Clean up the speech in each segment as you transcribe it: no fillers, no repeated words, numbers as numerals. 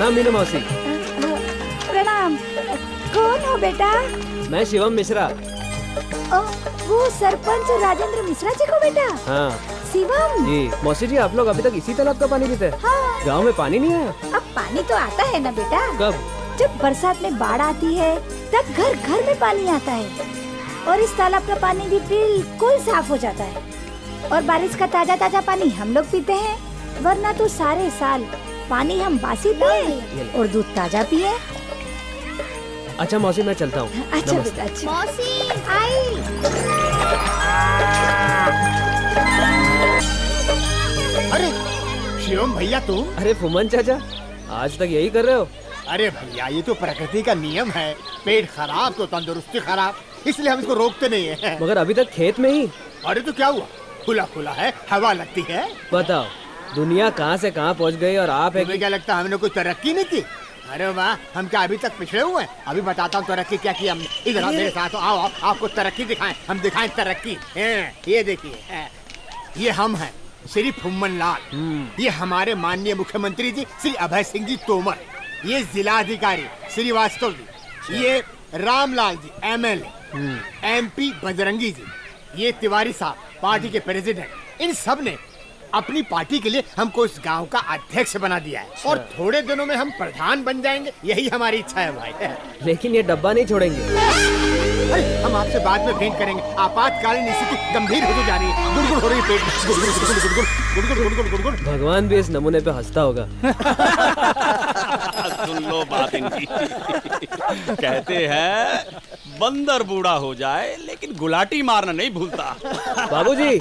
प्रणाम मीनू मौसी। प्रणाम। कौन हो बेटा? मैं शिवम मिश्रा। वो सरपंच राजेंद्र मिश्रा जी को बेटा? हाँ शिवम जी। मौसी जी आप लोग अभी तक इसी तालाब का पानी पीते हैं? हाँ। गाँव में पानी नहीं आया? अब पानी तो आता है ना बेटा। कब? जब बरसात में बाढ़ आती है तब घर घर में पानी आता है और इस तालाब का पानी भी बिल्कुल साफ हो जाता है और बारिश का ताजा ताजा पानी हम लोग पीते हैं, वरना तो सारे साल पानी हम बासी पिए और दूध ताजा पिए। अच्छा मौसी मैं चलता हूँ। अच्छा बेटा अच्छा। मौसी आई। अरे शिवम भैया तुम? अरे फुमन चाचा आज तक यही कर रहे हो? अरे भैया ये तो प्रकृति का नियम है, पेट खराब तो तंदुरुस्ती खराब, इसलिए हम इसको रोकते नहीं है। मगर अभी तक खेत में ही। अरे तो क्या हुआ, खुला खुला है, हवा लगती है। बताओ दुनिया कहाँ से कहाँ पहुँच गई और आप तुम्हें क्या लगता है हमने कोई तरक्की नहीं की? अरे वाह, हम क्या अभी तक पिछड़े हुए हैं? अभी बताता हूँ तरक्की क्या की हमने। इधर आओ मेरे साथ, आओ आपको तरक्की दिखाएं, हम दिखाएं तरक्की। ये देखिए, ये हम हैं श्री फुम्मन लाल, ये हमारे माननीय मुख्यमंत्री जी श्री अभय सिंह जी तोमर, ये जिलाधिकारी श्रीवास्तव जी, ये रामलाल जी MLA, MP बजरंगी जी, ये तिवारी साहब पार्टी के प्रेसिडेंट, इन सब ने अपनी पार्टी के लिए हमको इस गांव का अध्यक्ष बना दिया है और थोड़े दिनों में हम प्रधान बन जाएंगे, यही हमारी इच्छा है भाई। लेकिन ये डब्बा नहीं छोड़ेंगे। अरे हम आपसे बाद में भेंट करेंगे, आपातकालीन स्थिति गंभीर होती जा रही है, गुड़गुड़ हो रही है पेट में, गुड़गुड़ गुड़गुड़ गुड़गुड़ गुड़गुड़ गुड़गुड़ गुड़गुड़। भगवान भी इस नमूने पे हंसता होगा। सुन लो बात इनकी। कहते हैं बंदर बूढ़ा हो जाए लेकिन गुलाटी मारना नहीं भूलता। बाबूजी।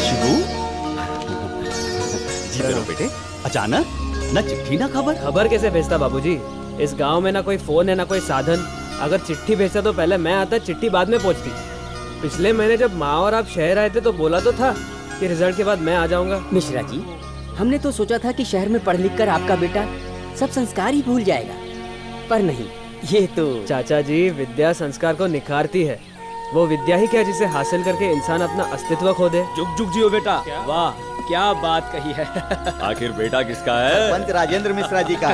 शिबू जीते रहो बेटे। अचानक न चिट्ठी ना खबर। खबर कैसे भेजता बाबूजी? इस गांव में ना कोई फोन है ना कोई साधन। अगर चिट्ठी भेजता तो पहले मैं आता, चिट्ठी बाद में पहुंचती। पिछले महीने जब माँ और आप शहर आए थे तो बोला तो था कि रिजल्ट के बाद मैं आ जाऊंगा। मिश्रा जी, हमने तो सोचा था कि शहर में पढ़ लिख कर आपका बेटा सब संस्कार ही भूल जाएगा, पर नहीं, ये तो। चाचा जी विद्या संस्कार को निखारती है। वो विद्या ही क्या जिसे हासिल करके इंसान अपना अस्तित्व खो दे। जुग जुग जियो बेटा। वाह क्या बात कही है। आखिर बेटा किसका है? पंच राजेंद्र मिश्रा जी का।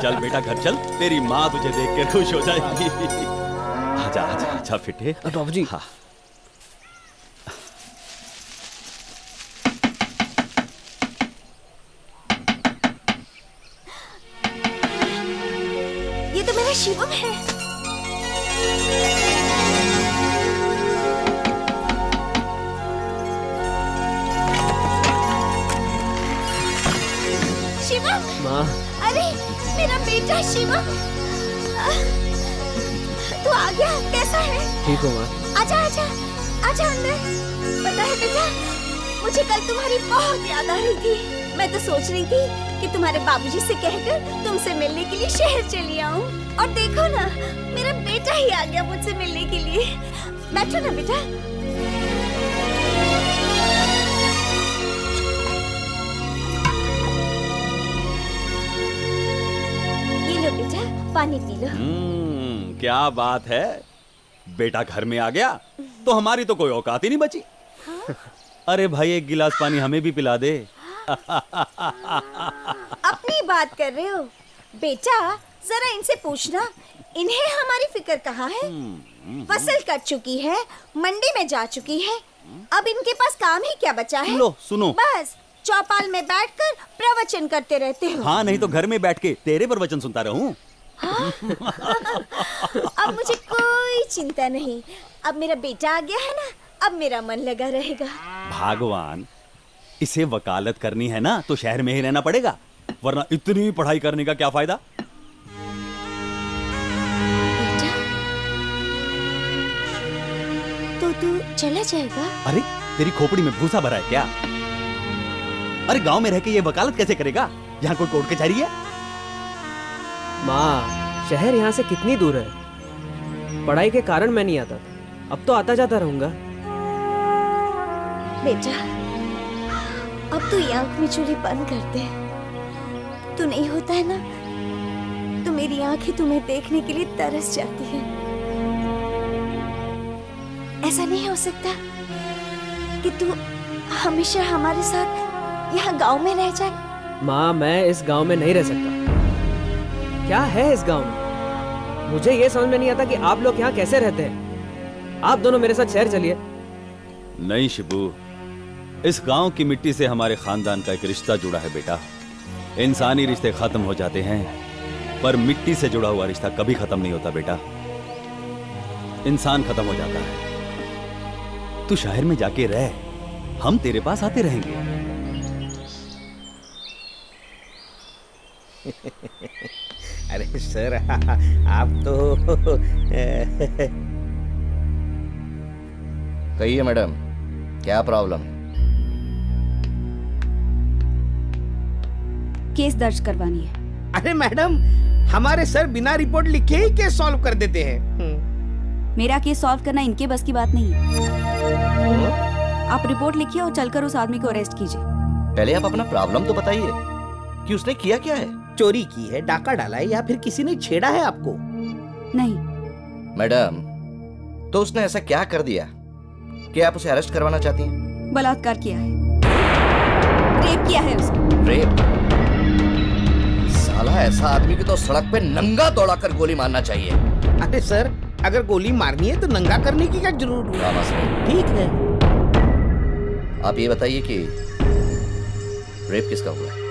चल बेटा घर चल, तेरी माँ तुझे देख कर खुश हो जाएगी। आजा आजा आजा फिटे। बाबूजी। हाँ। ये तो मेरा शिवम है। शिवम। माँ। अरे मेरा बेटा शिवम, तू आ गया, कैसा है? ठीक हो माँ? आजा आजा आजा अंदर। पता है बेटा, मुझे कल तुम्हारी बहुत याद आ रही थी। मैं तो सोच रही थी कि तुम्हारे बाबूजी से कहकर तुमसे मिलने के लिए शहर चली आऊं, और देखो ना मेरा बेटा ही आ गया मुझसे मिलने के लिए। बैठो ना बेटा। ये लो बेटा, पानी पी लो। क्या बात है, बेटा घर में आ गया तो हमारी तो कोई औकात ही नहीं बची। हाँ? अरे भाई एक गिलास पानी हमें भी पिला दे। अपनी बात कर रहे हो बेटा, जरा इनसे पूछना इन्हें हमारी फिक्र कहाँ है। फसल कट चुकी है, मंडी में जा चुकी है, अब इनके पास काम ही क्या बचा है? लो सुनो, बस चौपाल में बैठकर प्रवचन करते रहते हो। हाँ नहीं तो घर में बैठ के तेरे प्रवचन सुनता रहूं। हाँ? अब मुझे कोई चिंता नहीं, अब मेरा बेटा आ गया है ना, अब मेरा मन लगा रहेगा। भगवान, इसे वकालत करनी है ना तो शहर में ही रहना पड़ेगा, वरना इतनी पढ़ाई करने का क्या फायदा। बेटा, तो तू चला जाएगा? अरे तेरी खोपड़ी में भूसा भरा है क्या? अरे गांव में रह के ये वकालत कैसे करेगा? यहाँ कोई कोर्ट कचहरी है? माँ शहर यहाँ से कितनी दूर है? पढ़ाई के कारण मैं नहीं आता था, अब तो आता जाता रहूंगा। बेटा अब तू ये आंख में चूड़ी बंद कर दे। तू नहीं होता है ना तो मेरी आंखें तुम्हें देखने के लिए तरस जाती है। ऐसा नहीं हो सकता कि तू हमेशा हमारे साथ यहाँ गांव में रह जाए। माँ, मैं इस गांव में नहीं रह सकता। क्या है इस गांव में? मुझे ये समझ में नहीं आता कि आप लोग यहाँ कैसे रहते हैं। आप दोनों मेरे साथ शहर चलिए। नहीं शिबू, इस गांव की मिट्टी से हमारे खानदान का एक रिश्ता जुड़ा है बेटा। इंसानी रिश्ते खत्म हो जाते हैं, पर मिट्टी से जुड़ा हुआ रिश्ता कभी खत्म नहीं होता बेटा। इंसान खत्म हो जाता है। तू शहर में जाके रह, हम तेरे पास आते रहेंगे। अरे सर, आप तो कहिए मैडम, क्या प्रॉब्लम है? केस दर्ज करवानी है। अरे मैडम, हमारे सर बिना रिपोर्ट लिखे ही केस सॉल्व कर देते हैं। मेरा केस सॉल्व करना इनके बस की बात नहीं है। आप रिपोर्ट लिखिए और चलकर उस आदमी को अरेस्ट कीजिए। पहले आप अपना प्रॉब्लम तो बताइए कि उसने किया क्या है। चोरी की है, डाका डाला है, या फिर किसी ने छेड़ा है आपको? नहीं। मैडम, तो उसने ऐसा क्या कर दिया कि आप उसे अरेस्ट करवाना चाहती हैं? बलात्कार किया है, रेप किया है उसने। रेप? साला, ऐसा आदमी को तो सड़क पे नंगा दौड़ा कर गोली मारना चाहिए। अरे सर, अगर गोली मारनी है तो नंगा करने की क्या जरूरत है? रामा सर, ठीक है। आप ये बताइए कि रेप किसका हुआ है?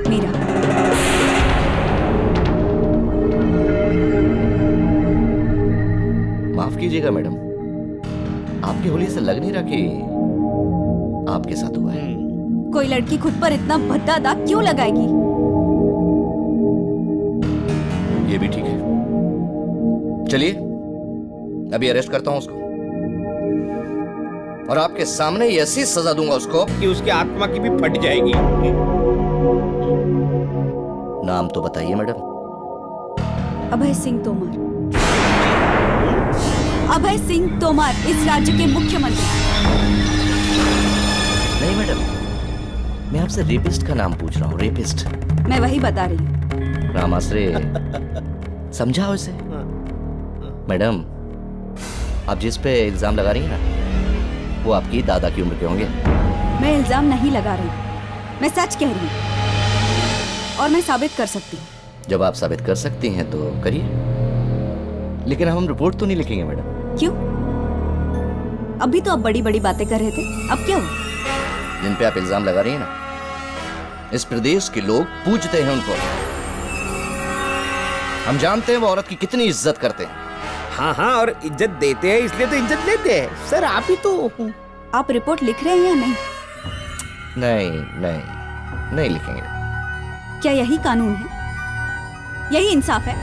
मेरा। माफ कीजिएगा मैडम, आपकी होली से लग नहीं रहा कि आपके साथ हुआ है। कोई लड़की खुद पर इतना भद्दा दाग क्यों लगाएगी? ये भी ठीक है। चलिए, अभी अरेस्ट करता हूं उसको, और आपके सामने ही ऐसी सजा दूंगा उसको कि उसकी आत्मा की भी फट जाएगी। नाम तो बताइए मैडम। अभय सिंह तोमर। अभय सिंह तोमर, इस राज्य के मुख्यमंत्री। नहीं मैडम, मैं आपसे रेपिस्ट का नाम पूछ रहा हूँ। रेपिस्ट? मैं वही बता रही हूँ। रामाश्रे, समझाओ इसे। मैडम, आप जिस पे इल्जाम लगा रही हैं ना, वो आपकी दादा की उम्र के होंगे। मैं इल्जाम नहीं लगा रही, मैं सच कह रही हूँ और मैं साबित कर सकती हूँ। जब आप साबित कर सकती हैं तो करिए, लेकिन हम रिपोर्ट तो नहीं लिखेंगे मैडम। क्यों? अभी तो आप बड़ी बड़ी बातें कर रहे थे, अब क्या हुआ? जिन पे आप इल्जाम लगा रही हैं ना, इस प्रदेश के लोग पूजते हैं उनको। हम जानते हैं वो औरत की कितनी इज्जत करते हैं। हाँ हाँ, और इज्जत देते हैं, इसलिए तो इज्जत लेते हैं। सर, आप ही तो। आप रिपोर्ट लिख रहे हैं या नहीं? नहीं नहीं, नहीं लिखेंगे। क्या यही कानून है? यही इंसाफ है?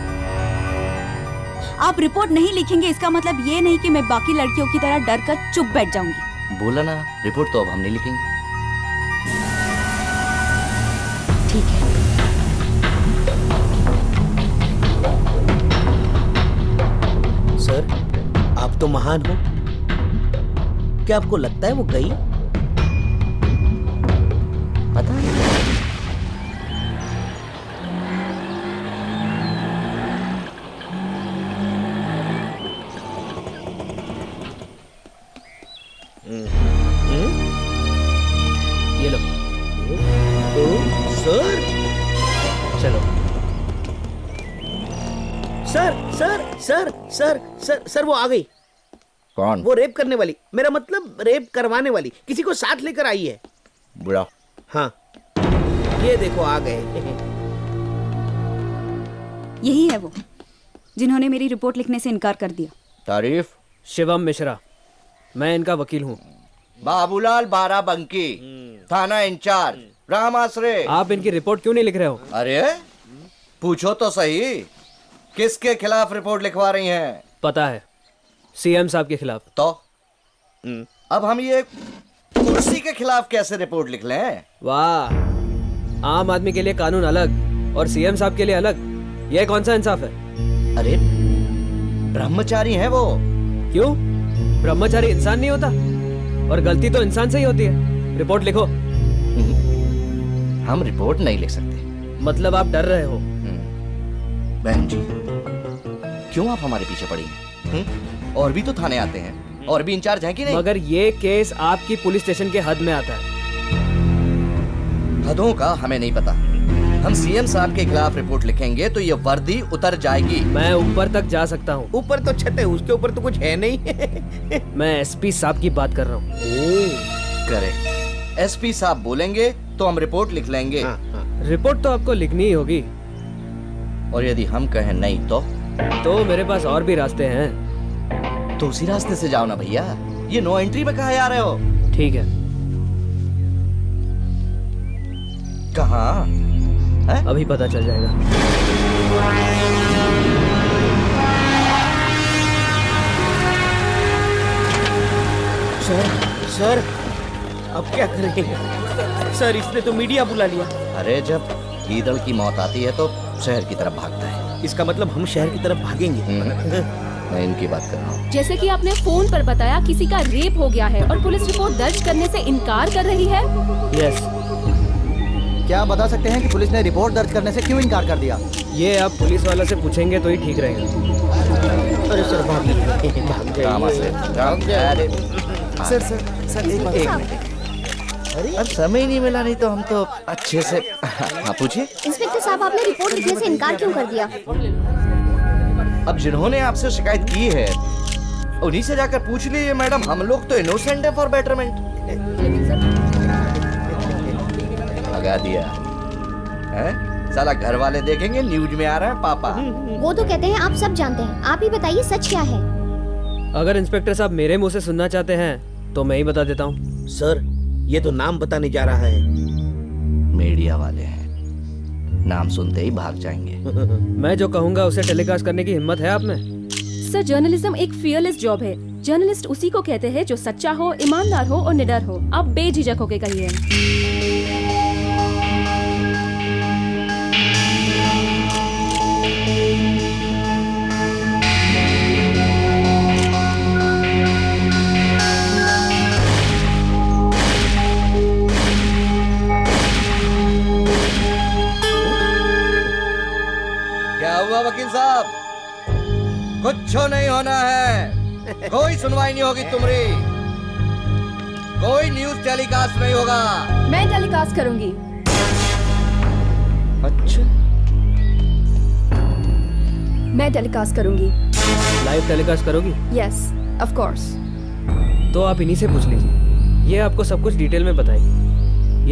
आप रिपोर्ट नहीं लिखेंगे, इसका मतलब ये नहीं कि मैं बाकी लड़कियों की तरह डर कर चुप बैठ जाऊंगी। बोला ना, रिपोर्ट तो अब हम नहीं लिखेंगे। ठीक है। सर, आप तो महान हो। क्या आपको लगता है वो गई? पता नहीं। ये लो। सर, चलो। Sir sir sir sir sir sir, वो आ गई। कौन? वो रेप करने वाली, मेरा मतलब रेप करवाने वाली, किसी को साथ लेकर आई है। बुरा। हाँ, ये देखो आ गए। यही है वो जिन्होंने मेरी रिपोर्ट लिखने से इनकार कर दिया। तारीफ? शिवम मिश्रा, मैं इनका वकील हूँ। बाबूलाल बाराबंकी, थाना इंचार्ज, रामाश्रे। आप इनकी रिपोर्ट क्यों नहीं लिख रहे हो? अरे पूछो तो सही, किसके खिलाफ रिपोर्ट लिखवा रही हैं? पता है, सीएम साहब के खिलाफ। तो अब हम ये कुर्सी के खिलाफ कैसे रिपोर्ट लिख लें? वाह, आम आदमी के लिए कानून अलग और सीएम साहब के लिए अलग, यह कौन सा इंसाफ है? अरे ब्रह्मचारी हैं वो। क्यों? ब्रह्मचारी इंसान नहीं होता? और गलती तो इंसान से ही होती है। रिपोर्ट लिखो। हम रिपोर्ट नहीं लिख सकते। मतलब आप डर रहे हो? बहन जी, क्यों आप हमारे पीछे पड़ी हैं? और भी तो थाने आते हैं, और भी इंचार्ज हैं कि नहीं? मगर ये केस आपकी पुलिस स्टेशन के हद में आता है। हदों का हमें नहीं पता। हम सीएम साहब के खिलाफ रिपोर्ट लिखेंगे तो ये वर्दी उतर जाएगी। मैं ऊपर तक जा सकता हूँ। ऊपर तो छत है, उसके ऊपर तो कुछ है नहीं। मैं एसपी साहब की बात कर रहा हूँ। करेक्ट, एसपी साहब बोलेंगे तो हम रिपोर्ट लिख लेंगे। रिपोर्ट तो आपको लिखनी ही होगी। और यदि हम कहें नहीं तो मेरे पास और भी रास्ते हैं। तो उसी रास्ते से जाओ ना भैया, ये नो एंट्री में कहा जा रहे हो? ठीक है, कहाँ है? अभी पता चल जाएगा। सर अब क्या करेंगे? सर इसने तो मीडिया बुला लिया। अरे जब गीदड़ की मौत आती है तो शहर की तरफ भागता है। इसका मतलब हम शहर की तरफ भागेंगे। मैं इनकी बात कर रहा हूँ। जैसे कि आपने फोन पर बताया किसी का रेप हो गया है और पुलिस रिपोर्ट दर्ज करने से इनकार कर रही है। यस। क्या आप बता सकते हैं कि पुलिस ने रिपोर्ट दर्ज करने से क्यों इनकार कर दिया? ये आप पुलिस वाला से पूछेंगे तो ही ठीक रहेगा। अरे सर भाग अरे सर एक मिनट। अब समय ही नहीं मिला, नहीं तो हम तो अच्छे से। हाँ पूछिए। इंस्पेक्टर साहब, आपने रिपोर्ट लिखने से इनकार क्यों कर दिया? अब जिन्होंने आपसे शिकायत की है उन्हीं से जाकर पूछ लीजिए मैडम। हम लोग तो इनोसेंट है फॉर बेटरमेंट। लगा दिया है? साला घर वाले देखेंगे न्यूज में आ रहा है पापा। वो तो कहते हैं आप सब जानते हैं। आप ही बताइए सच क्या है? अगर इंस्पेक्टर साहब मेरे मुंह से सुनना चाहते हैं तो मैं ही बता देता हूँ। सर ये तो नाम बताने जा रहा है। मीडिया वाले हैं, नाम सुनते ही भाग जाएंगे। मैं जो कहूँगा उसे टेलीकास्ट करने की हिम्मत है आप में? सर जर्नलिज्म एक फियरलेस जॉब है। जर्नलिस्ट उसी को कहते हैं जो सच्चा हो, ईमानदार हो और निडर हो। आप बेझिझक होके कहिए। क्या हुआ वकील साहब? कुछ नहीं होना है। कोई सुनवाई नहीं होगी तुम्हारी। कोई न्यूज टेलीकास्ट नहीं होगा। मैं टेलीकास्ट करूंगी। अच्छा, मैं टेलीकास्ट करूंगी। लाइव टेलीकास्ट करोगी? Yes, of course. तो आप इन्हीं से पूछ लीजिए, ये आपको सब कुछ डिटेल में बताएगी।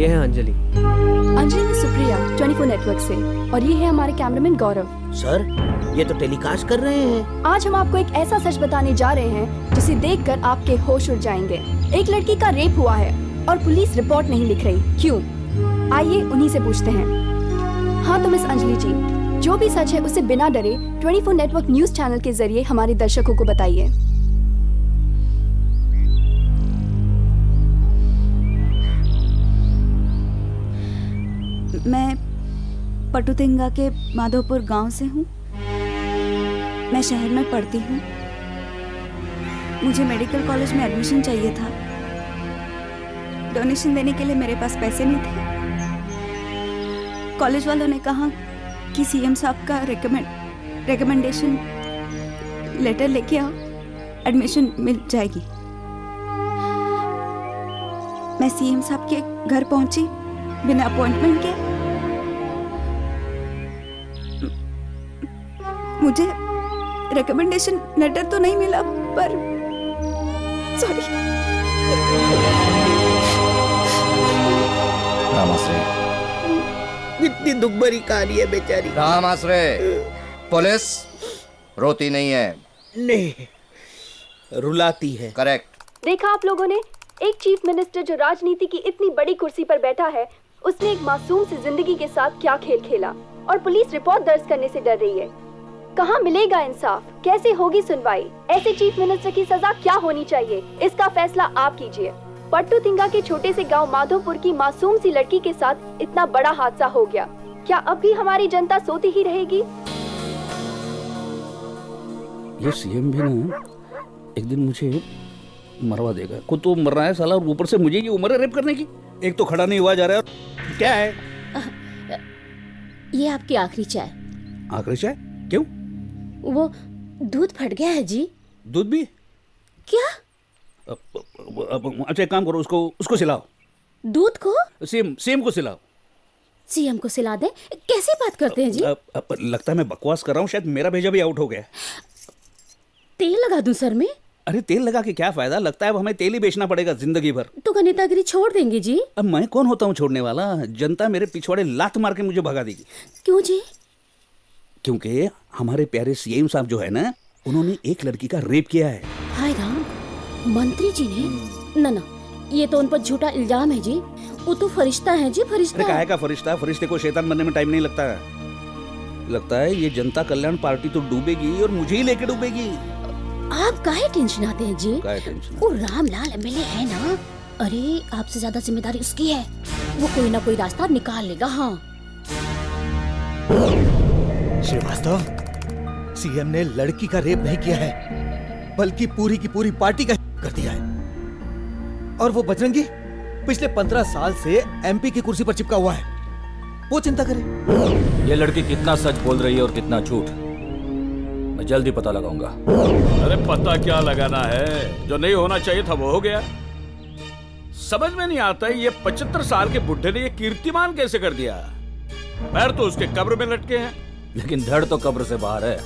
ये है अंजलि। अंजलि सुप्रिया 24 नेटवर्क से, और ये है हमारे कैमरामैन गौरव। सर ये तो टेलीकास्ट कर रहे हैं। आज हम आपको एक ऐसा सच बताने जा रहे हैं जिसे देखकर आपके होश उड़ जाएंगे। एक लड़की का रेप हुआ है और पुलिस रिपोर्ट नहीं लिख रही। क्यों? आइए उन्हीं से पूछते हैं। हाँ तो मिस अंजलि जी, जो भी सच है उसे बिना डरे 24 नेटवर्क न्यूज चैनल के जरिए हमारे दर्शकों को बताइए। मैं पटुतिंगा के माधोपुर गांव से हूँ। मैं शहर में पढ़ती हूँ। मुझे मेडिकल कॉलेज में एडमिशन चाहिए था। डोनेशन देने के लिए मेरे पास पैसे नहीं थे। कॉलेज वालों ने कहा कि सीएम साहब का रिकमेंडेशन लेटर लेके आओ, एडमिशन मिल जाएगी। मैं सीएम साहब के घर पहुंची बिना अपॉइंटमेंट के। मुझे रिकमेंडेशन लेटर तो नहीं मिला, पर सॉरी। रामाश्रय, इतनी दुख भरी कहानी है बेचारी। रामाश्रय, पुलिस रोती नहीं है। नहीं, रुलाती है। करेक्ट। देखा आप लोगों ने, एक चीफ मिनिस्टर जो राजनीति की इतनी बड़ी कुर्सी पर बैठा है, उसने एक मासूम सी जिंदगी के साथ क्या खेल खेला, और पुलिस रिपोर्ट दर्ज करने से डर रही है। कहाँ मिलेगा इंसाफ? कैसे होगी सुनवाई? ऐसे चीफ मिनिस्टर की सजा क्या होनी चाहिए? इसका फैसला आप कीजिए। पट्टूतिंगा के छोटे से गांव माधोपुर की मासूम सी लड़की के साथ इतना बड़ा हादसा हो गया। क्या अब भी हमारी जनता सोती ही रहेगी? ये सीएम भी ना एक दिन मुझे मरवा देगा। खुद तो मर रहा है साला, और ऊपर से मुझे ये उम्र है रेप करने की। एक तो खड़ा नहीं हुआ जा रहा है। क्या है? ये आपकी आखिरी चाय। आखिरी चाय? क्यों? वो दूध फट गया है जी। दूध भी? क्या? अच्छा एक काम करो, उसको सिलाओ। दूध को? सेम को सिलाओ। सीएम को सिला दें? कैसे बात करते हैं जी? लगता है मैं बकवास कर रहा हूँ, शायद मेरा भेजा भी आउट हो गया। तेल लगा दूं सर में? अरे तेल लगा के क्या फायदा, लगता है अब हमें तेल ही बेचना पड़ेगा जिंदगी भर। तो नेतागिरी छोड़ देंगे जी? अब मैं कौन होता हूँ छोड़ने वाला, जनता मेरे पिछवाड़े लात मार के मुझे भगा देगी। क्यों जी? क्योंकि हमारे प्यारे सीएम साहब जो है ना, उन्होंने एक लड़की का रेप किया है। हाय राम, मंत्री जी ने? ना, ये तो उन पर झूठा इल्जाम है जी। वो तो फरिश्ता है जी, फरिश्ता। अरे काहे का फरिश्ता, फरिश्ते को शैतान बनने में टाइम नहीं लगता है। लगता है ये जनता कल्याण पार्टी तो डूबेगी और मुझे ही लेके डूबेगी। आप काहे टेंशन आते हैं जी? काहे टेंशन? वो रामलाल एमएलए है ना, अरे आपसे ज्यादा जिम्मेदारी उसकी है। वो कोई ना कोई रास्ता निकाल लेगा। हाँ श्रीवास्तव, सीएम ने लड़की का रेप नहीं किया है, बल्कि पूरी की पूरी पार्टी का कर दिया है। और वो बजरंगी पिछले 15 साल से एमपी की कुर्सी पर चिपका हुआ है, वो चिंता करे। ये लड़की कितना सच बोल रही है और कितना झूठ, मैं जल्दी पता लगाऊंगा। अरे पता क्या लगाना है, जो नहीं होना चाहिए था वो हो गया। समझ में नहीं आता है ये 75 साल के बुढ़े ने ये कीर्तिमान कैसे कर दिया। पैर तो उसके कब्र में लटके हैं, लेकिन धड़ तो कब्र से बाहर है।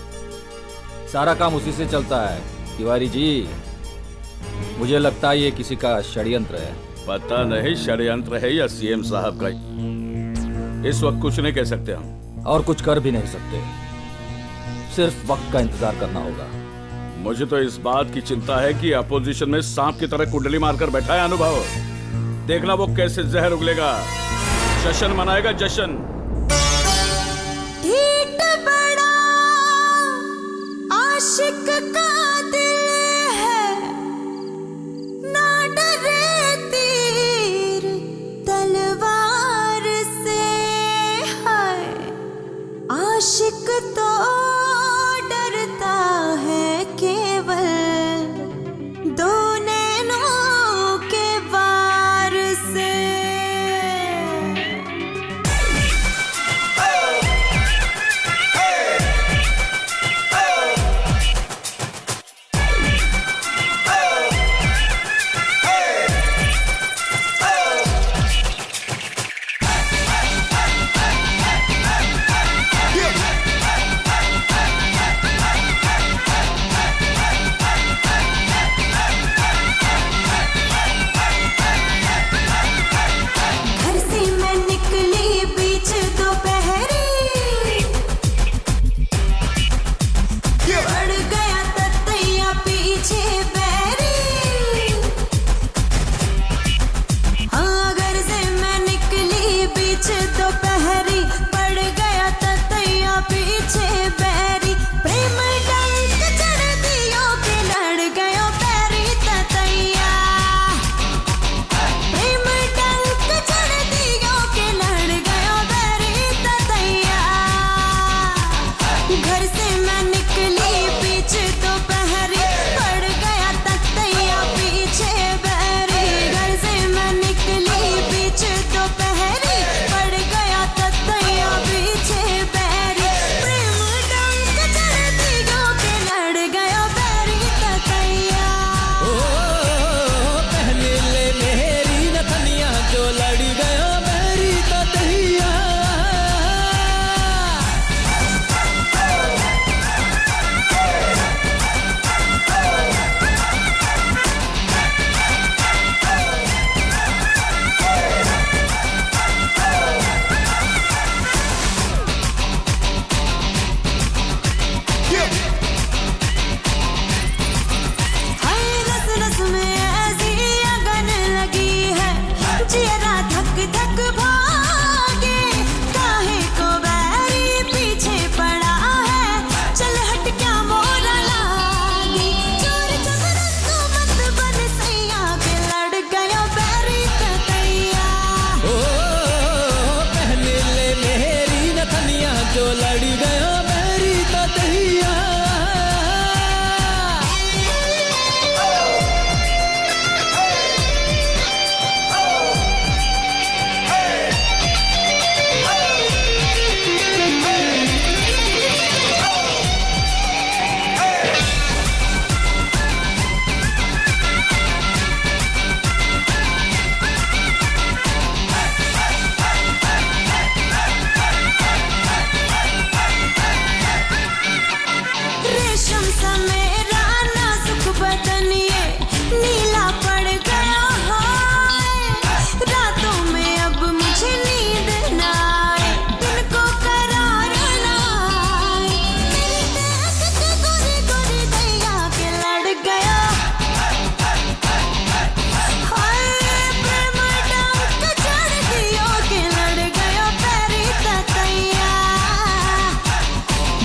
सारा काम उसी से चलता है। तिवारी जी, मुझे लगता है ये किसी का षड्यंत्र है। पता नहीं षड्यंत्र है या सीएम साहब का, इस वक्त कुछ नहीं कह सकते हम। और कुछ कर भी नहीं सकते, सिर्फ वक्त का इंतजार करना होगा। मुझे तो इस बात की चिंता है कि अपोजिशन में सांप की तरह कुंडली मारकर बैठा है अनुभव। देखना वो कैसे जहर उगलेगा, जश्न मनाएगा जश्न। ढीठ बड़ा आशिक का दिल है, ना डरे तीर तलवार से। है आशिक तो डरता है केवल दो नैनों के वार से। घर से मैं निकली सा मेरा नाजुक बदन ये नीला पड़ गया है। रातों में अब मुझे नींद ना आए, दिन को करार ना आए। मेरी देख के गोरी गोरी दैया के लड़ गया। हाय प्रेम डंक चढ़ दियो के लड़ गया पैरी ततैया।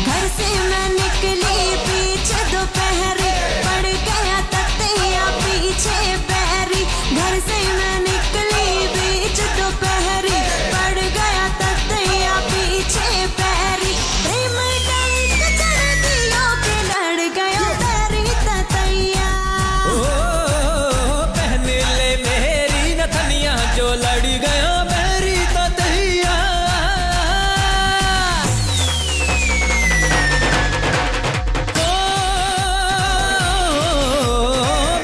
घर से मैं निकली पीछे दोपहरी, पड़ गया ततैया पीछे पैरी। घर से मैं निकली बीच दोपहरी, पड़ गया ततैया पीछे पैरी। प्रेम डंक चढ़ दियो के लड़ गया पैरी ततैया। पहने ले मेरी नथनिया जो लड़ गया मेरी ततैया।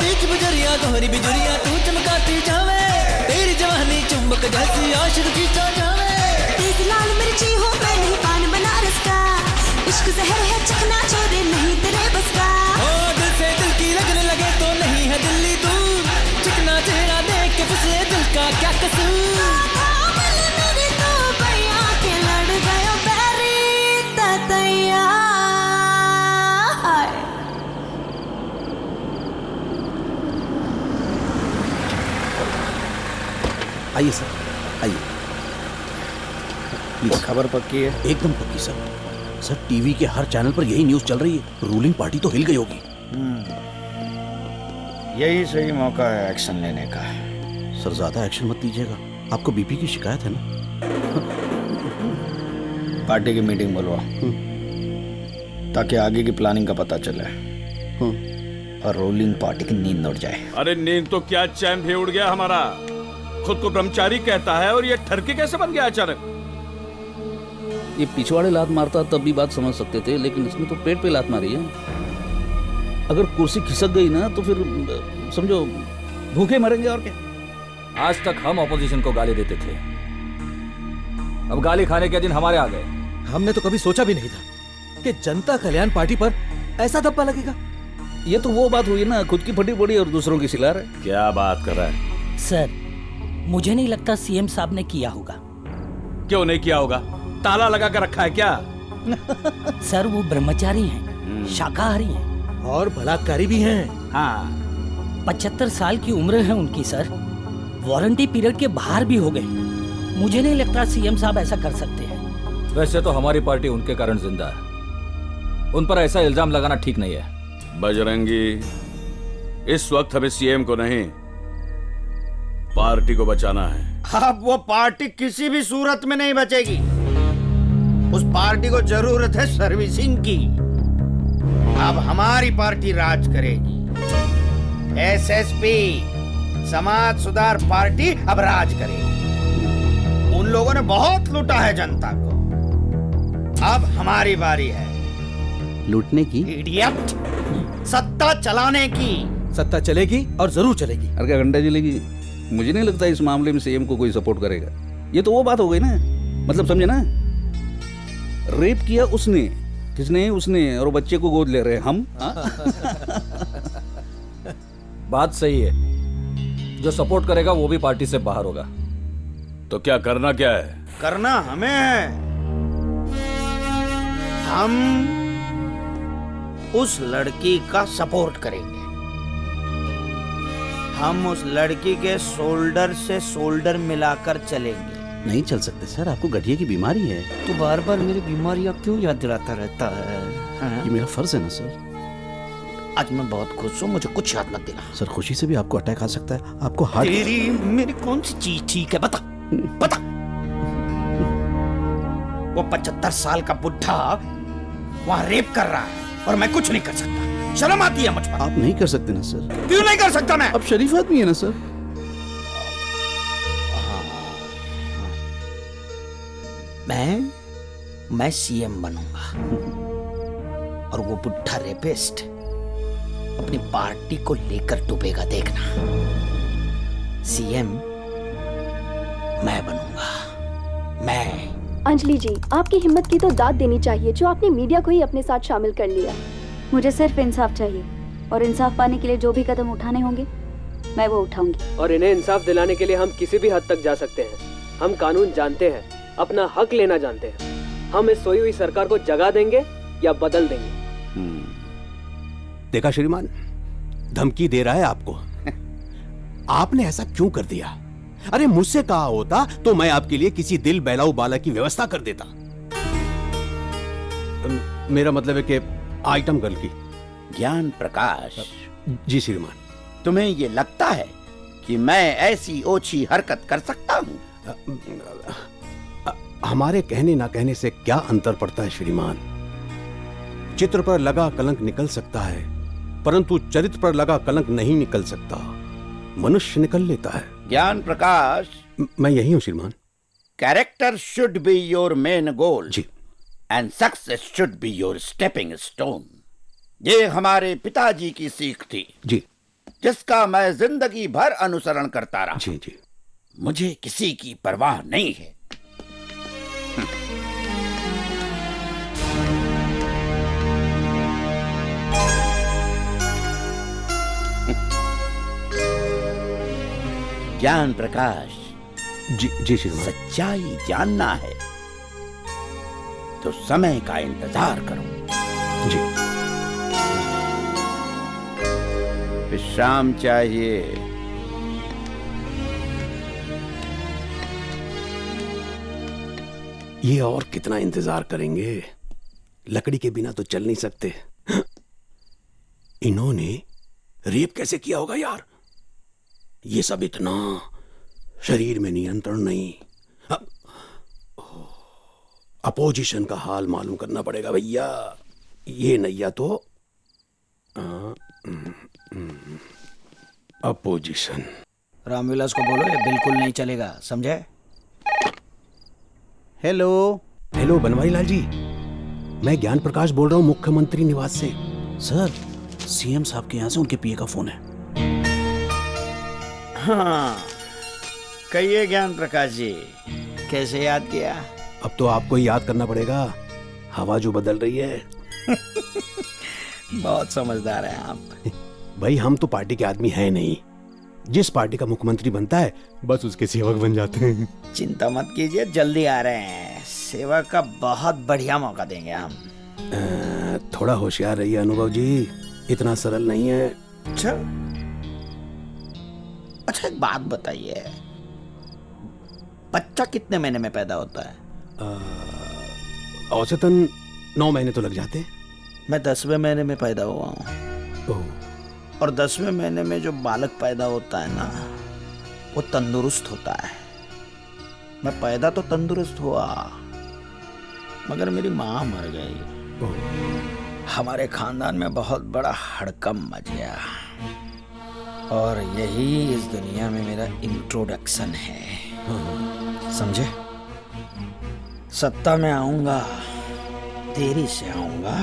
बीच बुजरिया दोहरी बिजुरिया तू चमकाती जावे, तेरी जवानी चुंबक जैसी आशिक खींचा जावे। तेज लाल मिर्ची हो मैं नहीं पान बनारस का, इश्क जहर है चखना छोड़े नहीं तेरे बस का। दिल से दिल की लगने लगे तो नहीं है दिल्ली दूर, चिकना चेहरा देख के फिसले दिल का क्या कसूर। मेरी तो भैया के लड़ गयो पैरी ततैया। आइए सर, आइए प्लीज। खबर पक्की है? एकदम पक्की सर। सर टीवी के हर चैनल पर यही न्यूज़ चल रही है, रूलिंग पार्टी तो हिल गई होगी। यही सही मौका है एक्शन लेने का। सर ज्यादा एक्शन मत लीजिएगा, आपको बीपी की शिकायत है ना। पार्टी की मीटिंग बुलवा, ताकि आगे की प्लानिंग का पता चले और रूलिंग पार्टी की नींद उड़ जाए। अरे नींद तो क्या, चैन भी उड़ गया हमारा। खुद को ब्रह्मचारी कहता है और ये ठरकी कैसे बन गया अचानक। ये पिछवाड़े लात मारता तब भी बात समझ सकते थे, लेकिन इसने तो पेट पे लात मारी है। अगर कुर्सी खिसक गई ना तो फिर समझो भूखे मरेंगे और क्या। आज तक हम ऑपोजिशन को गाली देते थे, अब गाली खाने के दिन हमारे आ गए। हमने तो कभी सोचा भी नहीं था कि जनता कल्याण पार्टी पर ऐसा धब्बा लगेगा। ये तो वो बात हुई ना, खुद की फटी पड़ी और दूसरों की सिला रहे। क्या बात कर रहा है सर? मुझे नहीं लगता सीएम साहब ने किया होगा। क्यों नहीं किया होगा? ताला लगा कर रखा है क्या? सर वो ब्रह्मचारी हैं, शाकाहारी हैं और बलात्कारी भी हैं। हाँ 75 साल की उम्र है उनकी सर, वारंटी पीरियड के बाहर भी हो गए। मुझे नहीं लगता सीएम साहब ऐसा कर सकते हैं। वैसे तो हमारी पार्टी उनके कारण जिंदा है, उन पर ऐसा इल्जाम लगाना ठीक नहीं है। बजरंगी, इस वक्त हमें सीएम को नहीं पार्टी को बचाना है। अब वो पार्टी किसी भी सूरत में नहीं बचेगी। उस पार्टी को जरूरत है सर्विसिंग की। अब हमारी पार्टी राज करेगी। एसएसपी समाज सुधार पार्टी अब राज करेगी। उन लोगों ने बहुत लूटा है जनता को, अब हमारी बारी है लूटने की। इडियट, सत्ता चलाने की। सत्ता चलेगी और जरूर चलेगी। अरे क्या घंटा चलेगी? मुझे नहीं लगता इस मामले में सीएम को कोई सपोर्ट करेगा। ये तो वो बात हो गई ना, मतलब समझे ना, रेप किया उसने, किसने? उसने, और बच्चे को गोद ले रहे हैं हम। बात सही है, जो सपोर्ट करेगा वो भी पार्टी से बाहर होगा। तो क्या करना क्या है? करना हमें है। हम उस लड़की का सपोर्ट करेंगे। हम उस लड़की के शोल्डर से शोल्डर मिलाकर चलेंगे। नहीं चल सकते सर, आपको गठिया की बीमारी है। तो बार बार मेरी बीमारियां क्यों याद दिलाता रहता है? ये मेरा फर्ज है ना सर। आज मैं बहुत खुश हूँ, मुझे कुछ याद मत दिला। सर खुशी से भी आपको अटैक आ सकता है, आपको हार्ट। तेरी मेरी कौन सी चीज ठीक है? बता बता। वो 75 साल का बुढ़ा वहां रेप कर रहा है और मैं कुछ नहीं कर सकता। शर्म आती है मुझ पर। आप नहीं कर सकते ना सर। क्यों नहीं कर सकता मैं? आप शरीफ आदमी है ना सर। मैं सीएम बनूंगा और वो बुढ़ा रेपिस्ट अपनी पार्टी को लेकर डूबेगा, देखना। सीएम मैं बनूंगा, मैं। अंजलि जी, आपकी हिम्मत की तो दाद देनी चाहिए जो आपने मीडिया को ही अपने साथ शामिल कर लिया। मुझे सिर्फ इंसाफ चाहिए और इंसाफ पाने के लिए जो भी कदम उठाने होंगे मैं वो उठाऊंगी। और इन्हें इंसाफ दिलाने के लिए हम किसी भी हद तक जा सकते हैं। हम कानून जानते हैं, अपना हक लेना जानते हैं। हम इस सोई हुई सरकार को जगा देंगे या बदल देंगे। देखा श्रीमान, धमकी दे रहा है आपको। आपने ऐसा क्यों कर दिया? अरे मुझसे कहा होता तो मैं आपके लिए किसी दिल बहलाऊ बाला की व्यवस्था कर देता। मेरा मतलब है कि आइटम गर्ल की। ज्ञान प्रकाश जी श्रीमान। तुम्हें ये लगता है कि मैं ऐसी ओछी हरकत कर सकता हूँ? हमारे कहने ना कहने से क्या अंतर पड़ता है श्रीमान? चित्र पर लगा कलंक निकल सकता है, परंतु चरित्र पर लगा कलंक नहीं निकल सकता। मनुष्य निकल लेता है। ज्ञान प्रकाश, मैं यही हूँ श्रीमान। Character should be your main goal जी, and success should be your stepping stone. ये हमारे पिताजी की सीख थी जी, जिसका मैं जिंदगी भर अनुसरण करता रहा। जी जी। मुझे किसी की परवाह नहीं है। ज्ञान प्रकाश जी जी श्रीमान। सच्चाई जानना है तो समय का इंतजार करो। जी। विश्राम चाहिए। ये और कितना इंतजार करेंगे? लकड़ी के बिना तो चल नहीं सकते। इन्होंने रेप कैसे किया होगा यार? ये सब इतना शरीर में नियंत्रण नहीं। अपोजिशन का हाल मालूम करना पड़ेगा भैया। ये नैया तो अपोजिशन। रामविलास को बोलो ये बिल्कुल नहीं चलेगा, समझे? हेलो हेलो बनवारी लाल जी, मैं ज्ञान प्रकाश बोल रहा हूँ मुख्यमंत्री निवास से। सर, सीएम साहब के यहाँ से उनके पीए का फोन है। हाँ, कहिए ज्ञान प्रकाश जी, कैसे याद किया? अब तो आपको ही याद करना पड़ेगा, हवा जो बदल रही है। बहुत समझदार हैं आप। भाई हम तो पार्टी के आदमी हैं नहीं, जिस पार्टी का मुख्यमंत्री बनता है बस उसके सेवक बन जाते हैं। चिंता मत कीजिए, जल्दी आ रहे हैं। सेवा का बहुत बढ़िया मौका देंगे हम। थोड़ा होशियार रहिए अनुभव जी, इतना सरल नहीं है। अच्छा एक बात बताइए, बच्चा कितने महीने में पैदा होता है? औसतन 9 महीने तो लग जाते हैं। मैं 10वें महीने में पैदा हुआ हूँ, और 10वें महीने में जो बालक पैदा होता है ना, वो तंदुरुस्त होता है। मैं पैदा तो तंदुरुस्त हुआ, मगर मेरी माँ मर गई। हमारे खानदान में बहुत बड़ा हड़कंप मच गया, और यही इस दुनिया में मेरा इंट्रोडक्शन है। समझे? सत्ता में आऊंगा, देरी से आऊंगा,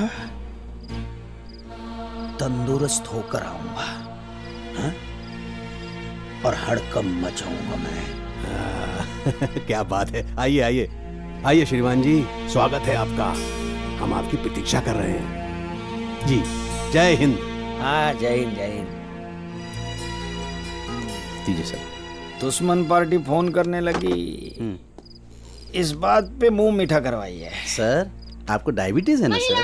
तंदुरुस्त होकर आऊंगा, हाँ? और हड़कंप मचाऊंगा मैं। क्या बात है। आइए आइए आइए श्रीमान जी, स्वागत है आपका। हम आपकी प्रतीक्षा कर रहे हैं जी। जय हिंद। हाँ, जय हिंद जय हिंद। दीजिए सर। दुश्मन पार्टी फोन करने लगी, इस बात पे मुंह मीठा करवाइए। सर, आपको डायबिटीज है ना सर?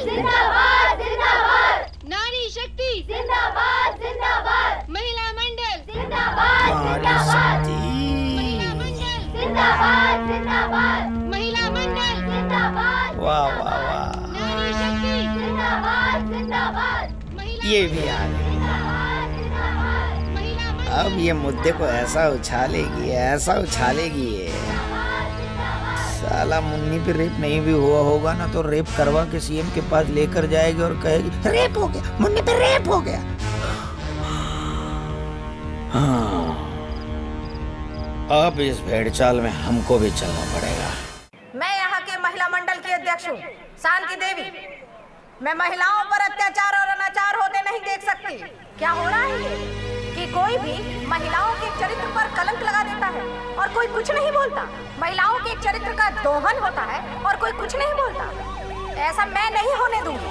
जिंदाबाद जिंदाबाद, नारी शक्ति जिंदाबाद जिंदाबाद, महिला मंडल जिंदाबाद जिंदाबाद, महिला मंडल जिंदाबाद जिंदाबाद, महिला मंडल जिंदाबाद। वाह वाह वाह, नारी शक्ति जिंदाबाद जिंदाबाद, ये भी आ गई। अब ये मुद्दे को ऐसा उछालेगी, ऐसा उछालेगी ये। साला मुन्नी पे रेप नहीं भी हुआ होगा ना, तो रेप करवा के सीएम के पास लेकर जाएगी और कहेगी रेप हो गया, मुन्नी पे रेप हो गया। हाँ, अब इस भेड़चाल में हमको भी चलना पड़ेगा। मैं यहाँ के महिला मंडल की अध्यक्ष हूँ, शांति देवी। मैं महिलाओं पर अत्याचार और अनाचार होते नहीं देख सकती। क्या हो रहा है ये कि कोई भी महिलाओं के चरित्र पर कलंक लगा देता है और कोई कुछ नहीं बोलता। महिलाओं के चरित्र का दोहन होता है और कोई कुछ नहीं बोलता। ऐसा मैं नहीं होने दूंगी।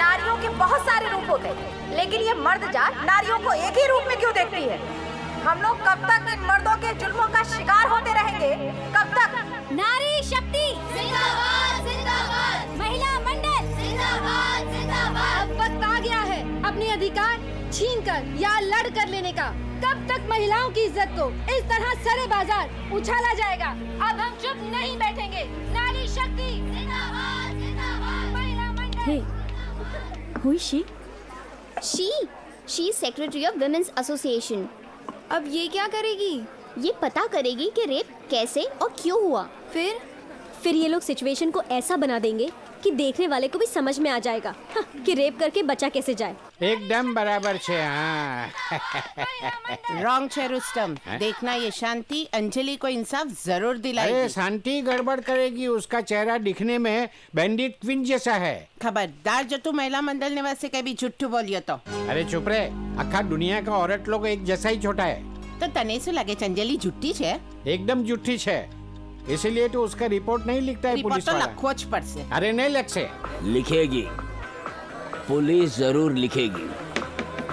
नारियों के बहुत सारे रूप होते हैं, लेकिन ये मर्द जात नारियों को एक ही रूप में क्यों देखती है? हम लोग कब तक इन मर्दों के जुल्मों का शिकार होते रहेंगे? कब तक? नारी शक्ति जिंदाबाद जिंदाबाद, महिला मंडल जिंदाबाद जिंदाबाद। अब वक्त आ गया है अपने अधिकार छीनकर या लड़ कर लेने का। कब तक महिलाओं की इज्जत को इस तरह सरे बाजार उछाला जाएगा? अब हम चुप नहीं बैठेंगे। नारी शक्ति जिंदाबाद जिंदाबाद, महिला मंडल। Hey, who is she? She is secretary of Women's Association. अब ये क्या करेगी? ये पता करेगी कि रेप कैसे और क्यों हुआ। फिर ये लोग सिचुएशन को ऐसा बना देंगे कि देखने वाले को भी समझ में आ जाएगा कि रेप करके बचा कैसे जाए। एकदम बराबर छे। रॉन्ग छे रुस्तम। देखना ये शांति अंजलि को इंसाफ जरूर दिलाएगी। अरे शांति गड़बड़ करेगी, उसका चेहरा दिखने में बैंडिट क्वीन जैसा है। खबरदार जो तू महिला मंडल निवासी कभी झूठू बोलियो तो। अरे चुप रे, अखा दुनिया का औरत लोग एक जैसा ही छोटा है। तो तने से लगे अंजलि झूठी छे? एकदम झूठी छे, इसीलिए तो उसका रिपोर्ट नहीं लिखता है पुलिस वाला। खोज पर से। अरे नहीं लग से लिखेगी, पुलिस जरूर लिखेगी।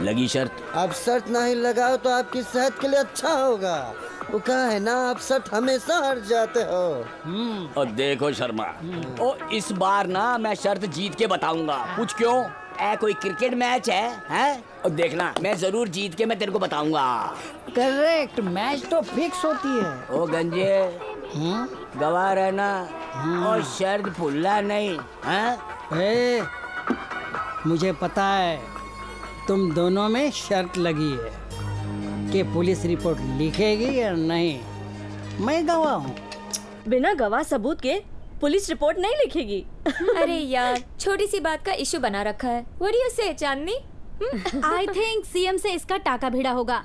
लगी शर्त? अब शर्त नहीं लगाओ तो आपकी सेहत के लिए अच्छा होगा। वो कहा है ना, आप शर्त हमेशा हार जाते हो। और देखो शर्मा, ओ इस बार ना मैं शर्त जीत के बताऊंगा। पूछ क्यों? कोई क्रिकेट मैच है? और देखना मैं जरूर जीत के मैं तेरे को बताऊंगा। करेक्ट, मैच तो फिक्स होती है। ओ गंजे गवाह रहना और शर्त भूलना नहीं। मुझे पता है तुम दोनों में शर्त लगी है कि पुलिस रिपोर्ट लिखेगी या नहीं। मैं गवाह हूँ। बिना गवाह सबूत के पुलिस रिपोर्ट नहीं लिखेगी। अरे यार, छोटी सी बात का इशू बना रखा है। What do you say, Chandni? I think CM से इसका टाका भिड़ा होगा।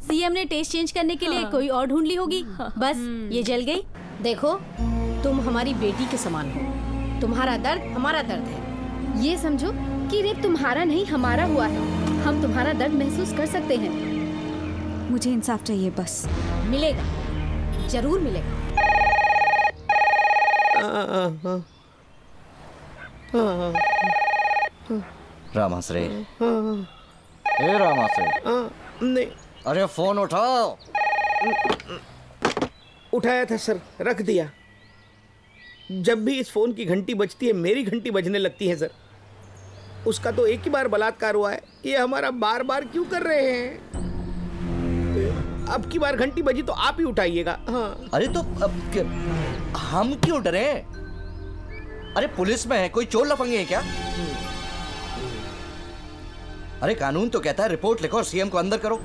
सीएम ने टेस्ट चेंज करने के लिए कोई और ढूंढ ली होगी। बस ये जल गई। देखो, तुम हमारी बेटी के समान हो। तुम्हारा दर्द हमारा दर्द है। ये समझो कि रेप तुम्हारा नहीं हमारा हुआ है। हम तुम्हारा दर्द महसूस कर सकते हैं। मुझे इंसाफ चाहिए बस। मिलेगा, जरूर मिलेगा। रामाश्रे, नहीं। अरे फोन उठाओ। उठाया था सर, रख दिया। जब भी इस फोन की घंटी बजती है मेरी घंटी बजने लगती है सर। उसका तो एक ही बार बलात्कार हुआ है, ये हमारा बार बार क्यों कर रहे हैं? अब की बार घंटी बजी तो आप ही उठाइएगा। हाँ। अरे तो हम क्यों डरे? अरे पुलिस में है, कोई चोर लफंगे है क्या? अरे कानून तो कहता है रिपोर्ट लिखो और सीएम को अंदर करो,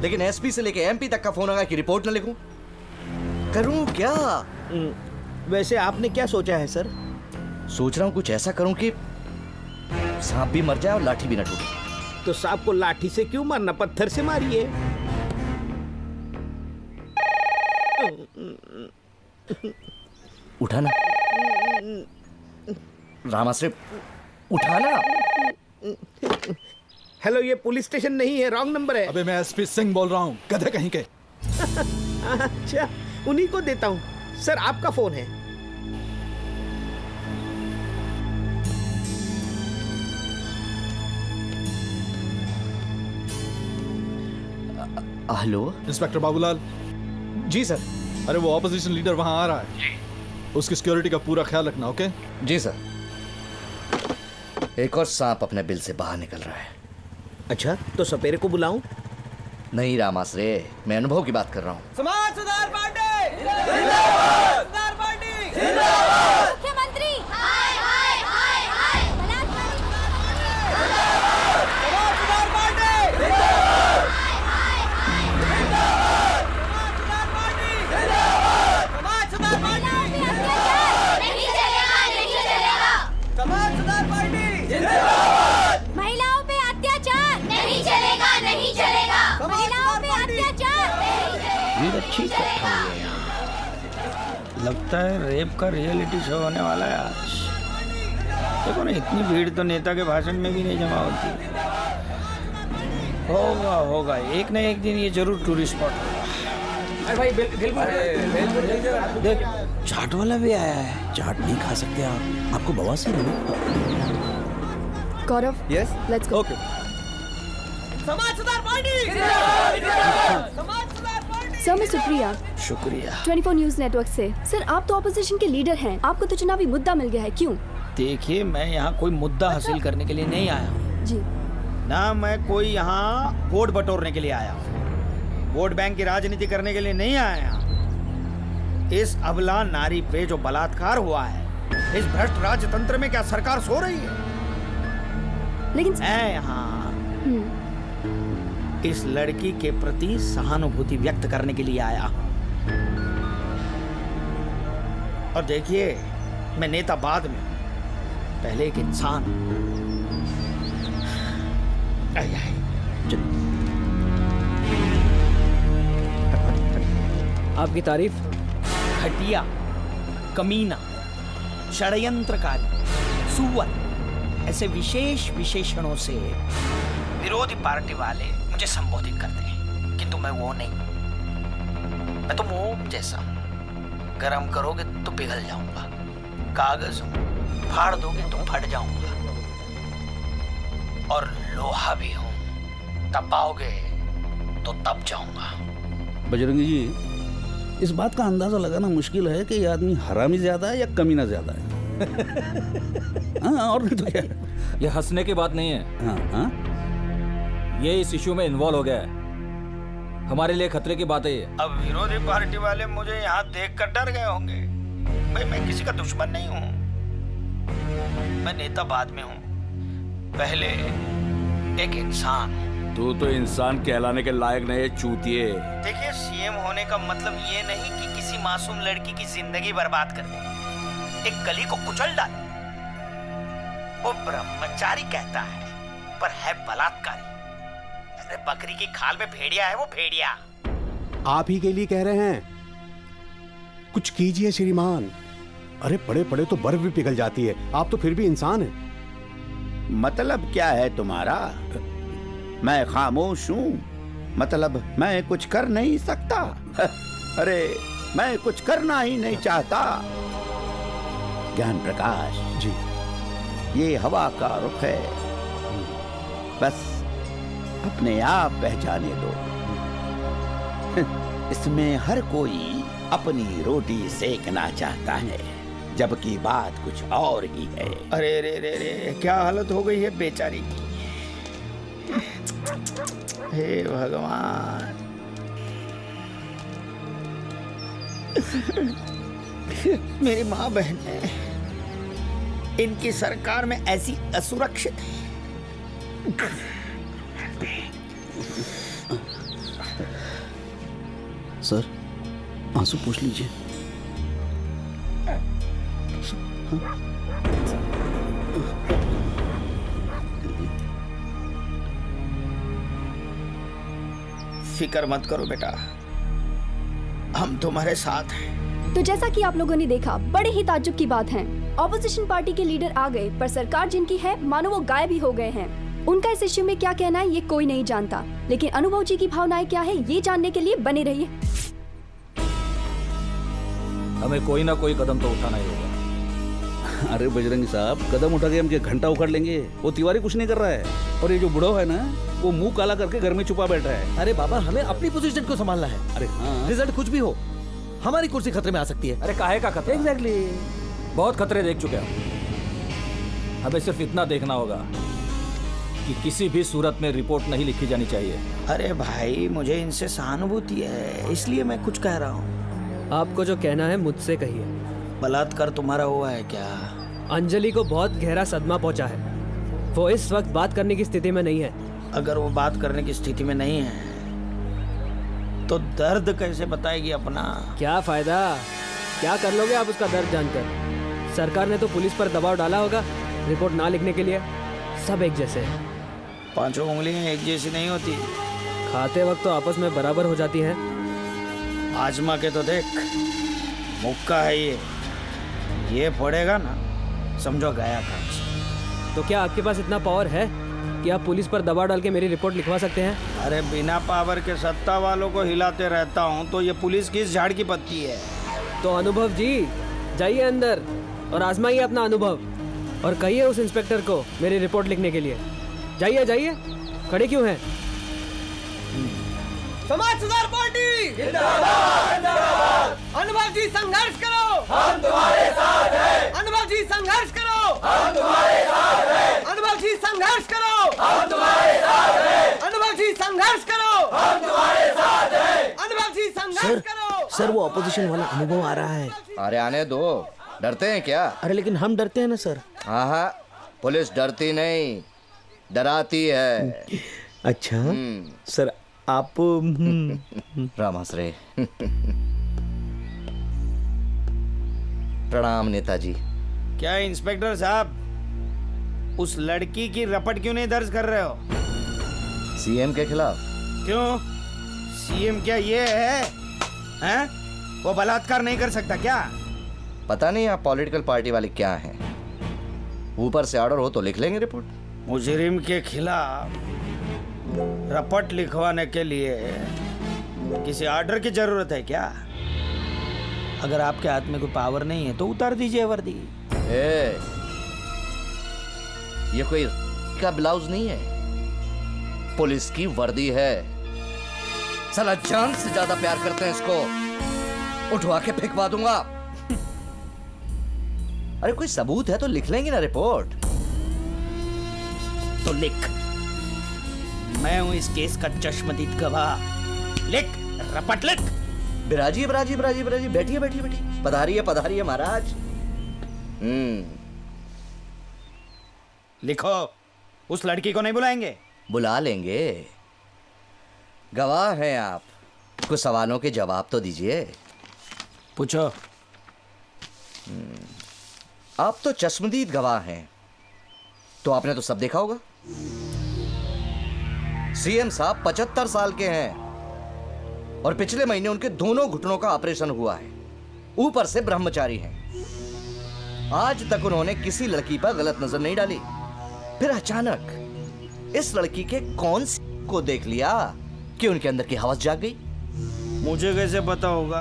लेकिन एसपी से लेके एमपी तक का फोन आया कि रिपोर्ट न लिखूं। करूं क्या? वैसे आपने क्या सोचा है सर? सोच रहा हूं कुछ ऐसा करूं कि सांप भी मर जाए और लाठी भी न टूटे। तो सांप को लाठी से क्यों मारना, पत्थर से मारिए। उठाना रामाश्रे, उठाना। हेलो, ये पुलिस स्टेशन नहीं है, रॉन्ग नंबर है। अबे मैं एसपी सिंह बोल रहा हूँ, गधे कहीं के। अच्छा, उन्हीं को देता हूँ सर, आपका फोन है। Hello inspector Babulal. जी सर। अरे वो ऑपोजिशन लीडर वहां आ रहा है जी। उसकी सिक्योरिटी का पूरा ख्याल रखना। ओके जी सर। एक और सांप अपने बिल से बाहर निकल रहा है। अच्छा, तो सपेरे को बुलाऊं? नहीं रामाश्रे, मैं अनुभव की बात कर रहा हूँ। समाज सुधार पार्टी जिंदाबाद, सुधार पार्टी जिंदाबाद, मुख्यमंत्री हाय हाय हाय हाय, समाज सुधार पार्टी जिंदाबाद, हाय हाय जिंदाबाद, समाज सुधार पार्टी जिंदाबाद, समाज सुधार पार्टी नहीं चलेगा नहीं चलेगा, समाज सुधार पार्टी जिंदाबाद, महिलाओं पे अत्याचार नहीं चलेगा नहीं चलेगा, महिलाओं पे अत्याचार नहीं चलेगा। भीड़ अच्छी इकट्ठा हुई है यहाँ। लगता है रेप का रियलिटी शो होने वाला है आज। देखो ना, इतनी भीड़ तो नेता के भाषण में भी नहीं जमा होती। होगा होगा, एक न एक दिन ये जरूर टूरिस्ट स्पॉट होगा। अरे भाई बिल्कुल देख, चाट वाला भी आया है। चाट नहीं खा सकते आप, आपको बवासीर है। गौरव, यस, लेट्स गो। ओके। समाज सुधार पार्टी, समाज सुधार पार्टी। सर, मैं सुप्रिया, शुक्रिया। 24 न्यूज नेटवर्क से। सर, आप तो ऑपोजिशन के लीडर हैं, आपको तो चुनावी मुद्दा मिल गया है, क्यों? देखिए, मैं यहाँ कोई मुद्दा हासिल करने के लिए नहीं आया हूँ जी। ना मैं कोई यहाँ वोट बटोरने के लिए आया हूँ, वोट बैंक की राजनीति करने के लिए नहीं आया हूँ। इस अबला नारी पे जो बलात्कार हुआ है, इस भ्रष्ट राजतंत्र में क्या सरकार सो रही है? लेकिन मैं यहाँ इस लड़की के प्रति सहानुभूति व्यक्त करने के लिए आया हूँ। और देखिए, मैं नेता बाद में, पहले एक इंसान। आपकी तारीफ। घटिया, कमीना, षड्यंत्रकारी, सुअर, ऐसे विशेष विशेषणों से विरोधी पार्टी वाले मुझे संबोधित करते हैं, किंतु मैं वो नहीं। मैं तो मोम जैसा हूं, गरम करोगे तो पिघल जाऊंगा, कागज हूं, फाड़ दोगे तो फट जाऊंगा, और लोहा भी हूं, तपाओगे तो तप जाऊंगा। बजरंगी जी, इस बात का अंदाजा लगाना मुश्किल है कि ये आदमी हरामी ज्यादा है या कमीना ज्यादा है। हाँ, और नहीं तो क्या। ये हंसने की बात नहीं है। हाँ, हाँ? ये इस इश्यू में इन्वॉल्व हो गया है, हमारे लिए खतरे की बात है ये। अब विरोधी पार्टी वाले मुझे यहाँ देखकर डर गए होंगे। भाई, मैं किसी का दुश्मन नहीं हूँ, मैं नेता बाद में हूँ, पहले एक इंसान हूँ। तू तो इंसान कहलाने के लायक नहीं, चूतिए। देखिए, सीएम होने का मतलब ये नहीं कि किसी मासूम लड़की की जिंदगी बर्बाद कर दे, एक गली को कुचल डाले। वो ब्रह्मचारी कहता है पर है बलात्कारी। अरे बकरी की खाल में भेड़िया है वो, भेड़िया। आप ही के लिए कह रहे हैं, कुछ कीजिए श्रीमान। अरे पड़े पड़े तो बर्फ भी पिघल जाती है, आप तो फिर भी इंसान हैं। मतलब क्या है तुम्हारा? मैं खामोश हूँ, मतलब मैं कुछ कर नहीं सकता? अरे मैं कुछ करना ही नहीं चाहता। ज्ञान प्रकाश जी, ये हवा का रुख है, बस अपने आप बह जाने दो। इसमें हर कोई अपनी रोटी सेकना चाहता है, जबकि बात कुछ और ही है। अरे रे रे रे, क्या हालत हो गई है बेचारी की। हे भगवान, मेरी माँ बहनें इनकी सरकार में ऐसी असुरक्षित है। सर, आंसू पूछ लीजिए। फिक्र मत करो बेटा, हम तुम्हारे साथ हैं। तो जैसा कि आप लोगों ने देखा, बड़े ही ताज्जुब की बात है, ऑपोजिशन पार्टी के लीडर आ गए, पर सरकार जिनकी है मानो वो गायब ही हो गए हैं। उनका इस इश्यू में क्या कहना है ये कोई नहीं जानता, लेकिन अनुभव जी की भावनाएं क्या है ये जानने के लिए बने रहिए। हमें कोई ना कोई कदम तो उठाना ही होगा। अरे बजरंगी साहब, कदम उठा के हम क्या घंटा उखाड़ लेंगे? वो तिवारी कुछ नहीं कर रहा है, और ये जो बुढ़ो है ना, वो मुंह काला करके घर में छुपा बैठा है। अरे बाबा, हमें अपनी पोजीशन को संभालना है। अरे हाँ, रिजल्ट कुछ भी हो, हमारी कुर्सी खतरे में आ सकती है। अरे काहे का खतरा? एग्जैक्टली। बहुत खतरे देख चुके हैं, हमें सिर्फ इतना देखना होगा कि किसी भी सूरत में रिपोर्ट नहीं लिखी जानी चाहिए। अरे भाई, मुझे इनसे सहानुभूति है, इसलिए मैं कुछ कह रहा हूँ। आपको जो कहना है मुझसे कहिए। बलात्कार तुम्हारा हुआ है क्या? अंजलि को बहुत गहरा सदमा पहुंचा है, वो इस वक्त बात करने की स्थिति में नहीं है। अगर वो बात करने की स्थिति में नहीं है तो दर्द कैसे बताएगी अपना? क्या फायदा, क्या कर लोगे आप उसका दर्द जानकर? सरकार ने तो पुलिस पर दबाव डाला होगा रिपोर्ट ना लिखने के लिए। सब एक जैसे हैं। पांचों उंगलियां एक जैसी नहीं होती, खाते वक्त तो आपस में बराबर हो जाती हैं। आजमा के तो देख, मुक्का है ये पड़ेगा ना, समझो गया काम। तो क्या आपके पास इतना पावर है कि आप पुलिस पर दबाव डाल के मेरी रिपोर्ट लिखवा सकते हैं? अरे बिना पावर के सत्ता वालों को हिलाते रहता हूँ, तो ये पुलिस किस झाड़ की पत्ती है? तो अनुभव जी, जाइए अंदर और आजमाइए अपना अनुभव। और कहिए उस इंस्पेक्टर को मेरी रिपोर्ट लिखने के लिए। जाइए जाइए, खड़े क्यों हैं? समाज सुधार पार्टी जिंदाबाद जिंदाबाद। अनुभव जी संघर्ष करो, हम तुम्हारे साथ हैं। अनुभव जी संघर्ष करो, हम तुम्हारे साथ हैं। अनुभव जी संघर्ष करो, हम तुम्हारे साथ हैं। अनुभव जी संघर्ष करो, हम तुम्हारे साथ हैं। अनुभव जी संघर्ष करो। सर वो ऑपोजिशन वाला अनुभव आ रहा है। अरे आने दो, डरते हैं क्या? अरे लेकिन हम डरते हैं ना सर। हाँ हाँ, पुलिस डरती नहीं, डराती है। अच्छा सर आप रामाश्रय। प्रणाम नेताजी। क्या इंस्पेक्टर साहब, उस लड़की की रपट क्यों नहीं दर्ज कर रहे हो? सीएम के खिलाफ। क्यों? सीएम क्या ये है? हैं? वो बलात्कार नहीं कर सकता क्या? पता नहीं आप पॉलिटिकल पार्टी वाले क्या हैं। ऊपर से ऑर्डर हो तो लिख लेंगे रिपोर्ट। मुजरिम के खिलाफ रपट लिखवाने के लिए किसी ऑर्डर की जरूरत है क्या? अगर आपके हाथ में कोई पावर नहीं है तो उतार दीजिए वर्दी। ये कोई का ब्लाउज नहीं है, पुलिस की वर्दी है। साला जान से ज्यादा प्यार करते हैं इसको, उठवा के फेंकवा दूंगा। अरे कोई सबूत है तो लिख लेंगे ना रिपोर्ट। तो लिख, मैं हूं इस केस का चश्मदीद गवाह। लिख, रपट लिख। बिराजी बिराजी बिराजी बिराजी, बैठिए बैठिए बैठिए। पधारिए महाराज। लिखो। उस लड़की को नहीं बुलाएंगे? बुला लेंगे, गवाह हैं आप, कुछ सवालों के जवाब तो दीजिए। पूछो। आप तो चश्मदीद गवाह हैं, तो आपने तो सब देखा होगा। सीएम साहब 75 साल के हैं और पिछले महीने उनके दोनों घुटनों का ऑपरेशन हुआ है, ऊपर से ब्रह्मचारी हैं। आज तक उन्होंने किसी लड़की पर गलत नजर नहीं डाली, फिर अचानक इस लड़की के कौन सी को देख लिया कि उनके अंदर की हवस जाग गई। मुझे कैसे पता होगा?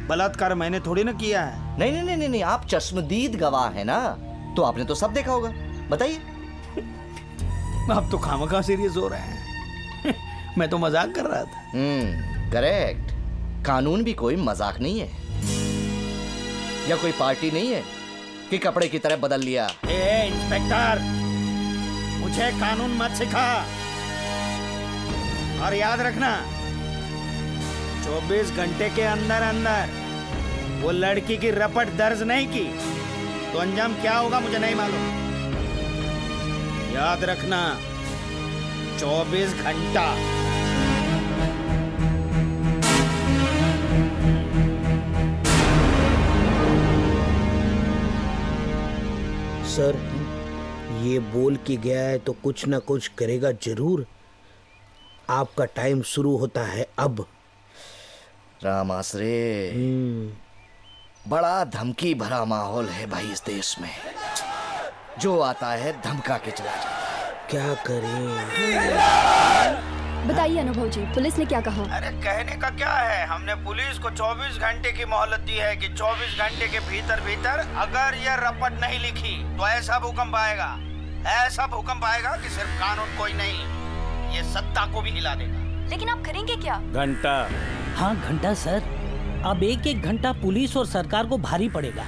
बलात्कार मैंने थोड़ी ना किया है। नहीं नहीं नहीं नहीं, आप चश्मदीद गवाह हैं ना, तो आपने तो सब देखा होगा। बताइए। आप तो खामखा सीरियस हो रहे हैं। मैं तो मजाक कर रहा था। करेक्ट। कानून भी कोई मजाक नहीं है, या कोई पार्टी नहीं है कि कपड़े की तरह बदल लिया। इंस्पेक्टर, मुझे कानून मत सिखा। और याद रखना, 24 घंटे के अंदर अंदर वो लड़की की रपट दर्ज नहीं की तो अंजाम क्या होगा मुझे नहीं मालूम। याद रखना, 24 घंटा। सर ये बोल के गया है तो कुछ ना कुछ करेगा जरूर। आपका टाइम शुरू होता है अब। रामाश्रय, बड़ा धमकी भरा माहौल है भाई इस देश में। जो आता है धमका के चला जाता है। क्या करें? बताइए अनुभव जी, पुलिस ने क्या कहा? अरे कहने का क्या है, हमने पुलिस को 24 घंटे की मोहलत दी है कि 24 घंटे के भीतर भीतर अगर यह रपट नहीं लिखी तो ऐसा भूकंप आएगा, ऐसा भूकंप आएगा कि सिर्फ कानून कोई नहीं, ये सत्ता को भी हिला देगा। लेकिन आप करेंगे क्या? घंटा। हाँ घंटा सर, अब एक एक घंटा पुलिस और सरकार को भारी पड़ेगा।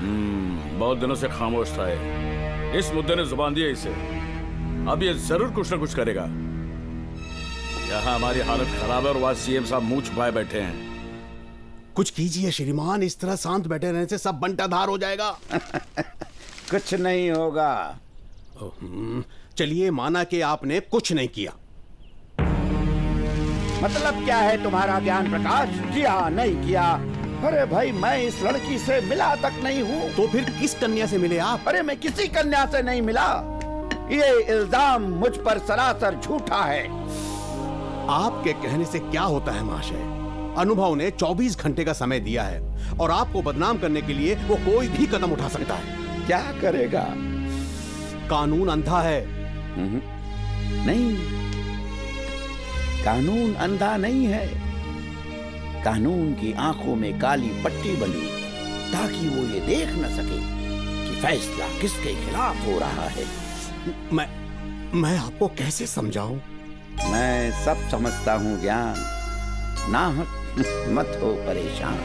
बहुत दिनों से खामोश था ये। इस मुद्दे ने जुबान दी है इसे, अब ये जरूर कुछ न कुछ करेगा। यहाँ हमारी हालत खराब है और वहाँ सीएम साहब मुंह छुपाए बैठे हैं। कुछ कीजिए श्रीमान, इस तरह शांत बैठे रहने से सब बंटाधार हो जाएगा। कुछ नहीं होगा। चलिए माना कि आपने कुछ नहीं किया। मतलब क्या है तुम्हारा ज्ञान प्रकाश? किया नहीं किया? अरे भाई, मैं इस लड़की से मिला तक नहीं हूँ। तो फिर किस कन्या से मिले आप? अरे मैं किसी कन्या से नहीं मिला। ये इल्जाम मुझ पर सरासर झूठा है। आपके कहने से क्या होता है महाशय? अनुभव ने 24 घंटे का समय दिया है और आपको बदनाम करने के लिए वो कोई भी कदम उठा सकता है। क्या करेगा? कानून अंधा है। नहीं, कानून अंधा नहीं है। कानून की आंखों में काली पट्टी बनी ताकि वो ये देख न सके कि फैसला किसके खिलाफ हो रहा है? मैं आपको कैसे समझाऊं? मैं सब समझता हूँ ज्ञान, नाहक मत हो परेशान,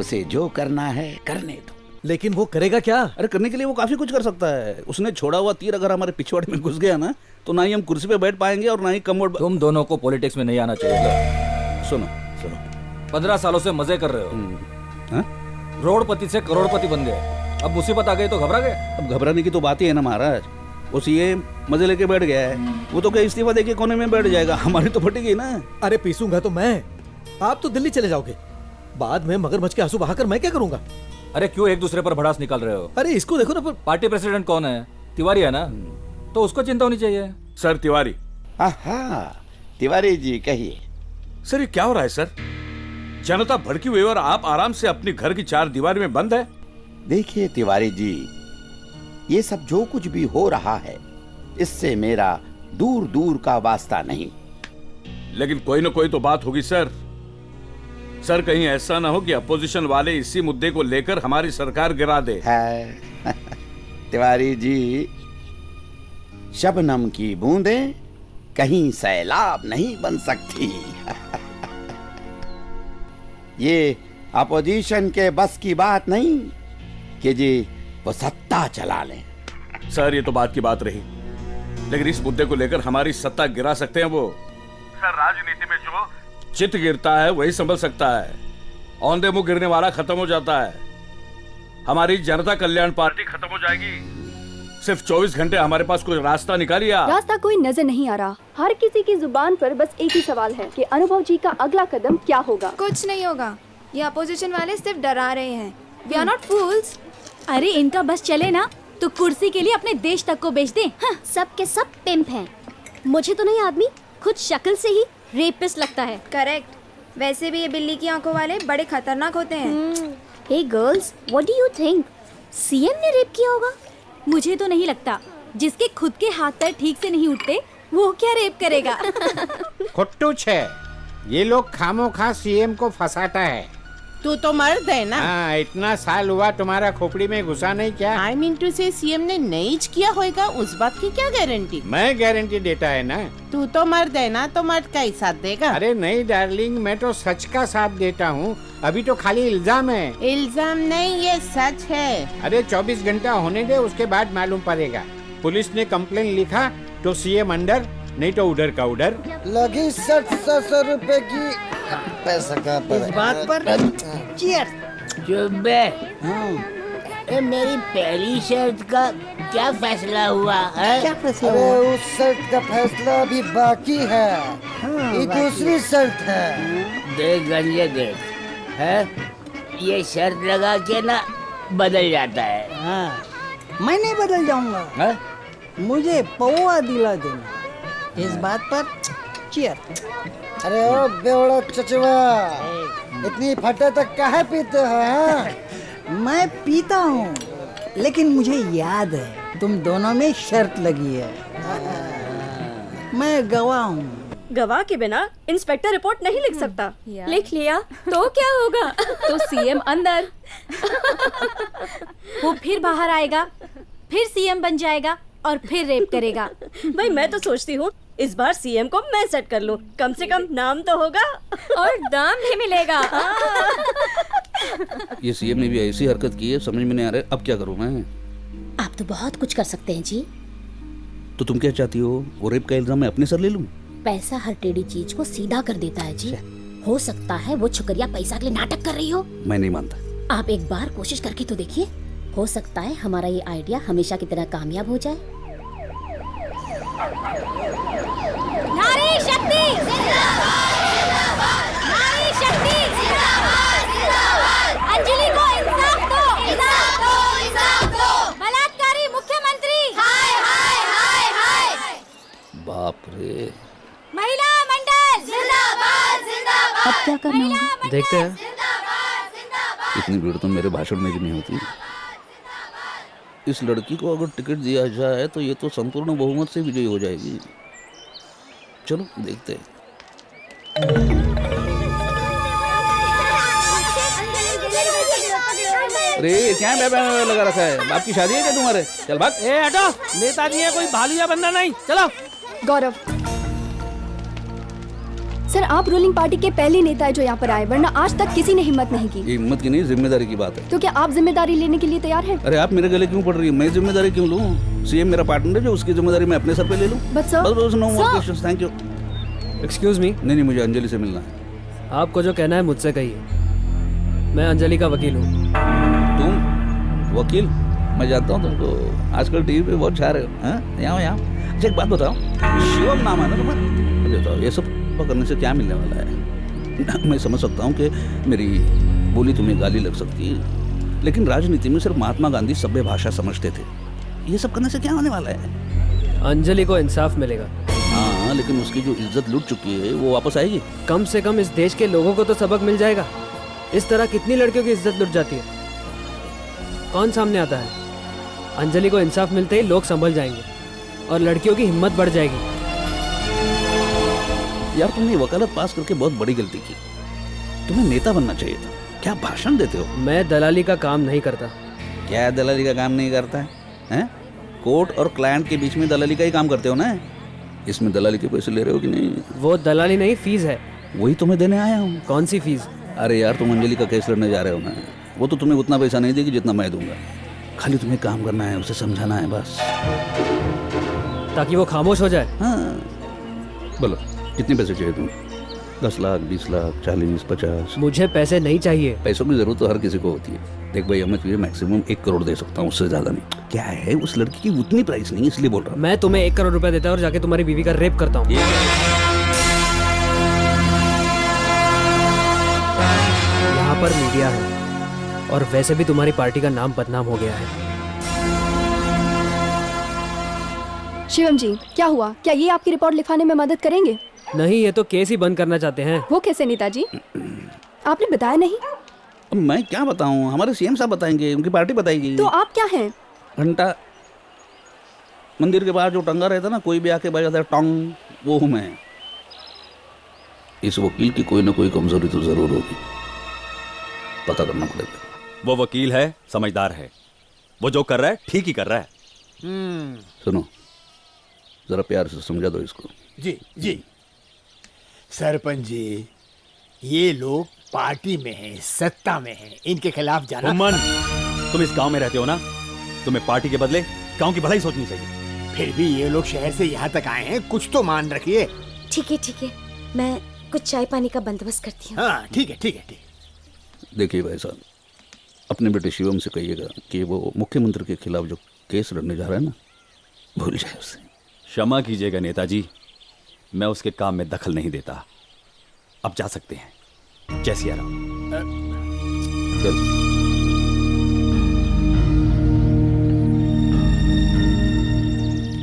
उसे जो करना है करने दो। लेकिन वो करेगा क्या? अरे करने के लिए वो काफी कुछ कर सकता है। उसने छोड़ा हुआ तीर अगर हमारे पिछवाड़े में घुस गया ना, तो ना ही हम कुर्सी पे बैठ पाएंगे और ना ही कमोड। तुम दोनों को पॉलिटिक्स में नहीं आना चाहिए। सुनो सुनो, 15 सालों से मजे कर रहे हो, रोडपति से करोड़पति बन गए, अब मुसीबत आ गई तो घबरा गए। अब घबराने की तो बात ही है ना महाराज, वो सीएम मजे लेके बैठ गया है, वो तो क्या इस्तीफा देके कोने में बैठ जाएगा, हमारी तो फटेगी ना। अरे पीसूंगा तो मैं, आप तो दिल्ली चले जाओगे, बाद में मगरमच्छ के आंसू बहाकर मैं क्या करूंगा? अरे क्यों एक दूसरे पर भड़ास निकाल रहे हो? अरे इसको देखो ना, पर पार्टी प्रेसिडेंट कौन है? तिवारी है ना, तो उसको चिंता होनी चाहिए। सर तिवारी। तिवारी जी कहिए। सर ये क्या हो रहा है सर? जनता भड़की हुई और आप आराम से अपने घर की 4 दीवार में बंद है। देखिए तिवारी जी, ये सब जो कुछ भी हो रहा है, इससे मेरा दूर दूर का वास्ता नहीं। लेकिन कोई ना कोई तो बात होगी सर। सर कहीं ऐसा ना हो कि अपोजिशन वाले इसी मुद्दे को लेकर हमारी सरकार गिरा दे। है तिवारी जी, शबनम की बूंदें कहीं सैलाब नहीं बन सकती। ये अपोजिशन के बस की बात नहीं कि जी वो सत्ता चला लें। सर ये तो बात की बात रही, लेकिन इस मुद्दे को लेकर हमारी सत्ता गिरा सकते हैं वो। सर राजनीति में जो चित गिरता है वही संभल सकता है, औंधे मुंह गिरने वाला खत्म हो जाता है। हमारी जनता कल्याण पार्टी खत्म हो जाएगी। सिर्फ 24 घंटे हमारे पास कोई रास्ता निकालिए। रास्ता कोई नजर नहीं आ रहा। हर किसी की जुबान पर बस एक ही सवाल है कि अनुभव जी का अगला कदम क्या होगा। कुछ नहीं होगा, ये अपोजिशन वाले सिर्फ डरा रहे हैं। वी आर नॉट फूल्स। अरे इनका बस चले ना तो कुर्सी के लिए अपने देश तक को बेच दें। हाँ, सब के सब पिंप हैं। मुझे तो नहीं आदमी खुद शक्ल से ही रेपिस्ट लगता है। करेक्ट। वैसे भी ये बिल्ली की आंखों वाले बड़े खतरनाक होते हैं। Hey girls, what do you think? CM ने रेप किया होगा? मुझे तो नहीं लगता। जिसके खुद के हाथ पैर ठीक से नहीं उठते वो क्या रेप करेगा? खुट्टू छे, ये लोग खामोखा सीएम को फंसाता है। तू तो मर्द है ना। हाँ, इतना साल हुआ तुम्हारा खोपड़ी में घुसा नहीं क्या? आई मीन टू से सीएम ने नहीं किया होगा, उस बात की क्या गारंटी? मैं गारंटी देता है ना। तू तो मर्द है ना, तो मर्द का ही साथ देगा। अरे नहीं डार्लिंग, मैं तो सच का साथ देता हूँ। अभी तो खाली इल्जाम है। इल्जाम नहीं, ये सच है। अरे 24 घंटा होने दे, उसके बाद मालूम पड़ेगा। पुलिस ने कंप्लेन लिखा तो सीएम अंडर, नहीं तो उधर का उधर। लगी 700 रुपए की पैसा का पर इस बात पर चीयर्स। चुप्पे। ये मेरी पहली शर्त का क्या फैसला हुआ है? क्या फैसला? अरे उस शर्त का फैसला अभी बाकी है। ये दूसरी शर्त है। देख गंजे देख, है ये शर्त लगा के ना बदल जाता है। हाँ, मैं नहीं बदल जाऊंगा। मुझे पौवा दिला देना। इस बात पर चीयर। अरे ओ बेवड़ा चचवा, इतनी फटे तक काहे पीते हो? हाँ? मैं पीता हूँ, लेकिन मुझे याद है तुम दोनों में शर्त लगी है। मैं गवाह हूँ। गवाह के बिना इंस्पेक्टर रिपोर्ट नहीं लिख सकता। लिख लिया तो क्या होगा? तो सीएम अंदर, वो फिर बाहर आएगा, फिर सीएम बन जाएगा और फिर रेप करेगा। भाई मैं तो सोचती हूँ इस बार सीएम को मैं सेट कर लूं, कम से कम नाम तो होगा और दाम भी मिलेगा। ये सीएम ने भी ऐसी हरकत की है, समझ में नहीं आ रहा है अब क्या करूं मैं। आप तो बहुत कुछ कर सकते हैं जी। तो तुम क्या चाहती हो, वो रेप का इल्जाम मैं अपने सर ले लूं? पैसा हर टेढ़ी चीज को सीधा कर देता है जी। हो सकता है वो छुकरिया पैसा के लिए नाटक कर रही हो। मैं नहीं मानता। आप एक बार कोशिश करके तो देखिए, हो सकता है हमारा ये आइडिया हमेशा की तरह कामयाब हो जाए। नारी शक्ति जिंदाबाद, जिंदाबाद। नारी शक्ति जिंदाबाद, जिंदाबाद। अंजलि को इंसाफ दो, इंसाफ दो, इंसाफ दो। बलात्कारी मुख्यमंत्री, हाय हाय हाय हाय। बाप रे। महिला मंडल जिंदाबाद, जिंदाबाद। अब क्या करना होगा? देखते हैं। इतनी भीड़ तो मेरे भाषण में भी नहीं होती। इस लड़की को अगर टिकट दिया जाए तो ये तो संपूर्ण बहुमत से विजयी हो जाएगी। चलो देखते हैं। अरे क्या लगा रखा है? बाप की शादी है क्या तुम्हारे? चल भाग। ए हटो, नेताजी है कोई भालू या बंदा नहीं, चलो। गौरव सर, आप रूलिंग पार्टी के पहले नेता है जो यहाँ पर आए, वरना आज तक किसी ने हिम्मत नहीं की। ये हिम्मत की नहीं, जिम्मेदारी की बात है। तो क्या आप जिम्मेदारी लेने के लिए तैयार हैं? अरे आप मेरे गले क्यों पड़ रही है? मैं जिम्मेदारी क्यों लूं? सीएम मेरा पार्टनर है, जो उसकी जिम्मेदारी मैं अपने सर पे ले लूं। बस no more questions, thank you. Excuse me. नहीं, मुझे अंजलि से मिलना है। आपको जो कहना है मुझसे कहिए, मैं अंजलि का वकील हूँ। तुम वकील? मैं जानता हूँ तुमको, आजकल टीवी पे बहुत छा रहे हो। यहाँ अच्छा एक बात बताओ, शिवम नाम है ना तुम्हारा? बताओ ये सब करने से क्या मिलने वाला है? मैं समझ सकता हूँ कि मेरी बोली तुम्हें गाली लग सकती है, लेकिन राजनीति में सिर्फ महात्मा गांधी सभ्य भाषा समझते थे। ये सब करने से क्या होने वाला है? अंजलि को इंसाफ मिलेगा। हाँ, लेकिन उसकी जो इज्जत लुट चुकी है वो वापस आएगी? कम से कम इस देश के लोगों को तो सबक मिल जाएगा। इस तरह कितनी लड़कियों की इज्जत लुट जाती है, कौन सामने आता है? अंजलि को इंसाफ मिलते ही लोग संभल जाएंगे और लड़कियों की हिम्मत बढ़ जाएगी। यार तुमने वकालत पास करके बहुत बड़ी गलती की, तुम्हें नेता बनना चाहिए था। क्या भाषण देते हो? मैं दलाली का काम नहीं करता। क्या दलाली का काम नहीं करता है? कोर्ट और क्लाइंट के बीच में दलाली का ही काम करते हो ना? इसमें दलाली के पैसे ले रहे हो कि नहीं? वो दलाली नहीं, फीस है। वही तुम्हें देने आया हूँ। कौन सी फीस? अरे यार तुम अंजलि का केस लड़ने जा रहे हो ना, वो तो तुम्हें उतना पैसा नहीं देगी जितना मैं दूंगा। खाली तुम्हें काम करना है, उसे समझाना है बस, ताकि वो खामोश हो जाए। हाँ बोलो कितने पैसे चाहिए तुम्हें? 10 लाख, 20 लाख, 40, 50? मुझे पैसे नहीं चाहिए। पैसों की जरूरत तो हर किसी को होती है। देख भाई, मैं तुझे मैक्सिमम 1 करोड़ दे सकता हूँ, उससे ज्यादा नहीं। क्या है, उस लड़की की उतनी प्राइस नहीं, इसलिए बोल रहा हूँ। मैं तुम्हें 1 करोड़ रुपए देता हूँ और जाके तुम्हारी बीवी का रेप करता हूँ। यहाँ पर मीडिया है और वैसे भी तुम्हारी पार्टी का नाम बदनाम हो गया है। शिवम जी, क्या हुआ? क्या ये आपकी रिपोर्ट लिखवाने में मदद करेंगे? नहीं, ये तो केस ही बंद करना चाहते हैं। वो कैसे नेताजी? आपने बताया नहीं। मैं क्या बताऊं, हमारे सीएम साहब बताएंगे, उनकी पार्टी बताएगी। तो आप क्या हैं? घंटा मंदिर के बाहर जो टंगा रहता ना, कोई भी आके बजाता है टोंग, वो हूं मैं। इस वकील की कोई ना कोई कमजोरी तो जरूर होगी, पता करना पड़ेगा। वो वकील है, समझदार है, वो जो कर रहा है ठीक ही कर रहा है। सुनो, जरा प्यार से समझा दो इसको। जी जी सरपंच जी, ये लोग पार्टी में हैं, सत्ता में हैं, इनके खिलाफ जाना। उमन, तुम इस गांव में रहते हो ना, तुम्हें पार्टी के बदले गांव की भलाई सोचनी चाहिए। फिर भी ये लोग शहर से यहाँ तक आए हैं, कुछ तो मान रखिए। ठीक है, मैं कुछ चाय पानी का बंदोबस्त करती हूँ। हाँ ठीक है। देखिए भाई साहब, अपने बेटे शिवम से कहिएगा कि वो मुख्यमंत्री के खिलाफ जो केस लड़ने जा रहा है ना, भूल जाए उसे। क्षमा कीजिएगा नेताजी, मैं उसके काम में दखल नहीं देता। अब जा सकते हैं, जय सिया राम।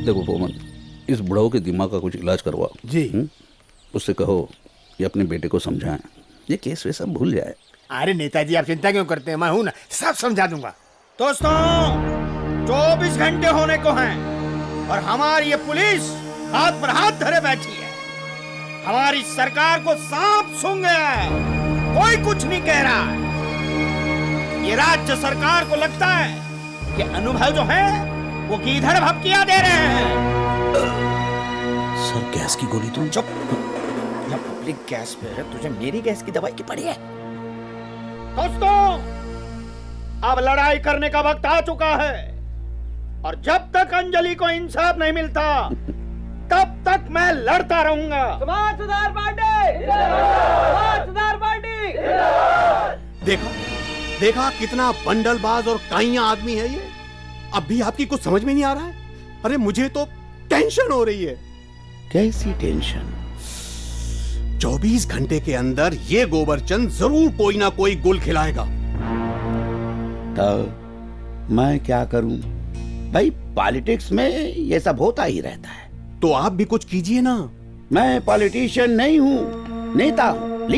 देखो पोमन, इस बुढ़ाऊ के दिमाग का कुछ इलाज करवाओ जी। उससे कहो कि अपने बेटे को समझाएं, ये केस वे सब भूल जाए। अरे नेताजी, आप चिंता क्यों करते हैं, मैं हूं ना, सब समझा दूंगा। दोस्तों, 24 घंटे होने को हैं और हमारी ये पुलिस हाथ पर हाथ धरे बैठी है। हमारी सरकार को सांप सूंघ गया है, कोई कुछ नहीं कह रहा है। ये राज्य सरकार को लगता है कि अनुभव जो है वो किधर भपकिया दे रहे हैं। सर, गैस की गोली तो चुप। जब पब्लिक गैस पे है, तुझे मेरी गैस की दवाई की पड़ी है। दोस्तों, अब लड़ाई करने का वक्त आ चुका है और जब तक अंजलि को इंसाफ नहीं मिलता तब तक मैं लड़ता रहूंगा। समाज सुधार पार्टी, समाज सुधार पार्टी। देखा कितना बंडलबाज और काइया आदमी है ये। अब भी आपकी कुछ समझ में नहीं आ रहा है? अरे मुझे तो टेंशन हो रही है। कैसी टेंशन? 24 घंटे के अंदर ये गोबरचंद जरूर कोई ना कोई गुल खिलाएगा। तो मैं क्या करूं भाई, पॉलिटिक्स में ये सब होता ही रहता है। तो आप भी कुछ कीजिए ना। मैं पॉलिटिशियन नहीं हूं, नेता हूं,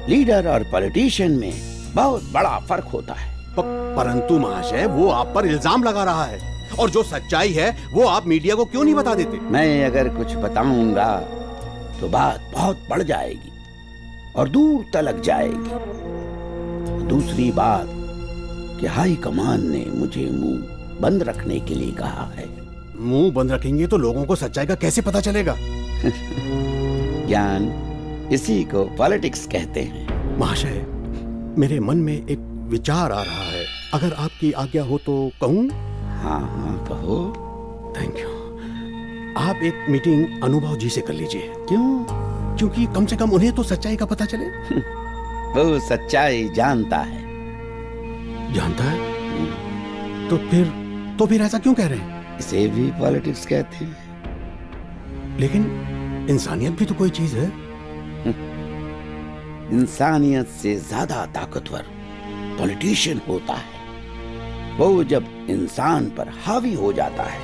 लीडर और पॉलिटिशियन में बहुत बड़ा फर्क होता है। परंतु महाशय, वो आप पर इल्जाम लगा रहा है और जो सच्चाई है वो आप मीडिया को क्यों नहीं बता देते? मैं अगर कुछ बताऊंगा तो बात बहुत बढ़ जाएगी और दूर तलक जाएगी। दूसरी बात, कि हाई कमान ने मुझे मुंह बंद रखने के लिए कहा है। मुंह बंद रखेंगे तो लोगों को सच्चाई का कैसे पता चलेगा? ज्ञान इसी को पॉलिटिक्स कहते हैं। महाशय, मेरे मन में एक विचार आ रहा है, अगर आपकी आज्ञा हो तो कहूं? हाँ हाँ कहो। Thank you. आप एक मीटिंग अनुभव जी से कर लीजिए। क्यों? क्योंकि कम से कम उन्हें तो सच्चाई का पता चले। वो सच्चाई जानता है। जानता है? तो फिर ऐसा क्यों कह रहे हैं? इसे भी पॉलिटिक्स कहते हैं। लेकिन इंसानियत भी तो कोई चीज है। इंसानियत से ज्यादा ताकतवर पॉलिटिशियन होता है। वो जब इंसान पर हावी हो जाता है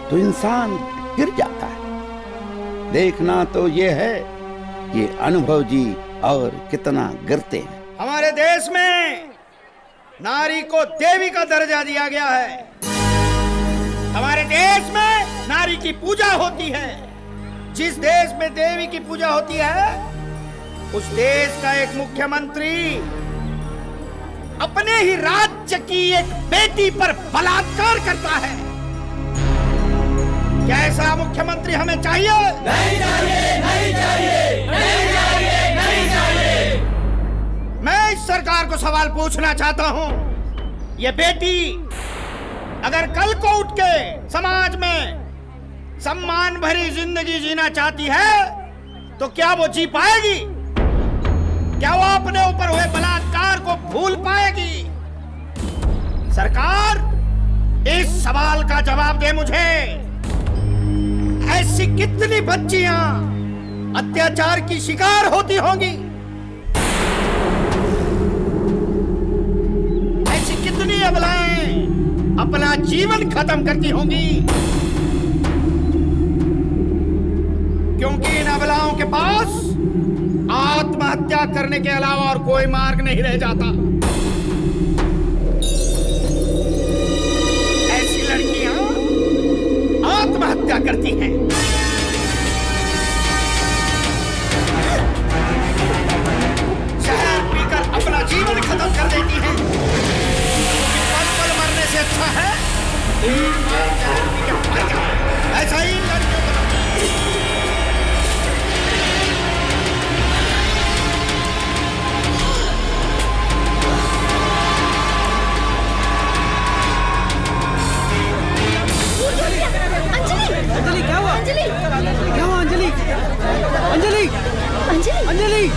तो इंसान गिर जाता है। देखना तो ये है ये अनुभव जी और कितना गिरते हैं। हमारे देश में नारी को देवी का दर्जा दिया गया है। हमारे देश में नारी की पूजा होती है। जिस देश में देवी की पूजा होती है उस देश का एक मुख्यमंत्री अपने ही राज्य की एक बेटी पर बलात्कार करता है। क्या ऐसा मुख्यमंत्री हमें चाहिए? नहीं चाहिए, नहीं चाहिए, नहीं चाहिए, नहीं चाहिए। मैं इस सरकार को सवाल पूछना चाहता हूं, ये बेटी अगर कल को उठ के समाज में सम्मान भरी जिंदगी जीना चाहती है तो क्या वो जी पाएगी? क्या वो अपने ऊपर हुए बलात्कार को भूल पाएगी? सरकार इस सवाल का जवाब दे मुझे। ऐसी कितनी बच्चियां अत्याचार की शिकार होती होंगी? ऐसी कितनी अबलाएं अपना जीवन खत्म करती होंगी? क्योंकि इन अबलाओं के पास आत्महत्या करने के अलावा और कोई मार्ग नहीं रह जाता। ऐसी लड़कियां आत्महत्या करती हैं। शहर पीकर अपना जीवन खत्म कर देती हैं। पल पल मरने से अच्छा है ऐसा ही लड़कियों को अंजलि क्या हुआ? अंजलि क्या हुआ? अंजलि अंजलि अंजलि अंजलि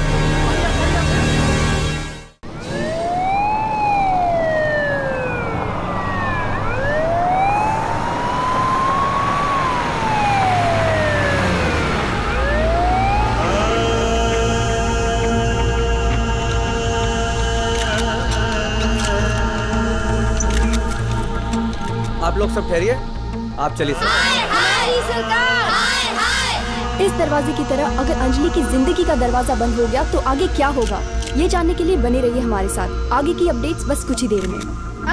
आप लोग सब ठहरिए, आप चलिए सर। इस दरवाजे की तरह अगर अंजलि की जिंदगी का दरवाजा बंद हो गया तो आगे क्या होगा, ये जानने के लिए बने रहिए हमारे साथ। आगे की अपडेट्स बस कुछ ही देर में।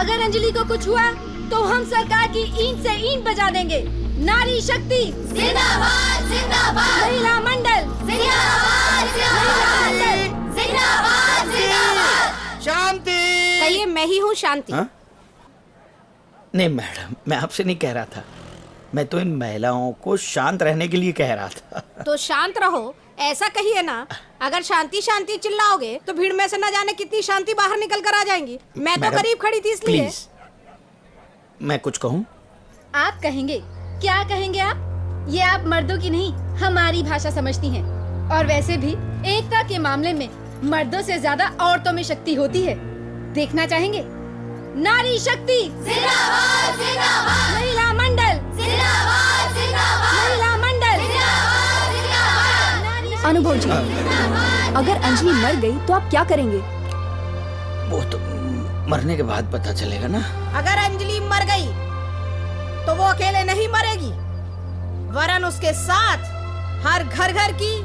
अगर अंजलि को कुछ हुआ तो हम सरकार की ईंट से ईंट बजा देंगे। नारी शक्ति जिंदाबाद, जिंदाबाद। महिला मंडल जिंदाबाद, जिंदाबाद। जिंदाबाद, जिंदाबाद। शांति। कहिए, मैं ही हूँ शांति। हाँ? नहीं मैडम, मैं आपसे नहीं कह रहा था। मैं तो इन महिलाओं को शांत रहने के लिए कह रहा था। तो शांत रहो, ऐसा कहिए ना। अगर शांति शांति चिल्लाओगे तो भीड़ में से न जाने कितनी शांति बाहर निकल कर आ जाएंगी। मैं तो करीब खड़ी थी इसलिए। प्लीज, मैं कुछ कहूँ? आप कहेंगे? क्या कहेंगे आप? ये आप मर्दों की नहीं हमारी भाषा समझती हैं। और वैसे भी एकता के मामले में मर्दों से ज्यादा औरतों में शक्ति होती है। देखना चाहेंगे? नारी शक्ति जिंदाबाद, जिंदाबाद। महिला मंडल जिंदाबाद, जिंदाबाद। महिला मंडल जिंदाबाद, जिंदाबाद। अनुभव जी, अगर अंजलि मर गई तो आप क्या करेंगे? वो तो मरने के बाद पता चलेगा ना। अगर अंजलि मर गई तो वो अकेले नहीं मरेगी, वरन उसके साथ हर घर घर की,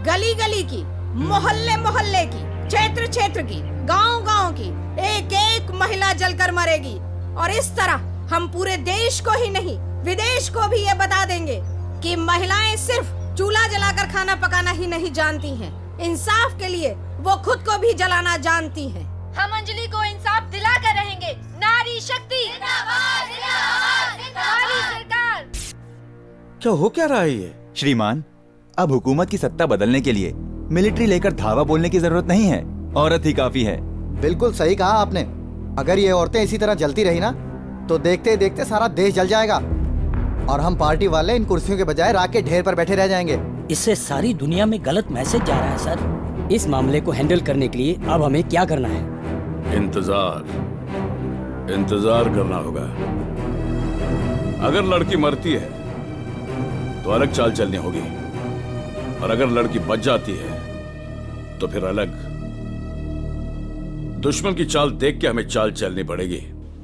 गली गली की, मोहल्ले मोहल्ले की, क्षेत्र क्षेत्र की, गांव गांव की एक एक महिला जलकर मरेगी। और इस तरह हम पूरे देश को ही नहीं विदेश को भी ये बता देंगे कि महिलाएं सिर्फ चूल्हा जलाकर खाना पकाना ही नहीं जानती हैं, इंसाफ के लिए वो खुद को भी जलाना जानती हैं। हम अंजलि को इंसाफ दिला कर रहेंगे। नारी शक्ति जिंदाबाद जिंदाबाद हमारी सरकार। क्या हो क्या रहा है ये? श्रीमान, अब हुकूमत की सत्ता बदलने के लिए मिलिट्री लेकर धावा बोलने की जरूरत नहीं है, औरत ही काफी है। बिल्कुल सही कहा आपने। अगर ये औरतें इसी तरह जलती रही ना तो देखते देखते सारा देश जल जाएगा और हम पार्टी वाले इन कुर्सियों के बजाय राख के ढेर पर बैठे रह जाएंगे। इससे सारी दुनिया में गलत मैसेज जा रहा है सर। इस मामले को हैंडल करने के लिए अब हमें क्या करना है? इंतजार करना होगा। अगर लड़की मरती है तो अलग चाल चलनी होगी, और अगर लड़की बच जाती है तो फिर अलग। दुश्मन की चाल देख के हमें चाल चलनी पड़ेगी।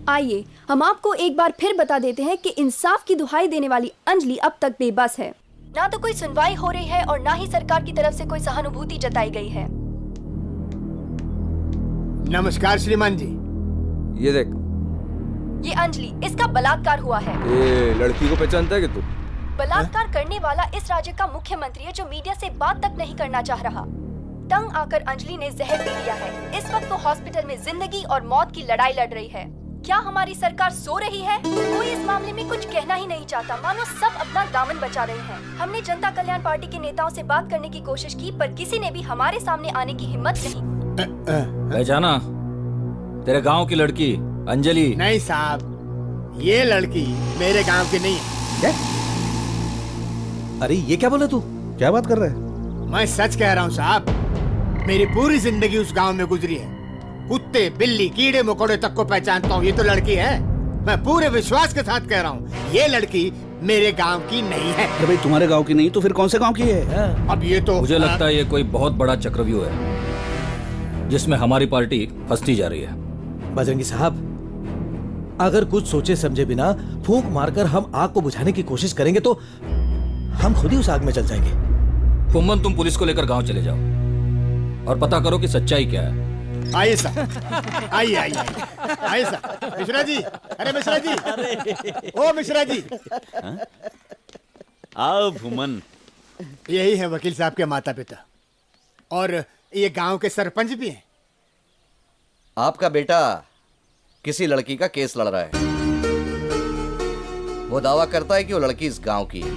आइए हम आपको एक बार फिर बता देते हैं कि इंसाफ की दुहाई देने वाली अंजलि अब तक बेबस है। ना तो कोई सुनवाई हो रही है और ना ही सरकार की तरफ से कोई सहानुभूति जताई गई है। नमस्कार श्रीमान जी। ये देख, ये अंजलि, इसका बलात्कार हुआ है। ये लड़की को पहचानता है कि तू? बलात्कार करने वाला इस राज्य का मुख्यमंत्री है जो मीडिया से बात तक नहीं करना चाह रहा। तंग आकर अंजलि ने जहर पी लिया है। इस वक्त वो हॉस्पिटल में जिंदगी और मौत की लड़ाई लड़ रही है। क्या हमारी सरकार सो रही है? कोई इस मामले में कुछ कहना ही नहीं चाहता, मानो सब अपना दामन बचा रहे हैं। हमने जनता कल्याण पार्टी के नेताओं से बात करने की कोशिश की, पर किसी ने भी हमारे सामने आने की हिम्मत नहीं। पहचाना? तेरे गांव की लड़की अंजलि? नहीं साहब, ये लड़की मेरे गांव की नहीं है। अरे ये क्या बोला तू? क्या बात कर रहा है? मैं सच कह रहा हूँ साहब, मेरी पूरी जिंदगी उस गांव में गुजरी है। कुत्ते, बिल्ली, कीड़े मकोड़े तक को पहचानता हूँ। ये तो लड़की है। मैं पूरे विश्वास के साथ कह रहा हूँ, ये लड़की मेरे गांव की नहीं है। अरे भाई, तुम्हारे गांव की नहीं तो फिर कौन से गांव की है? अब ये तो मुझे लगता है ये कोई बहुत बड़ा चक्रव्यूह है जिसमें हमारी पार्टी फंसती जा रही है। बजरंगी साहब, अगर कुछ सोचे समझे बिना फूंक मारकर हम आग को बुझाने की कोशिश करेंगे तो हम खुद ही उस आग में जल जाएंगे। फुम्मन, तुम पुलिस को लेकर गांव चले जाओ और पता करो कि सच्चाई क्या है। आइए सर, आइए आइए आइए सर। मिश्रा जी, अरे मिश्रा जी, ओ मिश्रा जी। आओ भूमन। यही है वकील साहब के माता पिता, और ये गांव के सरपंच भी हैं। आपका बेटा किसी लड़की का केस लड़ रहा है। वो दावा करता है कि वो लड़की इस गांव की है,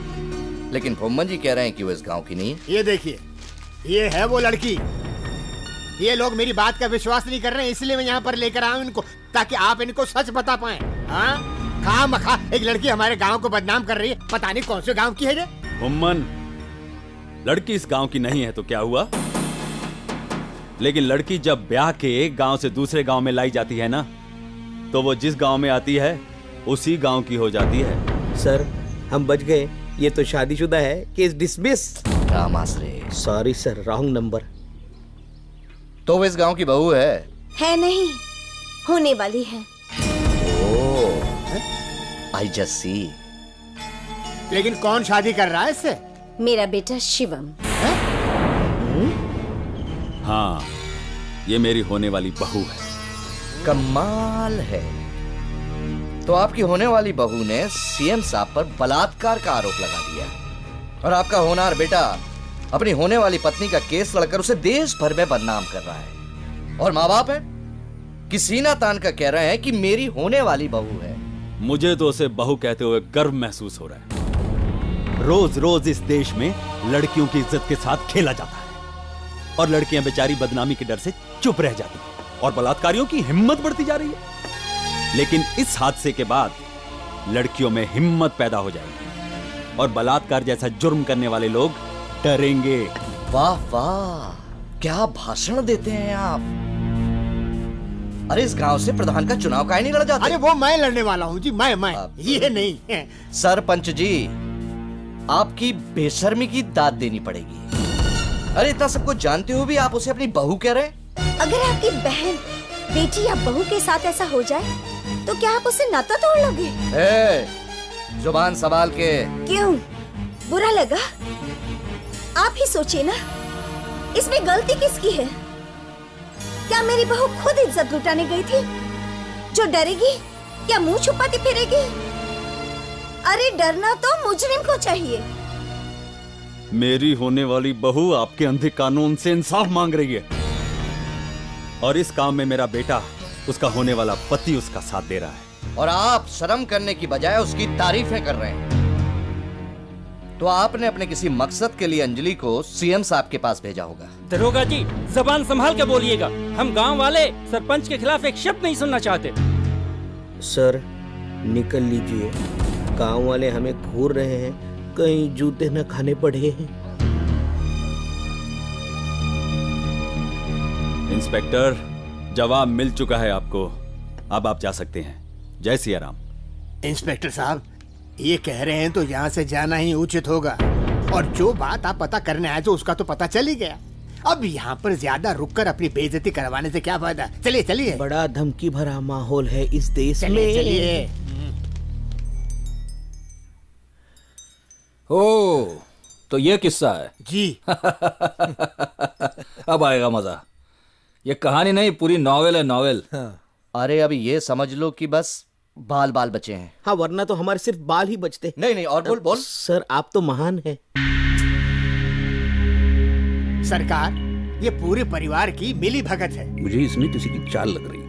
लेकिन फुम्मन जी कह रहे हैं कि वो इस गांव की नहीं है। ये देखिए, ये है वो लड़की। ये लोग मेरी बात का विश्वास नहीं कर रहे हैं, इसलिए मैं यहाँ पर लेकर आया हूँ इनको, ताकि आप इनको सच बता पाए। हाँ, खामखा एक लड़की हमारे गांव को बदनाम कर रही है। पता नहीं कौन से गांव की है ये। भूमन, लड़की इस गांव की नहीं है तो क्या हुआ? लेकिन लड़की जब ब्याह के एक गांव से दूसरे गांव में लाई जाती है ना, तो वो जिस गांव में आती है उसी गांव की हो जाती है। सर, हम बच गए। ये तो शादीशुदा है। Case dismiss. Sorry sir, wrong number. तो वो इस गांव की बहू है नहीं, होने वाली है। I just see. लेकिन कौन शादी कर रहा है इससे? मेरा बेटा शिवम। हाँ, ये मेरी होने वाली बहू है। कमाल है। तो आपकी होने वाली बहू ने सीएम साहब पर बलात्कार का आरोप लगा दिया, और आपका होनहार बेटा अपनी होने वाली पत्नी का केस लड़कर उसे देश भर में बदनाम कर रहा है। और माँ बाप है कि सीना तान कर कह रहे हैं कि मेरी होने वाली बहू है। मुझे तो उसे बहू कहते हुए गर्व महसूस हो रहा है। रोज रोज इस देश में लड़कियों की इज्जत के साथ खेला जाता है, और लड़कियां बेचारी बदनामी के डर से चुप रह जाती हैं, और बलात्कारियों की हिम्मत बढ़ती जा रही है। लेकिन इस हादसे के बाद लड़कियों में हिम्मत पैदा हो जाएगी, और बलात्कार जैसा जुर्म करने वाले लोग डरेंगे। वाह वाह, क्या भाषण देते हैं आप। अरे इस गांव से प्रधान का चुनाव काहे नहीं लड़ जाते? अरे वो मैं लड़ने वाला हूँ जी, मैं ये नहीं है। सरपंच जी, आपकी बेशर्मी की दाद देनी पड़ेगी। अरे इतना सब कुछ जानते हुए भी आप उसे अपनी बहू कह रहे हैं। अगर आपकी बहन, बेटी या बहू के साथ ऐसा हो जाए तो क्या आप उससे नाता तोड़ लोगे? जुबान संभाल के। क्यों, बुरा लगा? आप ही सोचिए ना, इसमें गलती किसकी है? क्या मेरी बहू खुद इज्जत लुटाने गई थी जो डरेगी या मुंह छुपाती फिरेगी? अरे डरना तो मुजरिम को चाहिए। मेरी होने वाली बहू आपके अंधे कानून से इंसाफ मांग रही है, और इस काम में मेरा बेटा उसका होने वाला पति उसका साथ दे रहा है। और आप शर्म करने की बजाय उसकी तारीफें कर रहे हैं। तो आपने अपने किसी मकसद के लिए अंजलि को सीएम साहब के पास भेजा होगा। दरोगा जी, जबान संभाल के बोलिएगा। हम गांव वाले सरपंच के खिलाफ एक शब्द नहीं सुनना चाहते। सर निकल लीजिए, गांव वाले हमें घूर रहे हैं, कहीं जूते न खाने पड़े हैं। इंस्पेक्टर, जवाब मिल चुका है आपको, अब आप जा सकते हैं। जय सिया राम। इंस्पेक्टर साहब, ये कह रहे हैं तो यहाँ से जाना ही उचित होगा। और जो बात आप पता करने आए थे उसका तो पता चल ही गया। अब यहाँ पर ज्यादा रुककर अपनी बेइज्जती करवाने से क्या फायदा। चलिए चलिए। बड़ा धमकी भरा माहौल है इस देश में। चलिए। ओ, तो ये किस्सा है जी। अब आएगा मजा। ये कहानी नहीं, पूरी नॉवेल है, नॉवेल। अरे अभी ये समझ लो कि बस बाल बाल बचे हैं। हाँ, वरना तो हमारे सिर्फ बाल ही बचते। नहीं नहीं, और बोल बोल। सर आप तो महान हैं। सरकार, ये पूरे परिवार की मिली भगत है। मुझे इसमें किसी की चाल लग रही है।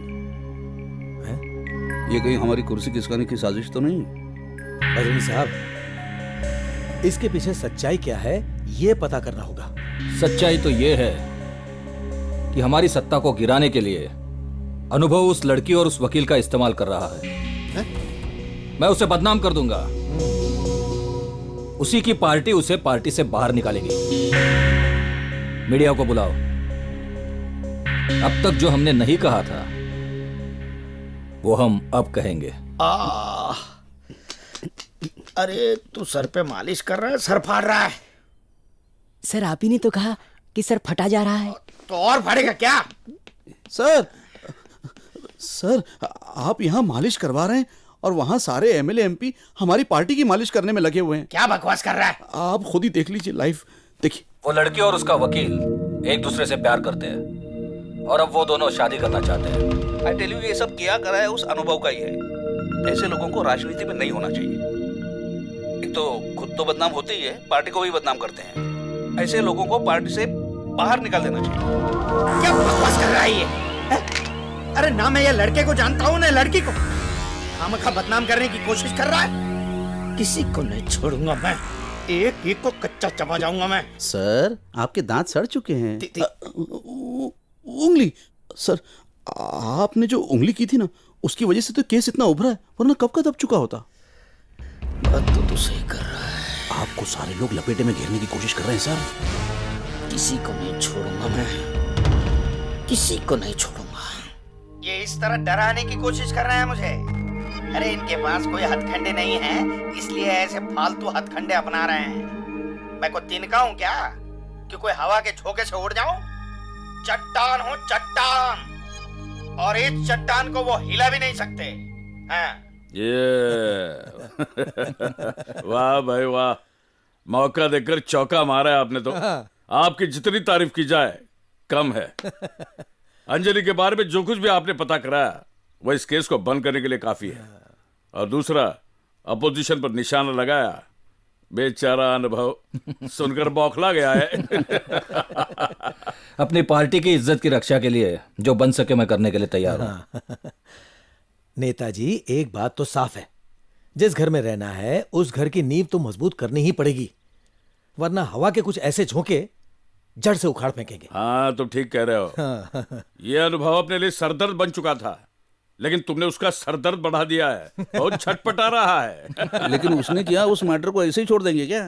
ये कहीं हमारी कुर्सी खिसकाने की साजिश तो नहीं? बजरंगी साहब, इसके पीछे सच्चाई क्या है ये पता करना होगा। सच्चाई तो ये है कि हमारी सत्ता को गिराने के लिए अनुभव उस लड़की और उस वकील का इस्तेमाल कर रहा है। मैं उसे बदनाम कर दूंगा। उसी की पार्टी उसे पार्टी से बाहर निकालेगी। मीडिया को बुलाओ। अब तक जो हमने नहीं कहा था वो हम अब कहेंगे। अरे तू सर पे मालिश कर रहा है, सर फाड़ रहा है। सर आप ही ने तो कहा कि सर फटा जा रहा है। तो और फाड़ेगा क्या? सर आप यहाँ मालिश करवा रहे हैं और वहाँ सारे एमएलए एमपी हमारी पार्टी की मालिश करने में लगे हुए हैं। क्या बकवास कर रहा है? आप खुद ही देख लीजिए, लाइव देखिए। वो लड़की और उसका वकील एक दूसरे से प्यार करते हैं और अब वो दोनों शादी करना चाहते हैं। आई टेल यू, ये सब किया करा है उस अनुभव का ही है। ऐसे लोगों को राजनीति में नहीं होना चाहिए। एक तो खुद तो बदनाम होते ही है, पार्टी को भी बदनाम करते हैं। ऐसे लोगों को पार्टी से बाहर निकाल देना चाहिए। क्या बकवास कर रहा है ये? अरे ना मैं ये लड़के को जानता हूँ ना लड़की को। खामखा बदनाम करने की कोशिश कर रहा है। किसी को नहीं छोड़ूंगा मैं, एक एक को कच्चा चबा जाऊंगा मैं। सर आपके दांत सड़ चुके हैं। उंगली सर, आपने जो उंगली की थी ना उसकी वजह से तो केस इतना उभरा है, वरना कब का दब चुका होता। बात तो सही कर रहा है। आपको सारे लोग लपेटे में घेरने की कोशिश कर रहे हैं सर। किसी को नहीं छोड़ूंगा मैं, किसी को नहीं छोड़ूंगा। ये इस तरह डराने की कोशिश कर रहे हैं मुझे। अरे इनके पास कोई हथकंडे नहीं है, इसलिए ऐसे फालतू हथकंडे अपना रहे हैं। मैं कोई तिनका हूँ क्या कि कोई हवा के झोंके से उड़ जाऊं? चट्टान हूँ, चट्टान, और इस चट्टान को वो हिला भी नहीं सकते। हाँ। ये वाह भाई वाह, मौका देकर चौका मारा है आपने तो। आपकी जितनी तारीफ की जाए कम है। अंजलि के बारे में जो कुछ भी आपने पता कराया वो इस केस को बंद करने के लिए काफी है। और दूसरा, अपोजिशन पर निशाना लगाया, बेचारा अनुभव सुनकर बौखला गया है। अपनी पार्टी की इज्जत की रक्षा के लिए जो बन सके मैं करने के लिए तैयार हूं। नेताजी, एक बात तो साफ है, जिस घर में रहना है उस घर की नींव तो मजबूत करनी ही पड़ेगी, वरना हवा के कुछ ऐसे झोंके जड़ से उखाड़ फेंकेंगे। हाँ, तुम ठीक कह रहे हो। ये अनुभव अपने लिए सरदर्द बन चुका था, लेकिन तुमने उसका सरदर्द बढ़ा दिया है। बहुत छटपटा रहा है। लेकिन उसने किया, उस मैटर को ऐसे ही छोड़ देंगे क्या?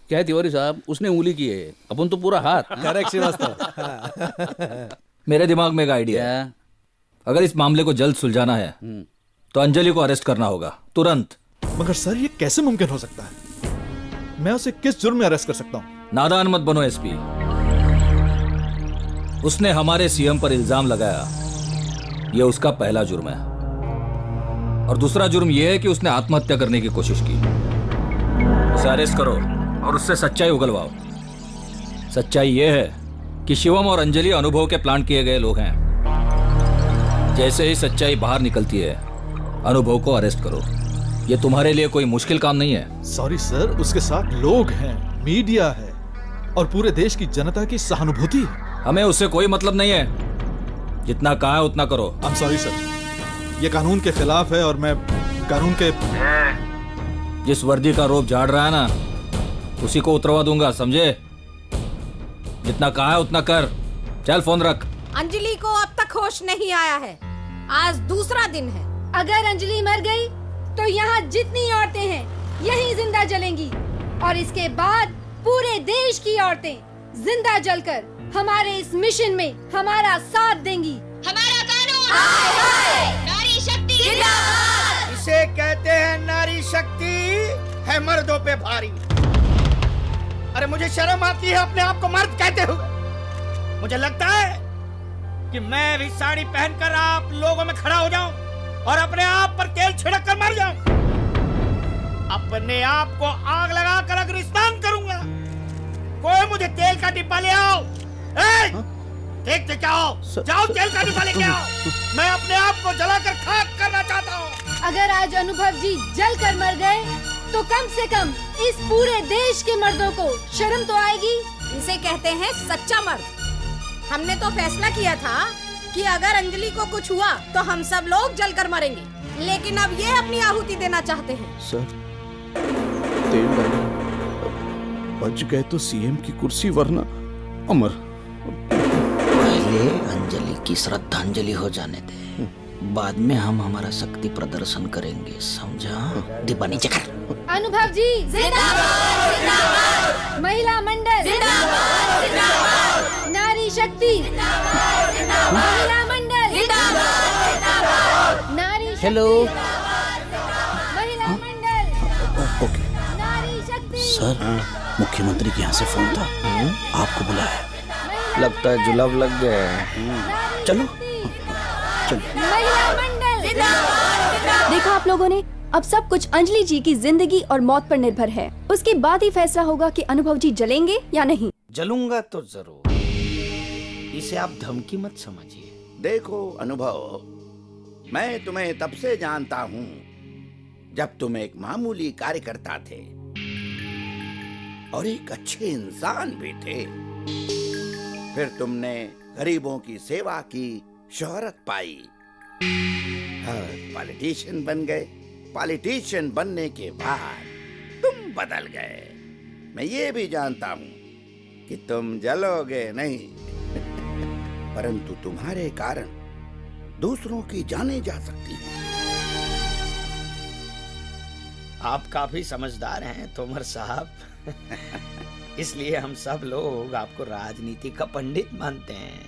क्या है तिवारी साहब, उसने उंगली की है, अपन तो पूरा हाथ। करेक्ट श्रीवास्तव। मेरे दिमाग में एक आइडिया है। अगर इस मामले को जल्द सुलझाना है तो अंजलि को अरेस्ट करना होगा, तुरंत। मगर सर ये कैसे मुमकिन हो सकता है? मैं उसे किस जुर्म में अरेस्ट कर सकता हूँ? नादान मत बनो एसपी। उसने हमारे सीएम पर इल्जाम लगाया, यह उसका पहला जुर्म है। और दूसरा जुर्म यह है कि उसने आत्महत्या करने की कोशिश की। उसे अरेस्ट करो और उससे सच्चाई उगलवाओ। सच्चाई यह है कि शिवम और अंजलि अनुभव के प्लान किए गए लोग हैं। जैसे ही सच्चाई बाहर निकलती है, अनुभव को अरेस्ट करो। यह तुम्हारे लिए कोई मुश्किल काम नहीं है। सॉरी सर, उसके साथ लोग हैं, मीडिया है और पूरे देश की जनता की सहानुभूति है। हमें उससे कोई मतलब नहीं है। जितना कहा है उतना करो। आई एम सॉरी सर, ये कानून के खिलाफ है और मैं कानून के जिस वर्दी का रोप झाड़ रहा है ना, उसी को उतरवा दूंगा, समझे? जितना कहा है उतना कर। चल फोन रख। अंजलि को अब तक होश नहीं आया है। आज दूसरा दिन है। अगर अंजलि मर गई तो यहाँ जितनी औरतें हैं यहीं जिंदा जलेंगी, और इसके बाद पूरे देश की औरतें जिंदा जलकर हमारे इस मिशन में हमारा साथ देंगी। हमारा कानून हाय हाय, नारी शक्ति जिंदाबाद। इसे कहते हैं नारी शक्ति है मर्दों पे भारी। अरे मुझे शर्म आती है अपने आप को मर्द कहते हुए। मुझे लगता है कि मैं भी साड़ी पहनकर आप लोगों में खड़ा हो जाऊं और अपने आप पर तेल छिड़क कर मर जाऊं। अपने आप को आग लगाकर अग्निस्नान करूंगा। कोई मुझे तेल का डिब्बा ले आओ। देखते क्या हो, जाओ तेल का डिब्बा लेके आओ। मैं अपने आप को जलाकर खाक करना चाहता हूँ। अगर आज अनुभव जी जल कर मर गए तो कम से कम इस पूरे देश के मर्दों को शर्म तो आएगी। इसे कहते हैं सच्चा मर्द। हमने तो फैसला किया था कि अगर अंजलि को कुछ हुआ तो हम सब लोग जलकर मरेंगे, लेकिन अब ये अपनी आहुति देना चाहते हैं। सर, तेल डालो। बच गए तो सीएम की कुर्सी, वरना अमर। पहले अंजलि की श्रद्धांजलि हो जाने दे, बाद में हम हमारा शक्ति प्रदर्शन करेंगे, समझा? डिब्बा नीचे कर। अनुभव जी जिंदाबाद, जिंदाबाद। महिला मंडल जिंदाबाद, जिंदाबाद। नारी शक्ति जिंदाबाद, जिंदाबाद। महिला मंडल जिंदाबाद, जिंदाबाद। नारी शक्ति हेलो। महिला मंडल। ओके नारी शक्ति। सर, मुख्यमंत्री के यहाँ से फोन था, आपको बुलाया। लगता है जुलाब लग गया है। चलो चलो। महिला मंडल देखा आप लोगों ने, अब सब कुछ अंजलि जी की जिंदगी और मौत पर निर्भर है। उसके बाद ही फैसला होगा कि अनुभव जी जलेंगे या नहीं। जलूंगा तो जरूर, इसे आप धमकी मत समझिए। देखो अनुभव, मैं तुम्हें तब से जानता हूँ जब तुम एक मामूली कार्यकर्ता थे और एक अच्छे इंसान भी थे। फिर तुमने गरीबों की सेवा की, शोहरत पाई और पॉलिटिशियन बन गए। पॉलिटिशियन बनने के बाद तुम बदल गए। मैं ये भी जानता हूँ कि तुम जलोगे नहीं, परंतु तुम्हारे कारण दूसरों की जाने जा सकती है। आप काफी समझदार हैं तोमर साहब। इसलिए हम सब लोग आपको राजनीति का पंडित मानते हैं।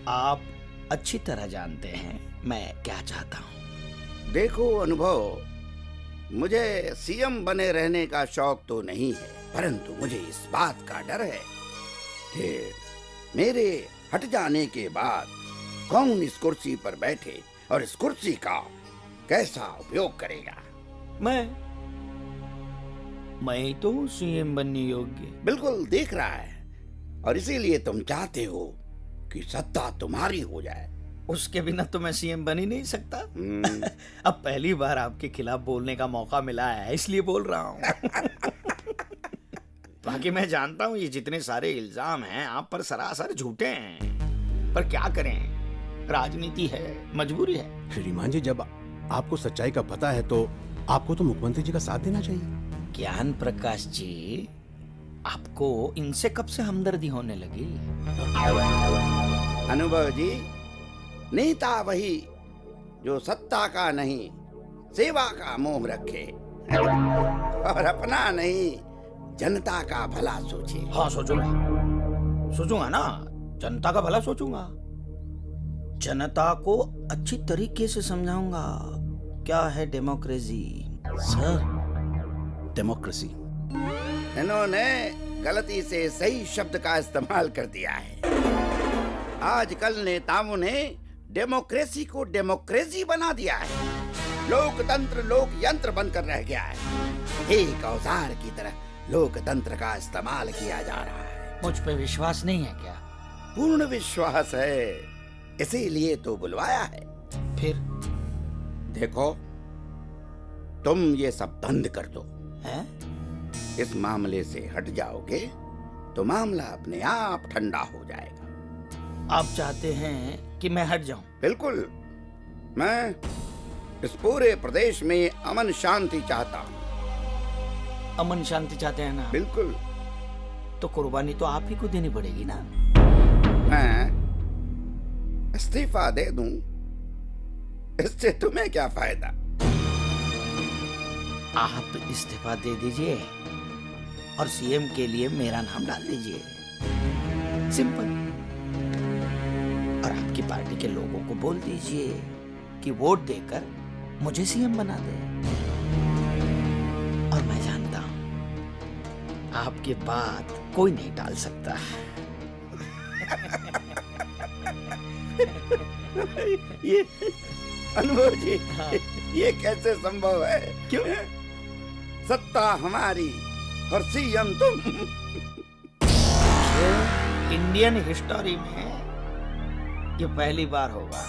आप अच्छी तरह जानते हैं मैं क्या चाहता हूँ। देखो अनुभव, मुझे सीएम बने रहने का शौक तो नहीं है, परंतु मुझे इस बात का डर है कि मेरे हट जाने के बाद कौन इस कुर्सी पर बैठे और इस कुर्सी का कैसा उपयोग करेगा। मैं तो सीएम बनने योग्य। बिल्कुल दिख रहा है, और इसीलिए तुम चाहते हो कि सत्ता तुम्हारी हो जाए। उसके बिना तो मैं सीएम बन ही नहीं सकता। अब पहली बार आपके खिलाफ बोलने का मौका मिला है, इसलिए बोल रहा हूँ। बाकी मैं जानता हूँ ये जितने सारे इल्जाम हैं आप पर सरासर झूठे हैं, पर क्या करें, राजनीति है, मजबूरी है। श्रीमान जी, जब आपको सच्चाई का पता है तो आपको तो मुख्यमंत्री जी का साथ देना चाहिए। ज्ञान प्रकाश जी, आपको इनसे कब से हमदर्दी होने लगी? अनुभव जी, नेता वही जो सत्ता का नहीं सेवा का मोह रखे और अपना नहीं जनता का भला सोचे। हाँ, सोचूंगा ना, जनता का भला सोचूंगा। जनता को अच्छी तरीके से समझाऊंगा क्या है डेमोक्रेसी। सर, डेमोक्रेसी इन्होंने गलती से सही शब्द का इस्तेमाल कर दिया है। आजकल नेताओं ने डेमोक्रेसी को डेमोक्रेसी बना दिया है। लोकतंत्र लोक यंत्र बनकर रह गया है। एक औजार की तरह लोकतंत्र का इस्तेमाल किया जा रहा है। मुझ पे विश्वास नहीं है क्या? पूर्ण विश्वास है, इसीलिए तो बुलवाया है। फिर देखो, तुम ये सब बंद कर दो। है? इस मामले से हट जाओगे तो मामला अपने आप ठंडा हो जाएगा। आप चाहते हैं कि मैं हट जाऊं? बिल्कुल। मैं इस पूरे प्रदेश में अमन शांति चाहता हूँ। अमन शांति चाहते हैं ना? बिल्कुल। तो कुर्बानी तो आप ही को देनी पड़ेगी ना। मैं इस्तीफा दे दूं, इससे तुम्हें क्या फायदा? आप इस्तीफा दे दीजिए और सीएम के लिए मेरा नाम डाल दीजिए, सिंपल। और आपकी पार्टी के लोगों को बोल दीजिए कि वोट देकर मुझे सीएम बना दे। और मैं जानता हूं आपकी बात कोई नहीं टाल सकता। ये अनुभव जी, ये कैसे संभव है? क्यों? सत्ता हमारी और सीएम तुम। इंडियन हिस्टोरी में ये पहली बार होगा।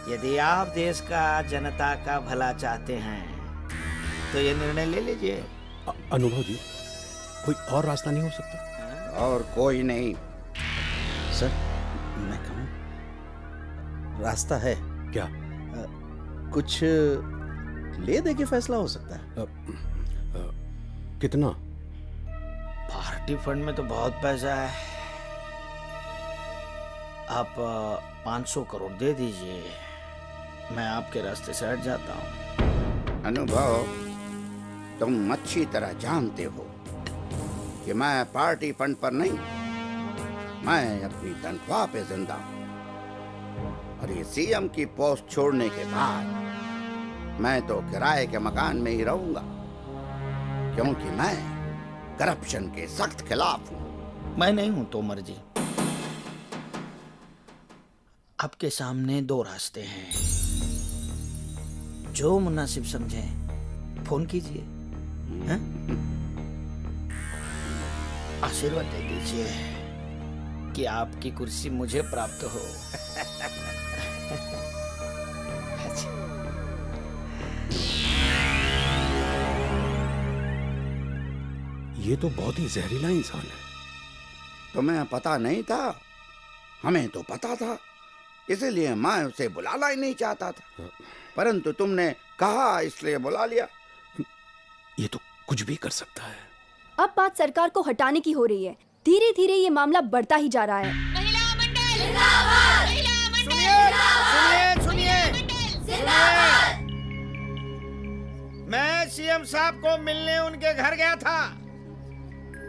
यदि आप देश का, जनता का भला चाहते हैं तो ये निर्णय ले लीजिए। अनुभव जी, कोई और रास्ता नहीं हो सकता? और कोई नहीं। सर, मैं कहूँ रास्ता है क्या? कुछ ले दे के फैसला हो सकता है। कितना? पार्टी फंड में तो बहुत पैसा है। आप 500 करोड़ दे दीजिए, मैं आपके रास्ते से हट जाता हूँ। अनुभव, तुम अच्छी तरह जानते हो कि मैं पार्टी फंड पर नहीं, मैं अपनी तनख्वाह पे जिंदा हूँ। और ये सीएम की पोस्ट छोड़ने के बाद मैं तो किराए के मकान में ही रहूंगा, क्योंकि मैं करप्शन के सख्त खिलाफ हूँ। मैं नहीं हूं तोमर जी। आपके सामने दो रास्ते हैं, जो मुनासिब समझें फोन कीजिए। आशीर्वाद दे दीजिए कि आपकी कुर्सी मुझे प्राप्त हो। ये तो बहुत ही जहरीला इंसान है। तुम्हें पता नहीं था? हमें तो पता था, इसीलिए मैं उसे बुलाना ही नहीं चाहता था, परंतु तुमने कहा इसलिए बुला लिया। ये तो कुछ भी कर सकता है। अब बात सरकार को हटाने की हो रही है। धीरे धीरे ये मामला बढ़ता ही जा रहा है। सुनिए, मैं सीएम साहब को मिलने उनके घर गया था।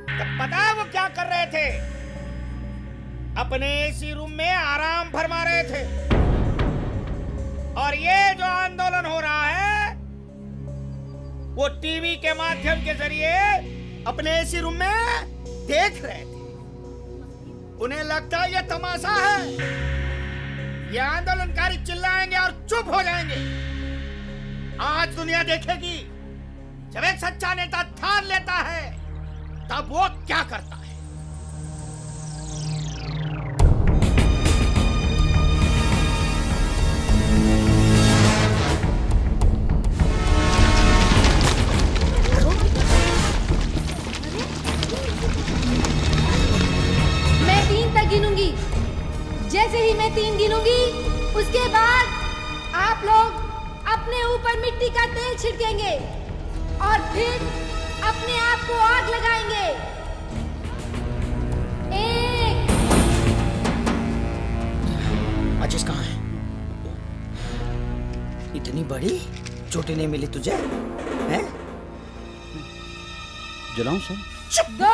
तब पता है वो क्या कर रहे थे? अपने एसी रूम में आराम फरमा रहे थे। और ये जो आंदोलन हो रहा है वो टीवी के माध्यम के जरिए अपने एसी रूम में देख रहे थे। उन्हें लगता है ये तमाशा है, ये आंदोलनकारी चिल्लाएंगे और चुप हो जाएंगे। आज दुनिया देखेगी, जब एक सच्चा नेता ठान लेता है तब वो क्या करता है। मैं 3 तक गिनूंगी। जैसे ही मैं 3 गिनूंगी, उसके बाद आप लोग अपने ऊपर मिट्टी का तेल छिड़केंगे और फिर अपने आप को आग लगाएंगे। 1। माचिस कहाँ है? इतनी बड़ी चोटी नहीं मिली तुझे? हैं? जलाऊं सर? 2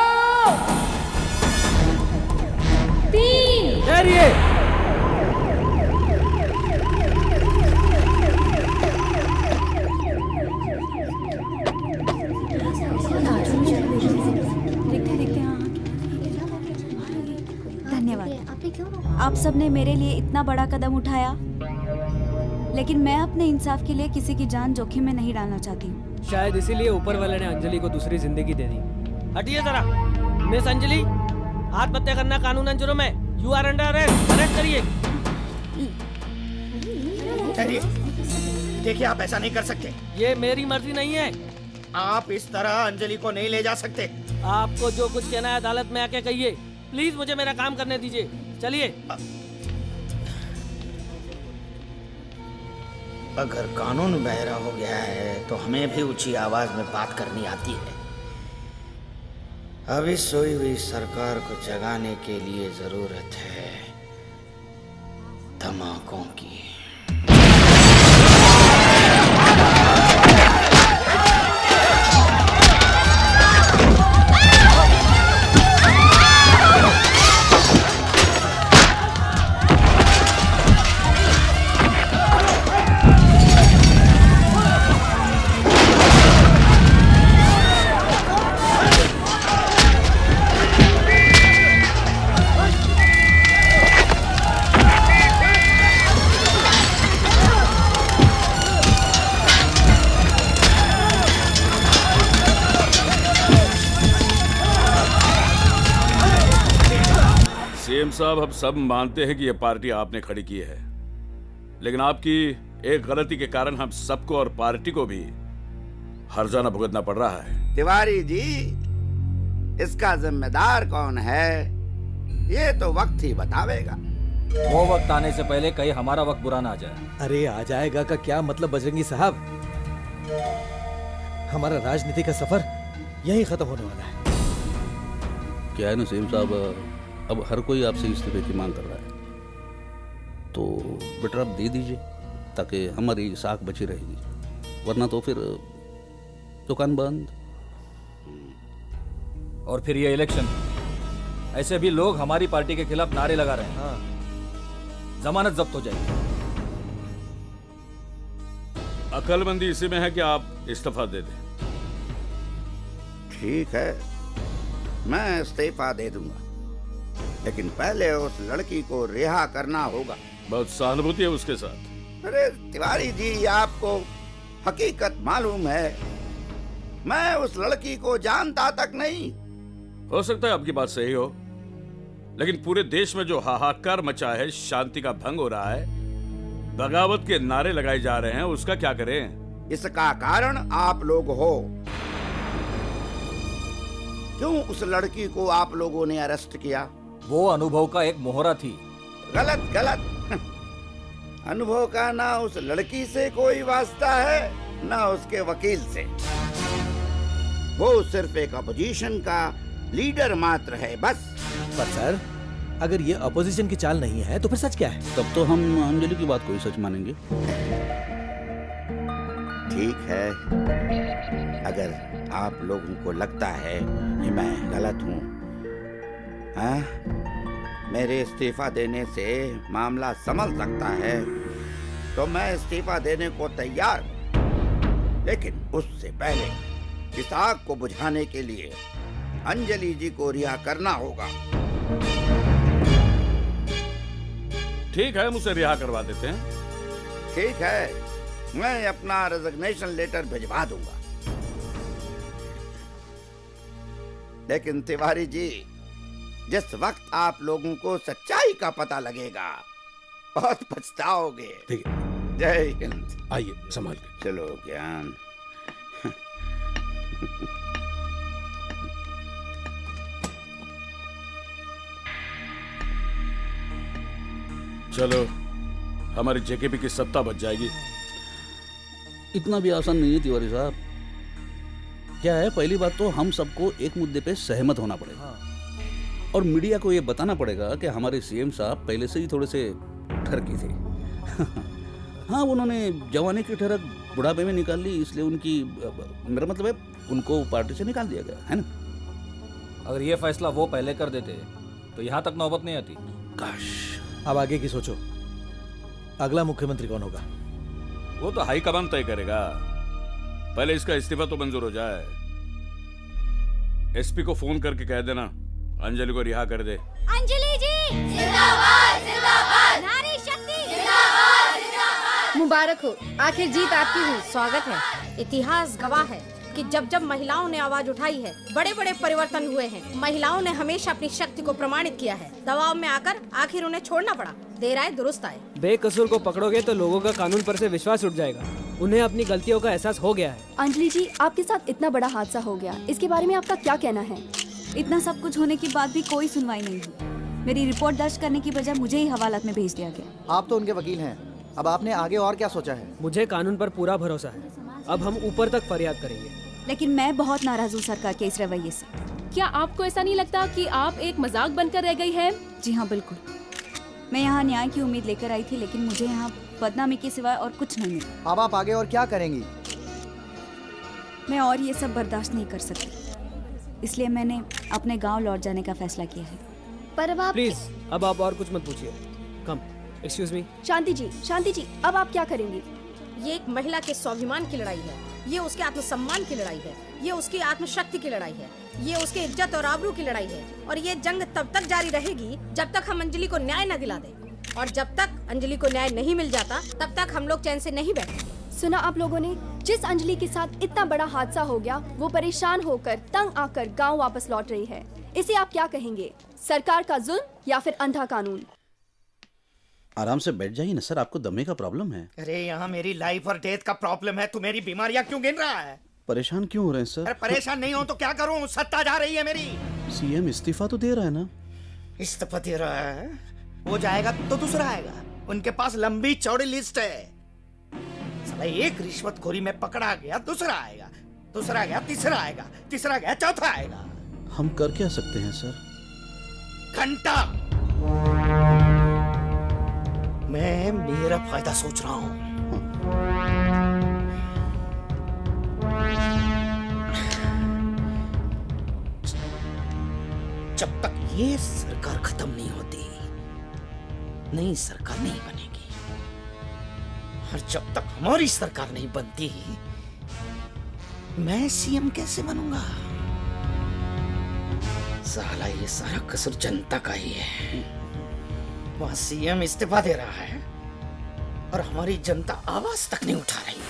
3 धन्यवाद। आप सबने मेरे लिए इतना बड़ा कदम उठाया, लेकिन मैं अपने इंसाफ के लिए किसी की जान जोखिम में नहीं डालना चाहती हूँ। शायद इसीलिए ऊपर वाले ने अंजलि को दूसरी जिंदगी दे दी। हटिए जरा। मिस अंजलि, आत्महत्या करना कानूनन जुर्म है। You are under arrest. Arrest करिए। देखिए, आप ऐसा नहीं कर सकते। ये मेरी मर्जी नहीं है। आप इस तरह अंजलि को नहीं ले जा सकते। आपको जो कुछ कहना है अदालत में आके कहिए। प्लीज मुझे मेरा काम करने दीजिए। चलिए। अगर कानून बहरा हो गया है तो हमें भी ऊंची आवाज में बात करनी आती है। अभी सोई हुई सरकार को जगाने के लिए जरूरत है धमाकों की। सीएम साहब, अब सब मानते हैं कि यह पार्टी आपने खड़ी की है, लेकिन आपकी एक गलती के कारण हम सबको और पार्टी को भी हर्जाना भुगतना पड़ रहा है। तिवारी जी, इसका जिम्मेदार कौन है ये तो वक्त ही बतावेगा। वो वक्त आने से पहले कहीं हमारा वक्त बुरा ना आ जाए। अरे आ जाएगा का क्या मतलब बजरंगी साहब, हमारा राजनीति का सफर यहीं खत्म होने वाला है। क्या है ना सीएम साहब, अब हर कोई आपसे इस्तीफे की मांग कर रहा है, तो बेटा आप दे दीजिए ताकि हमारी साख बची रहेगी, वरना तो फिर दुकान बंद। और फिर ये इलेक्शन, ऐसे भी लोग हमारी पार्टी के खिलाफ नारे लगा रहे हैं। जमानत जब्त हो जाएगी। अकलमंदी इसी में है कि आप इस्तीफा दे दें। ठीक है, मैं इस्तीफा दे दूंगा, लेकिन पहले उस लड़की को रिहा करना होगा। बहुत सहानुभूति है उसके साथ। अरे तिवारी जी, आपको हकीकत मालूम है, मैं उस लड़की को जानता तक नहीं। हो सकता है आपकी बात सही हो, लेकिन पूरे देश में जो हाहाकार मचा है, शांति का भंग हो रहा है, बगावत के नारे लगाए जा रहे हैं, उसका क्या करें? इसका कारण आप लोग हो। क्यों उस लड़की को आप लोगों ने अरेस्ट किया? वो अनुभव का एक मोहरा थी। गलत गलत। अनुभव का ना उस लड़की से कोई वास्ता है ना उसके वकील से। वो सिर्फ एक अपोजिशन का लीडर मात्र है, बस। पर सर, अगर ये अपोजिशन की चाल नहीं है तो फिर सच क्या है? तब तो हम अंजलि की बात को ही सच मानेंगे। ठीक है, अगर आप लोगों को लगता है कि मैं गलत हूँ, मेरे इस्तीफा देने से मामला संभल सकता है, तो मैं इस्तीफा देने को तैयार हूँ। लेकिन उससे पहले इस आग को बुझाने के लिए अंजलि जी को रिहा करना होगा। ठीक है, मुझे रिहा करवा देते हैं। ठीक है, मैं अपना रेजिग्नेशन लेटर भिजवा दूंगा। लेकिन तिवारी जी, जिस वक्त आप लोगों को सच्चाई का पता लगेगा, बहुत पछताओगे। ठीक है, जय हिंद। आइए संभाल के। चलो ज्ञान। चलो, हमारी जेकेपी की सत्ता बच जाएगी। इतना भी आसान नहीं है तिवारी साहब। क्या है, पहली बात तो हम सबको एक मुद्दे पे सहमत होना पड़ेगा। और मीडिया को ये बताना पड़ेगा कि हमारे सीएम साहब पहले से ही थोड़े से ठरकी थे। हाँ, उन्होंने जवानी की ठरक बुढ़ापे में निकाल ली, इसलिए उनकी, मेरा मतलब है, उनको पार्टी से निकाल दिया गया है ना। अगर ये फैसला वो पहले कर देते तो यहाँ तक नौबत नहीं आती। काश। अब आगे की सोचो, अगला मुख्यमंत्री कौन होगा? वो तो हाईकमान तय करेगा। पहले इसका इस्तीफा तो मंजूर हो जाए। एसपी को फोन करके कह देना अंजलि को रिहा कर दे। अंजलि जी जिंदाबाद, जिंदाबाद। नारी शक्ति जिंदाबाद, जिंदाबाद। मुबारक हो, आखिर जीत आपकी हुई। स्वागत है। इतिहास गवाह है, कि जब जब महिलाओं ने आवाज उठाई है बड़े बड़े परिवर्तन हुए हैं। महिलाओं ने हमेशा अपनी शक्ति को प्रमाणित किया है। दबाव में आकर आखिर उन्हें छोड़ना पड़ा। देर आए दुरुस्त आए। बेकसूर को पकड़ोगे तो लोगों का कानून पर से विश्वास उठ जाएगा। उन्हें अपनी गलतियों का एहसास हो गया है। अंजलि जी, आपके साथ इतना बड़ा हादसा हो गया, इसके बारे में आपका क्या कहना है? इतना सब कुछ होने के बाद भी कोई सुनवाई नहीं हुई। मेरी रिपोर्ट दर्ज करने की बजाय मुझे ही हवालात में भेज दिया गया। आप तो उनके वकील हैं, अब आपने आगे और क्या सोचा है? मुझे कानून पर पूरा भरोसा है। अब हम ऊपर तक फरियाद करेंगे। लेकिन मैं बहुत नाराज हूँ सरकार के इस रवैये से। क्या आपको ऐसा नहीं लगता कि आप एक मजाक बनकर रह गई है? जी हाँ, बिल्कुल। मैं यहाँ न्याय की उम्मीद लेकर आई थी, लेकिन मुझे यहाँ बदनामी के सिवाय और कुछ नहीं मिला। अब आप आगे और क्या करेंगी? मैं और ये सब बर्दाश्त नहीं कर सकती, इसलिए मैंने अपने गांव लौट जाने का फैसला किया है। पर अब आप प्लीज, अब आप और कुछ मत पूछिए। कम, एक्सक्यूज मी। शांति जी, अब आप क्या करेंगी? ये एक महिला के स्वाभिमान की लड़ाई है। ये उसके आत्मसम्मान की लड़ाई है। ये उसकी आत्मशक्ति की लड़ाई है। ये उसके इज्जत और आबरू की लड़ाई है। और ये जंग तब तक जारी रहेगी जब तक हम अंजलि को न्याय न दिला दें। और जब तक अंजलि को न्याय नहीं मिल जाता तब तक हम लोग चैन से नहीं बैठेंगे। सुना आप लोगों ने? जिस अंजलि के साथ इतना बड़ा हादसा हो गया, वो परेशान होकर तंग आकर गांव वापस लौट रही है। इसे आप क्या कहेंगे? सरकार का जुल्म या फिर अंधा कानून? आराम से बैठ जाइए ना सर, आपको दमे का प्रॉब्लम है। अरे यहाँ मेरी लाइफ और डेथ का प्रॉब्लम है। तू मेरी बीमारियां क्यों गिन रहा है? परेशान क्यों हो रहे हैं सर? अरे परेशान नहीं हो तो क्या करूं? सत्ता जा रही है मेरी। सीएम इस्तीफा तो दे रहा है ना? इस्तीफा दे रहा है? वो जाएगा तो दूसरा आएगा। उनके पास लंबी चौड़ी लिस्ट है। साला एक रिश्वतखोरी में पकड़ा गया, दूसरा आएगा, दूसरा गया, तीसरा आएगा, तीसरा गया, चौथा आएगा। हम कर क्या सकते हैं सर? घंटा मैं मेरा फायदा सोच रहा हूं। जब तक ये सरकार खत्म नहीं होती, नई सरकार नहीं बनेगी। और जब तक हमारी सरकार नहीं बनती, मैं सीएम कैसे बनूंगा? साला ये सारा कसूर जनता का ही है। वहां सीएम इस्तीफा दे रहा है और हमारी जनता आवाज तक नहीं उठा रही।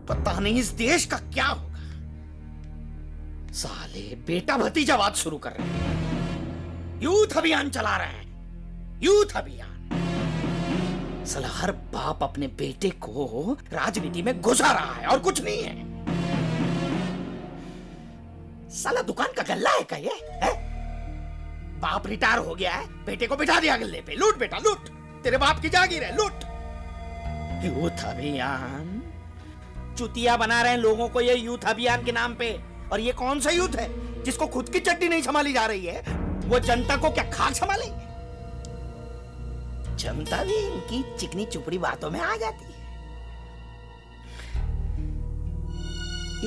पता नहीं इस देश का क्या होगा। साले बेटा भतीजा बात शुरू कर रहे हैं, यूथ अभियान चला रहे हैं, यूथ अभियान। साला हर बाप अपने बेटे को राजनीति में घुसा रहा है और कुछ नहीं है। साला दुकान का गल्ला है क्या ये? है? बाप रिटायर हो गया है, बेटे को बिठा दिया गल्ले पे। लूट बेटा लूट, तेरे बाप की जागीर है, लूट। यूथ अभियान चुतिया बना रहे हैं लोगों को ये यूथ अभियान के नाम पे। और ये कौन सा यूथ है जिसको खुद की चड्डी नहीं संभाली जा रही है? वो जनता को क्या खाक संभालेंगे? जनता भी इनकी चिकनी चुपड़ी बातों में आ जाती है।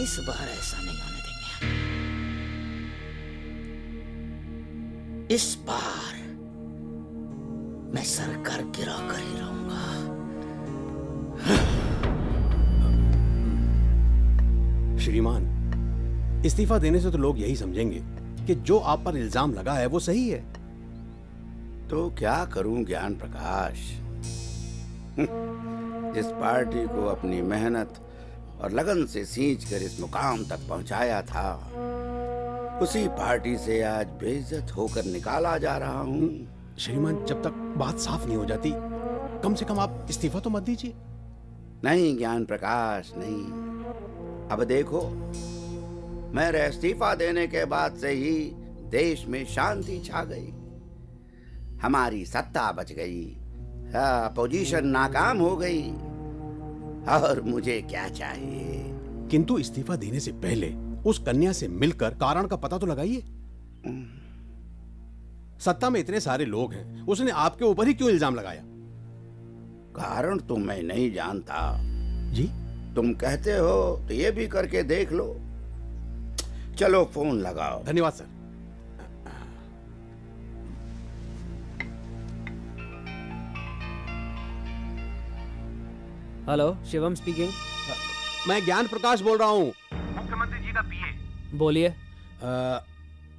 इस बार ऐसा नहीं होने देंगे। इस बार मैं सरकार गिरा कर ही रहूंगा। श्रीमान, इस्तीफा देने से तो लोग यही समझेंगे कि जो आप पर इल्जाम लगा है वो सही है। तो क्या करूं ज्ञान प्रकाश? जिस पार्टी को अपनी मेहनत और लगन से सींच कर इस मुकाम तक पहुंचाया था, उसी पार्टी से आज बेइज्जत होकर निकाला जा रहा हूं। श्रीमान, जब तक बात साफ नहीं हो जाती, कम से कम आप इस्तीफा तो मत दीजिए। नहीं ज्ञान प्रकाश, नहीं। अब देखो, मेरे इस्तीफा देने के बाद से ही देश में शांति छा गई, हमारी सत्ता बच गई, अपोजिशन नाकाम हो गई, और मुझे क्या चाहिए? किंतु इस्तीफा देने से पहले उस कन्या से मिलकर कारण का पता तो लगाइए। सत्ता में इतने सारे लोग हैं, उसने आपके ऊपर ही क्यों इल्जाम लगाया? कारण तो मैं नहीं जानता। जी? तुम कहते हो तो ये भी करके देख लो। चलो फोन लगाओ। धन्यवाद सर। Hello, Shivam speaking. मैं ज्ञान प्रकाश बोल रहा हूँ, मुख्यमंत्री जी का पीए। बोलिए।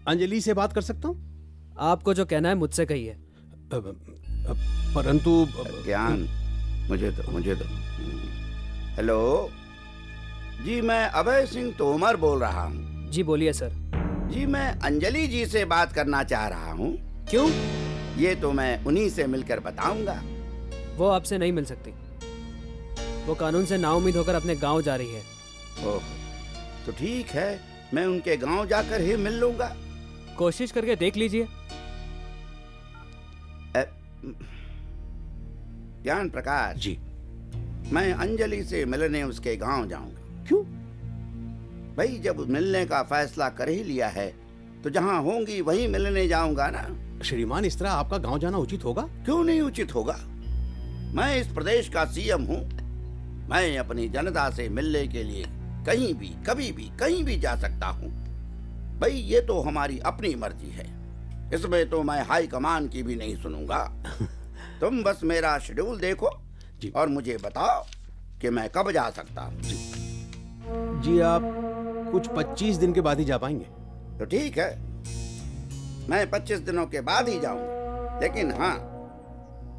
अंजलि से बात कर सकता हूँ? आपको जो कहना है मुझसे कहिए। परंतु ज्ञान, मुझे दो। हेलो, जी मैं अभय सिंह तोमर बोल रहा हूँ। जी बोलिए सर। जी मैं अंजलि जी से बात करना चाह रहा हूँ। क्यों? ये तो मैं उन्हीं से मिलकर बताऊंगा। वो आपसे नहीं मिल सकती। वो कानून से नाउम्मीद होकर अपने गांव जा रही है। ओह, तो ठीक है, मैं उनके गांव जाकर ही मिल लूंगा। कोशिश करके देख लीजिए। ज्ञान प्रकाश जी, मैं अंजलि से मिलने उसके गांव जाऊंगा। क्यों? भाई जब मिलने का फैसला कर ही लिया है तो जहां होंगी वहीं मिलने जाऊंगा ना। श्रीमान, इस तरह आपका गांव जाना उचित होगा? क्यों नहीं उचित होगा? मैं इस प्रदेश का सीएम हूँ। मैं अपनी जनता से मिलने के लिए कहीं भी, कभी भी, कहीं भी जा सकता हूँ। भाई ये तो हमारी अपनी मर्जी है, इसमें तो मैं हाई कमान की भी नहीं सुनूंगा। तुम बस मेरा शेड्यूल देखो और मुझे बताओ कि मैं कब जा सकता हूँ। जी आप कुछ 25 दिन के बाद ही जा पाएंगे। तो ठीक है, मैं 25 दिनों के बाद ही जाऊंगा। लेकिन हाँ,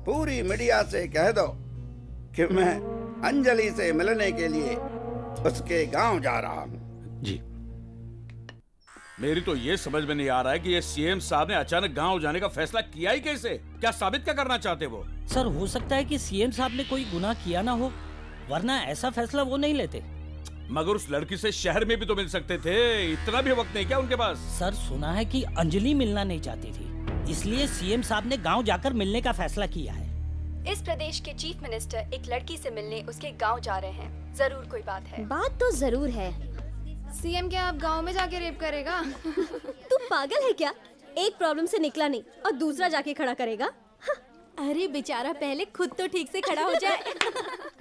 पूरी मीडिया से कह दो कि मैं अंजलि से मिलने के लिए उसके गांव जा रहा हूँ। जी। मेरी तो ये समझ में नहीं आ रहा है कि ये सीएम साहब ने अचानक गांव जाने का फैसला किया ही कैसे? क्या साबित क्या करना चाहते वो? सर हो सकता है कि सीएम साहब ने कोई गुनाह किया ना हो, वरना ऐसा फैसला वो नहीं लेते। मगर उस लड़की से शहर में भी तो मिल सकते थे, इतना भी वक्त नहीं क्या उनके पास? सर सुना है कि अंजलि मिलना नहीं चाहती थी, इसलिए सीएम साहब ने गांव जाकर मिलने का फैसला किया है। इस प्रदेश के चीफ मिनिस्टर एक लड़की से मिलने उसके गांव जा रहे हैं। जरूर कोई बात है। बात तो जरूर है। सीएम क्या आप गांव में जाके रेप करेगा? तू पागल है क्या? एक प्रॉब्लम से निकला नहीं और दूसरा जाके खड़ा करेगा। अरे बेचारा पहले खुद तो ठीक से खड़ा हो जाए।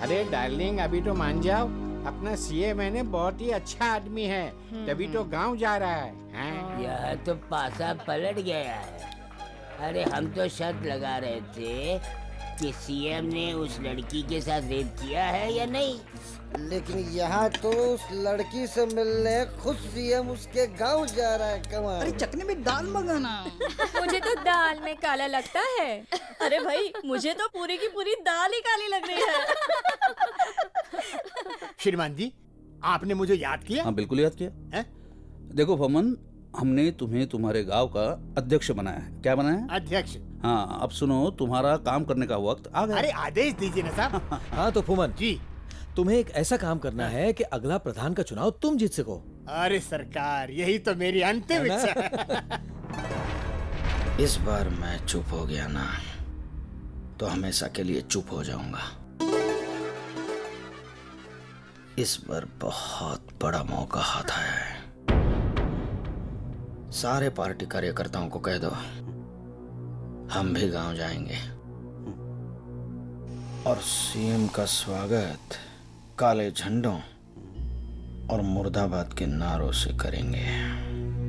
अरे डार्लिंग, अभी तो मान जाओ, अपना सीएम है ना, बहुत ही अच्छा आदमी है, तभी तो गांव जा रहा है। हाँ? यह तो पासा पलट गया है। अरे हम तो शर्त लगा रहे थे कि सीएम ने उस लड़की के साथ रेप किया है या नहीं, लेकिन यहाँ तो उस लड़की से मिलने खुद सीएम उसके गांव जा रहा है। कमाल। अरे चटनी में दाल मंगाना। मुझे तो दाल में काला लगता है। अरे भाई, मुझे तो पूरी की पूरी दाल ही काली लग रही है। श्रीमान जी, आपने मुझे याद किया? हाँ बिल्कुल याद किया है? देखो फमन, हमने तुम्हें तुम्हारे गांव का अध्यक्ष बनाया है। क्या बनाया है? अध्यक्ष। हाँ, अब सुनो, तुम्हारा काम करने का वक्त आ गया। अरे आदेश दीजिए ना साहब। हाँ तो फुमन जी, तुम्हें एक ऐसा काम करना है कि अगला प्रधान का चुनाव तुम जीत सको। अरे सरकार, यही तो मेरी अंतिम इच्छा है। इस बार मैं चुप हो गया ना तो हमेशा के लिए चुप हो जाऊंगा। इस बार बहुत बड़ा मौका हाथ आया है। सारे पार्टी कार्यकर्ताओं को कह दो हम भी गांव जाएंगे और सीएम का स्वागत काले झंडों और मुर्दाबाद के नारों से करेंगे।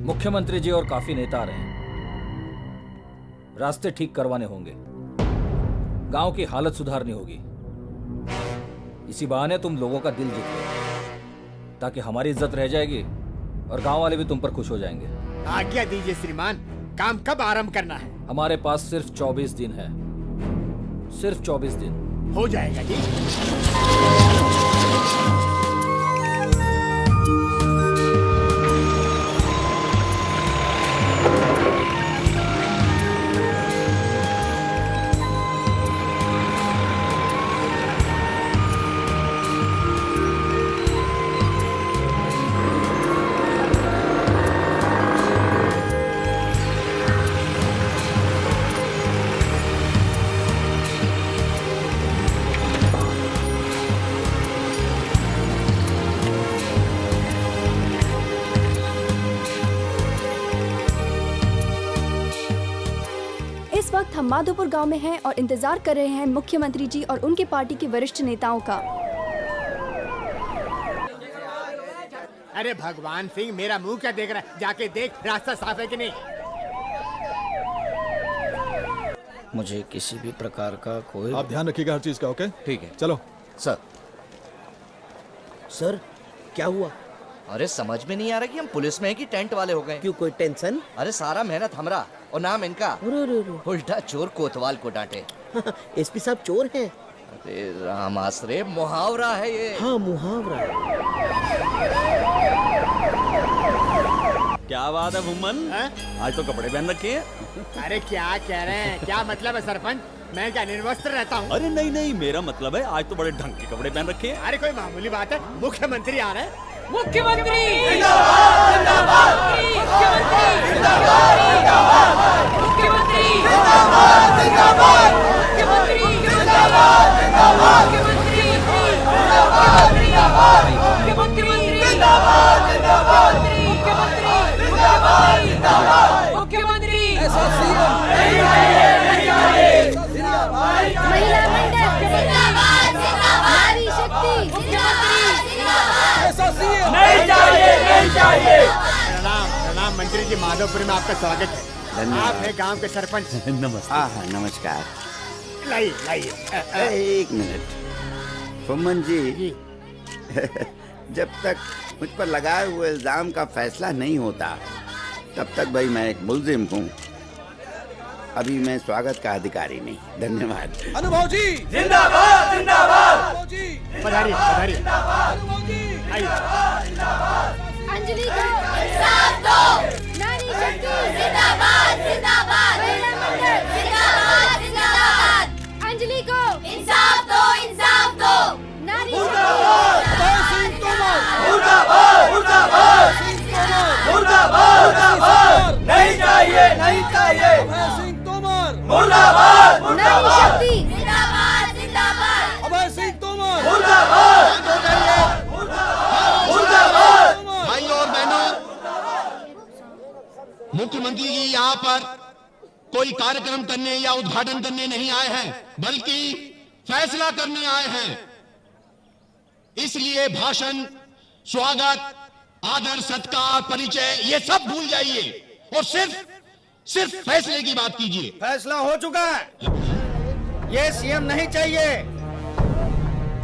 मुख्यमंत्री जी और काफी नेता आ रहे हैं, रास्ते ठीक करवाने होंगे, गांव की हालत सुधारनी होगी। इसी बहाने तुम लोगों का दिल जीत लो, ताकि हमारी इज्जत रह जाएगी और गांव वाले भी तुम पर खुश हो जाएंगे। आज्ञा दीजिए श्रीमान, काम कब आरंभ करना है? हमारे पास सिर्फ 24 दिन है, सिर्फ 24 दिन। हो जाएगा जी। हम माधोपुर गांव में हैं और इंतजार कर रहे हैं मुख्यमंत्री जी और उनके पार्टी के वरिष्ठ नेताओं का। अरे भगवान सिंह, मेरा मुंह क्या देख रहा है? जाके देख रास्ता साफ है कि नहीं। मुझे किसी भी प्रकार का कोई... आप ध्यान रखिएगा हर चीज का। ओके ठीक है। चलो। सर। सर क्या हुआ? अरे समझ में नहीं आ रहा कि हम पुलिस में हैं कि टेंट वाले हो गए। क्यों, कोई टेंशन? अरे सारा मेहनत हमरा और नाम इनका। रो। उल्टा चोर कोतवाल को डांटे। एसपी साहब चोर हैं? अरे राम आसरे, मुहावरा है ये। हाँ मुहावरा है। क्या बात है भूमन, आज तो कपड़े पहन रखे हैं। अरे क्या कह रहे हैं, क्या मतलब है सरपंच? मैं क्या निर्वस्त्र रहता हूँ? अरे नहीं नहीं, मेरा मतलब है आज तो बड़े ढंग के कपड़े पहन रखे हैं। अरे कोई मामूली बात है, मुख्यमंत्री आ रहे हैं। मुख्यमंत्री जिंदाबाद, जिंदाबाद, मुख्यमंत्री जिंदाबाद, मुख्यमंत्री जिंदाबाद, जिंदाबाद, मुख्यमंत्री जिंदाबाद, जिंदाबाद, मुख्यमंत्री जिंदाबाद, जिंदाबाद, मुख्यमंत्री जिंदाबाद, जिंदाबाद, जिंदाबाद, मुख्यमंत्री महिला मंडल जिंदाबाद, नारी शक्ति नहीं चाहिए, नहीं चाहिए। प्रणाम प्रणाम मंत्री जी, माधवपुर में आपका स्वागत है। आप है गांव के सरपंच। नमस्ते। हाँ नमस्कार। लाइए लाइए। एक मिनट फुम्मन जी, जब तक मुझ पर लगाए हुए इल्जाम का फैसला नहीं होता तब तक भाई मैं एक मुल्जिम हूँ। अभी मैं स्वागत का अधिकारी नहीं। धन्यवाद। अनुभव जी जिंदाबाद, जिंदाबाद, पधारिए पधारिए। अंजलि को इंसाफ दो, नारी शक्ति जिंदाबाद, जिंदाबाद, महिला मंडल जिंदाबाद, जिंदाबाद, अंजलि को इंसाफ दो, इंसाफ दो, नारी मुर्दाबाद, मुर्दाबाद, मुर्दाबाद, मुर्दाबाद, नहीं चाहिए, नहीं चाहिए। मुर्दाबाद, नारी शक्ति जिंदाबाद, जिंदाबाद, अभय सिंह तोमर मुर्दाबाद, मुर्दाबाद। भाइयों और बहनों, मुख्यमंत्री जी यहाँ पर कोई कार्यक्रम करने या उद्घाटन करने नहीं आए हैं, बल्कि फैसला करने आए हैं। इसलिए भाषण, स्वागत, आदर, सत्कार, परिचय ये सब भूल जाइए और सिर्फ फैसले की बात कीजिए। फैसला हो चुका है। ये सीएम नहीं चाहिए।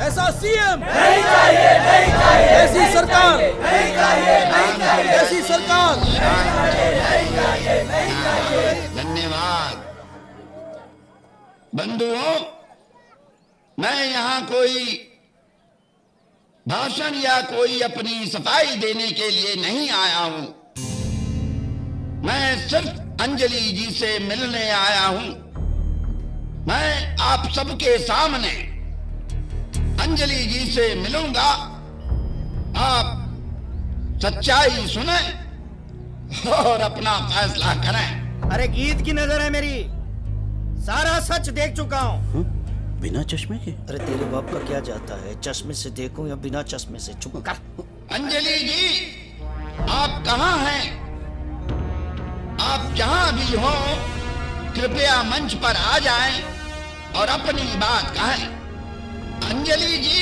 ऐसा सीएम नहीं चाहिए, नहीं चाहिए। ऐसी सरकार नहीं चाहिए, नहीं चाहिए। ऐसी सरकार। धन्यवाद। बंधुओं, मैं यहाँ कोई भाषण या कोई अपनी सफाई देने के लिए नहीं आया हूं। मैं सिर्फ अंजलि जी से मिलने आया हूं। मैं आप सबके सामने अंजलि जी से मिलूंगा। आप सच्चाई सुने और अपना फैसला करें। अरे गीत की नजर है मेरी, सारा सच देख चुका हूँ। बिना चश्मे के? अरे तेरे बाप का क्या जाता है, चश्मे से देखूं या बिना चश्मे से? चुप कर। अंजलि जी, आप कहाँ हैं? आप जहां भी हो कृपया मंच पर आ जाएं और अपनी बात कहें। अंजलि जी।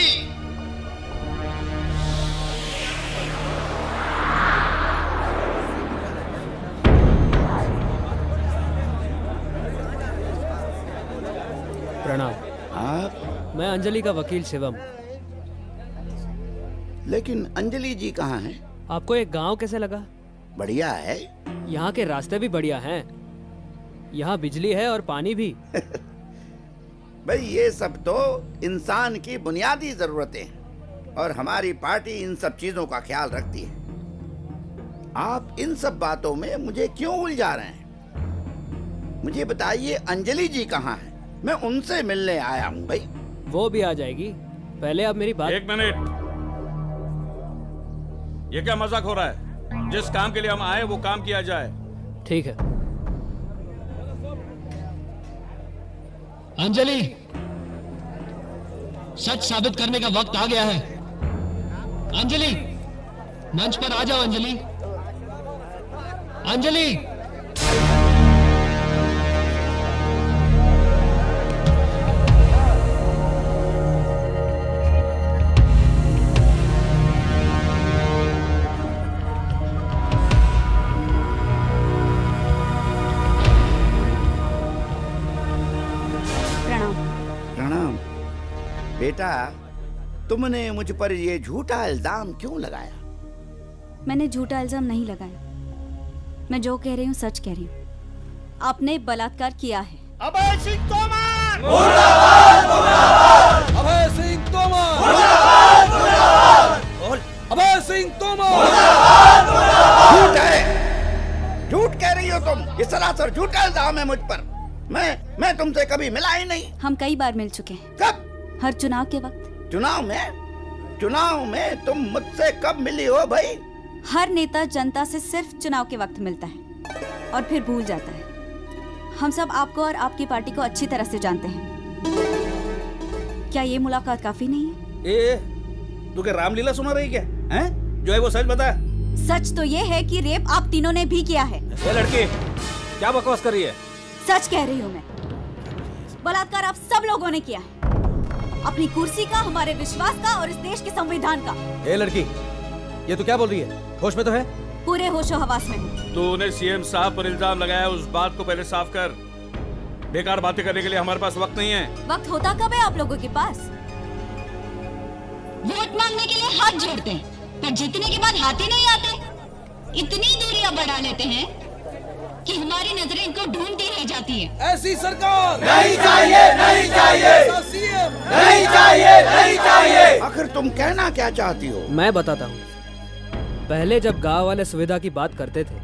प्रणाम। आप? मैं अंजलि का वकील शिवम। लेकिन अंजलि जी कहाँ हैं? आपको एक गांव कैसे लगा? बढ़िया है। यहाँ के रास्ते भी बढ़िया हैं। यहाँ बिजली है और पानी भी। भाई ये सब तो इंसान की बुनियादी जरूरतें हैं और हमारी पार्टी इन सब चीजों का ख्याल रखती है। आप इन सब बातों में मुझे क्यों उलझा रहे हैं? मुझे बताइए अंजलि जी कहाँ हैं? मैं उनसे मिलने आया हूँ भाई। वो भी आ जाएगी, पहले आप मेरी बात। एक मिनट, ये क्या मजाक हो रहा है? जिस काम के लिए हम आए वो काम किया जाए। ठीक है। अंजलि, सच साबित करने का वक्त आ गया है। अंजलि, मंच पर आ जाओ। अंजलि, अंजलि। प्रणाम। बेटा, तुमने मुझ पर ये झूठा इल्जाम क्यों लगाया? मैंने झूठा इल्जाम नहीं लगाया। मैं जो कह रही हूँ सच कह रही हूँ। आपने बलात्कार किया है। अभय सिंह तोमर! अभय सिंह तोमर, अभय सिंह तोमर। झूठ है, झूठ कह रही हो तुम। ये सरासर झूठा इल्जाम है मुझ पर। मैं तुमसे कभी मिला ही नहीं। हम कई बार मिल चुके हैं। कब? हर चुनाव के वक्त। चुनाव में तुम मुझसे कब मिली हो भाई? हर नेता जनता से सिर्फ चुनाव के वक्त मिलता है और फिर भूल जाता है। हम सब आपको और आपकी पार्टी को अच्छी तरह से जानते हैं। क्या ये मुलाकात काफी नहीं है? तू क्या रामलीला सुना रही क्या? हैं? जो है वो सच बता। सच तो ये है कि रेप आप तीनों ने भी किया है। ये लड़की क्या बकवास कर रही है? सच कह रही हूँ मैं। बलात्कार आप सब लोगों ने किया है, अपनी कुर्सी का, हमारे विश्वास का और इस देश के संविधान का। ए लड़की, ये तू क्या बोल रही है? होश में तो है? पूरे होशो हवास में हूँ। तूने सीएम साहब पर इल्जाम लगाया, उस बात को पहले साफ कर। बेकार बातें करने के लिए हमारे पास वक्त नहीं है। वक्त होता कब है आप लोगों के पास? वोट मांगने के लिए हाथ जोड़ते हैं, पर जीतने के बाद हाथ ही नहीं आते। इतनी दूरियां बढ़ा लेते हैं कि हमारी नजरें इनको ढूंढती रह जाती है। ऐसी सरकार नहीं चाहिए, नहीं चाहिए, ऐसा सीएम नहीं चाहिए, नहीं चाहिए। आखिर तुम कहना क्या चाहती हो? मैं बताता हूँ। पहले जब गांव वाले सुविधा की बात करते थे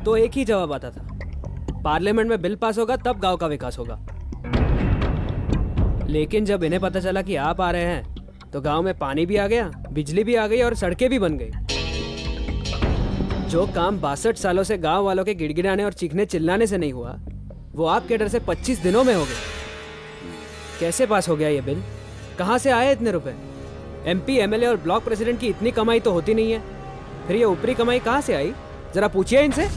तो एक ही जवाब आता था, पार्लियामेंट में बिल पास होगा तब गांव का विकास होगा। लेकिन जब इन्हें पता चला कि आप आ रहे हैं तो गांव में पानी भी आ गया, बिजली भी आ गई और सड़कें भी बन गई। जो काम 62 सालों से गांव वालों के गिड़गिड़ाने और चीखने चिल्लाने से नहीं हुआ, वो आपके डर से 25 दिनों में हो गया। कैसे पास हो गया ये बिल? कहाँ से आए इतने रुपए? एमपी, एमएलए और ब्लॉक प्रेसिडेंट की इतनी कमाई तो होती नहीं है, फिर ये ऊपरी कमाई कहाँ से आई? जरा पूछिए इनसे।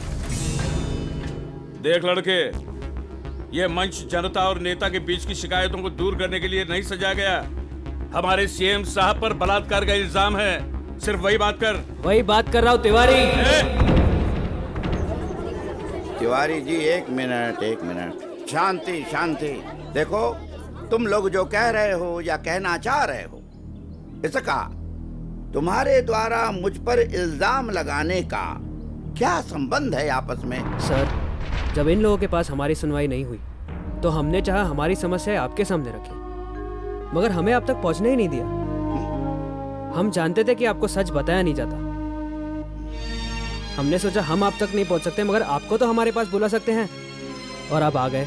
देख लड़के, ये मंच जनता और नेता के बीच की शिकायतों को दूर करने के लिए नहीं सजाया गया। हमारे सीएम साहब पर बलात्कार का इल्जाम है, सिर्फ वही बात कर। वही बात कर रहा हूँ तिवारी। तिवारी जी एक मिनट, शांति शांति। देखो, तुम लोग जो कह रहे हो या कहना चाह रहे हो, इसका तुम्हारे द्वारा मुझ पर इल्जाम लगाने का क्या संबंध है आपस में? सर, जब इन लोगों के पास हमारी सुनवाई नहीं हुई तो हमने चाहा हमारी समस्या आपके सामने रखी, मगर हमें अब तक पहुंचने ही नहीं दिया। हम जानते थे कि आपको सच बताया नहीं जाता। हमने सोचा हम आप तक नहीं पहुंच सकते, मगर आपको तो हमारे पास बुला सकते हैं, और आप आ गए।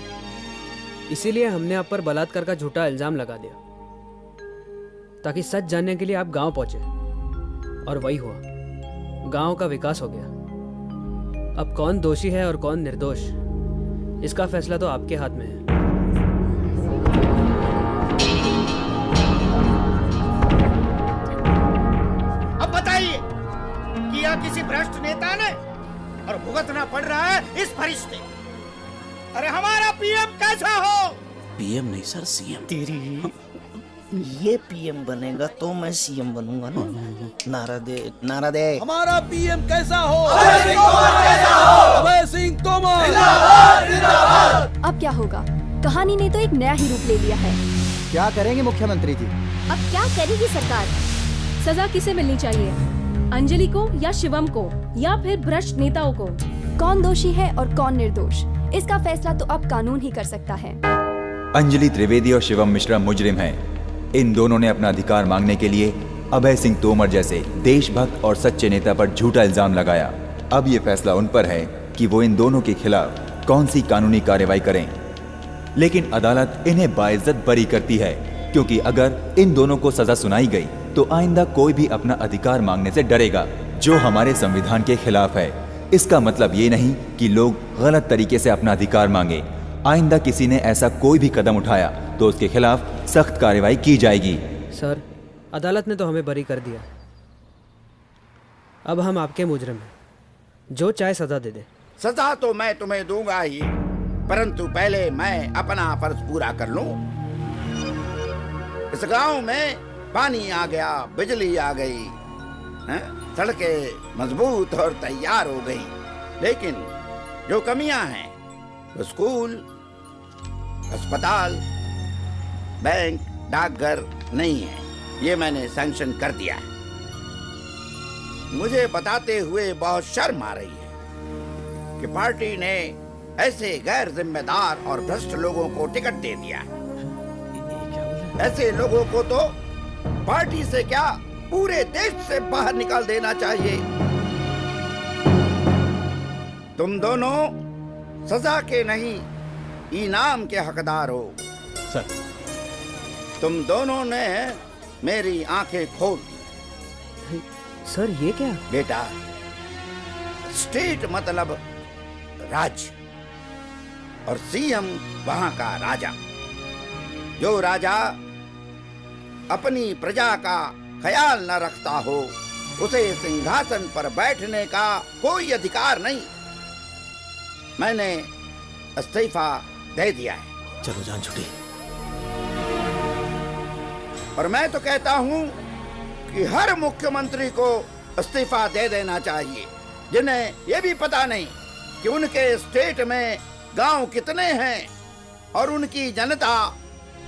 इसीलिए हमने आप पर बलात्कार का झूठा इल्जाम लगा दिया, ताकि सच जानने के लिए आप गांव पहुंचे। और वही हुआ, गांव का विकास हो गया। अब कौन दोषी है और कौन निर्दोष, इसका फैसला तो आपके हाथ में है। अब बताइए, किया किसी भ्रष्ट नेता ने और भुगतना पड़ रहा है इस फरिश्ते। अरे हमारा पीएम कैसा हो? पीएम नहीं सर, सीएम। तेरी ये पीएम बनेगा तो मैं सीएम बनूंगा ना। नारा दे। हमारा पीएम कैसा हो? अभय सिंह तोमर। अब क्या होगा? कहानी ने तो एक नया ही रूप ले लिया है। क्या करेंगे मुख्यमंत्री जी? अब क्या करेगी सरकार? सजा किसे मिलनी चाहिए? अंजलि को या शिवम को या फिर भ्रष्ट नेताओं को? कौन दोषी है और कौन निर्दोष, इसका फैसला तो अब कानून ही कर सकता है। अंजलि त्रिवेदी और शिवम मिश्रा मुजरिम हैं। इन दोनों ने अपना अधिकार मांगने के लिए अभय सिंह तोमर जैसे देशभक्त और सच्चे नेता पर झूठा इल्जाम लगाया। अब ये फैसला उन पर है कि वो इन दोनों के खिलाफ कौन सी कानूनी कार्रवाई करें। लेकिन अदालत इन्हें बाइज्जत बरी करती है, क्योंकि अगर इन दोनों को सजा सुनाई गई तो आइंदा कोई भी अपना अधिकार मांगने से डरेगा, जो हमारे संविधान के खिलाफ है। इसका मतलब ये नहीं कि लोग गलत तरीके से अपना अधिकार मांगे। आइंदा किसी ने ऐसा कोई भी कदम उठाया तो उसके खिलाफ सख्त कार्रवाई की जाएगी। सर, अदालत ने तो हमें बरी कर दिया, अब हम आपके मुजरिम हैं, जो चाहे सजा दे दे। सजा तो मैं तुम्हें दूंगा ही, परंतु पहले मैं अपना फर्ज पूरा कर लूं। इस गांव में पानी आ गया, बिजली आ गई, सड़कें मजबूत और तैयार हो गई, लेकिन जो कमियां हैं वो स्कूल, अस्पताल, बैंक, डाकघर नहीं है। ये मैंने सैंक्शन कर दिया है। मुझे बताते हुए बहुत शर्म आ रही है कि पार्टी ने ऐसे गैर जिम्मेदार और भ्रष्ट लोगों को टिकट दे दिया। ऐसे लोगों को तो पार्टी से क्या पूरे देश से बाहर निकाल देना चाहिए। तुम दोनों सजा के नहीं इनाम के हकदार हो। सर, तुम दोनों ने मेरी आंखें खोल। सर ये क्या? बेटा, स्टेट मतलब राज्य और सीएम वहां का राजा। जो राजा अपनी प्रजा का ख्याल न रखता हो उसे सिंहासन पर बैठने का कोई अधिकार नहीं। मैंने इस्तीफा दे दिया है। चलो जान छुट्टी। और मैं तो कहता हूं कि हर मुख्यमंत्री को इस्तीफा दे देना चाहिए जिन्हें यह भी पता नहीं कि उनके स्टेट में गांव कितने हैं और उनकी जनता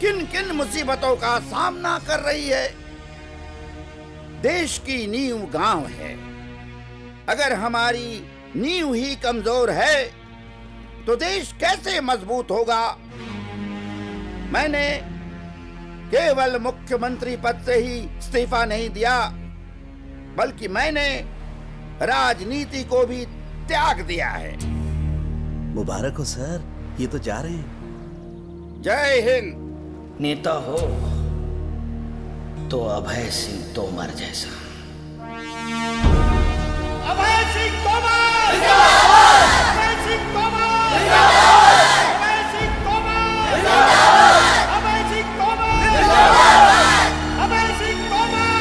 किन किन मुसीबतों का सामना कर रही है। देश की नींव गांव है। अगर हमारी नींव ही कमजोर है तो देश कैसे मजबूत होगा। मैंने केवल मुख्यमंत्री पद से ही इस्तीफा नहीं दिया बल्कि मैंने राजनीति को भी त्याग दिया है। मुबारक हो सर, ये तो जा रहे हैं। जय हिंद। नेता हो तो अभय सिंह तोमर जैसा। अभय सिंह तोमर! अभय सिंह तोमर! अभय सिंह तोमर! अभय सिंह तोमर! अभय सिंह तोमर!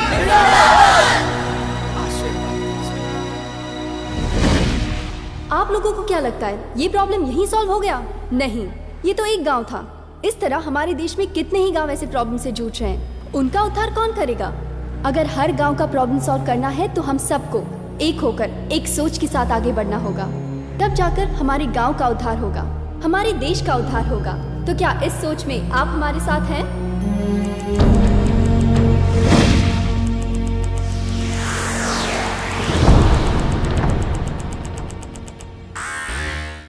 आप लोगों को क्या लगता है ये प्रॉब्लम यहीं सॉल्व हो गया? नहीं, ये तो एक गांव था। इस तरह हमारे देश में कितने ही गांव ऐसे प्रॉब्लम से जूझ रहे हैं। उनका उद्धार कौन करेगा? अगर हर गांव का प्रॉब्लम सॉल्व करना है तो हम सबको एक होकर एक सोच के साथ आगे बढ़ना होगा। तब जाकर हमारे गांव का उद्धार होगा, हमारे देश का उद्धार होगा। तो क्या इस सोच में आप हमारे साथ हैं?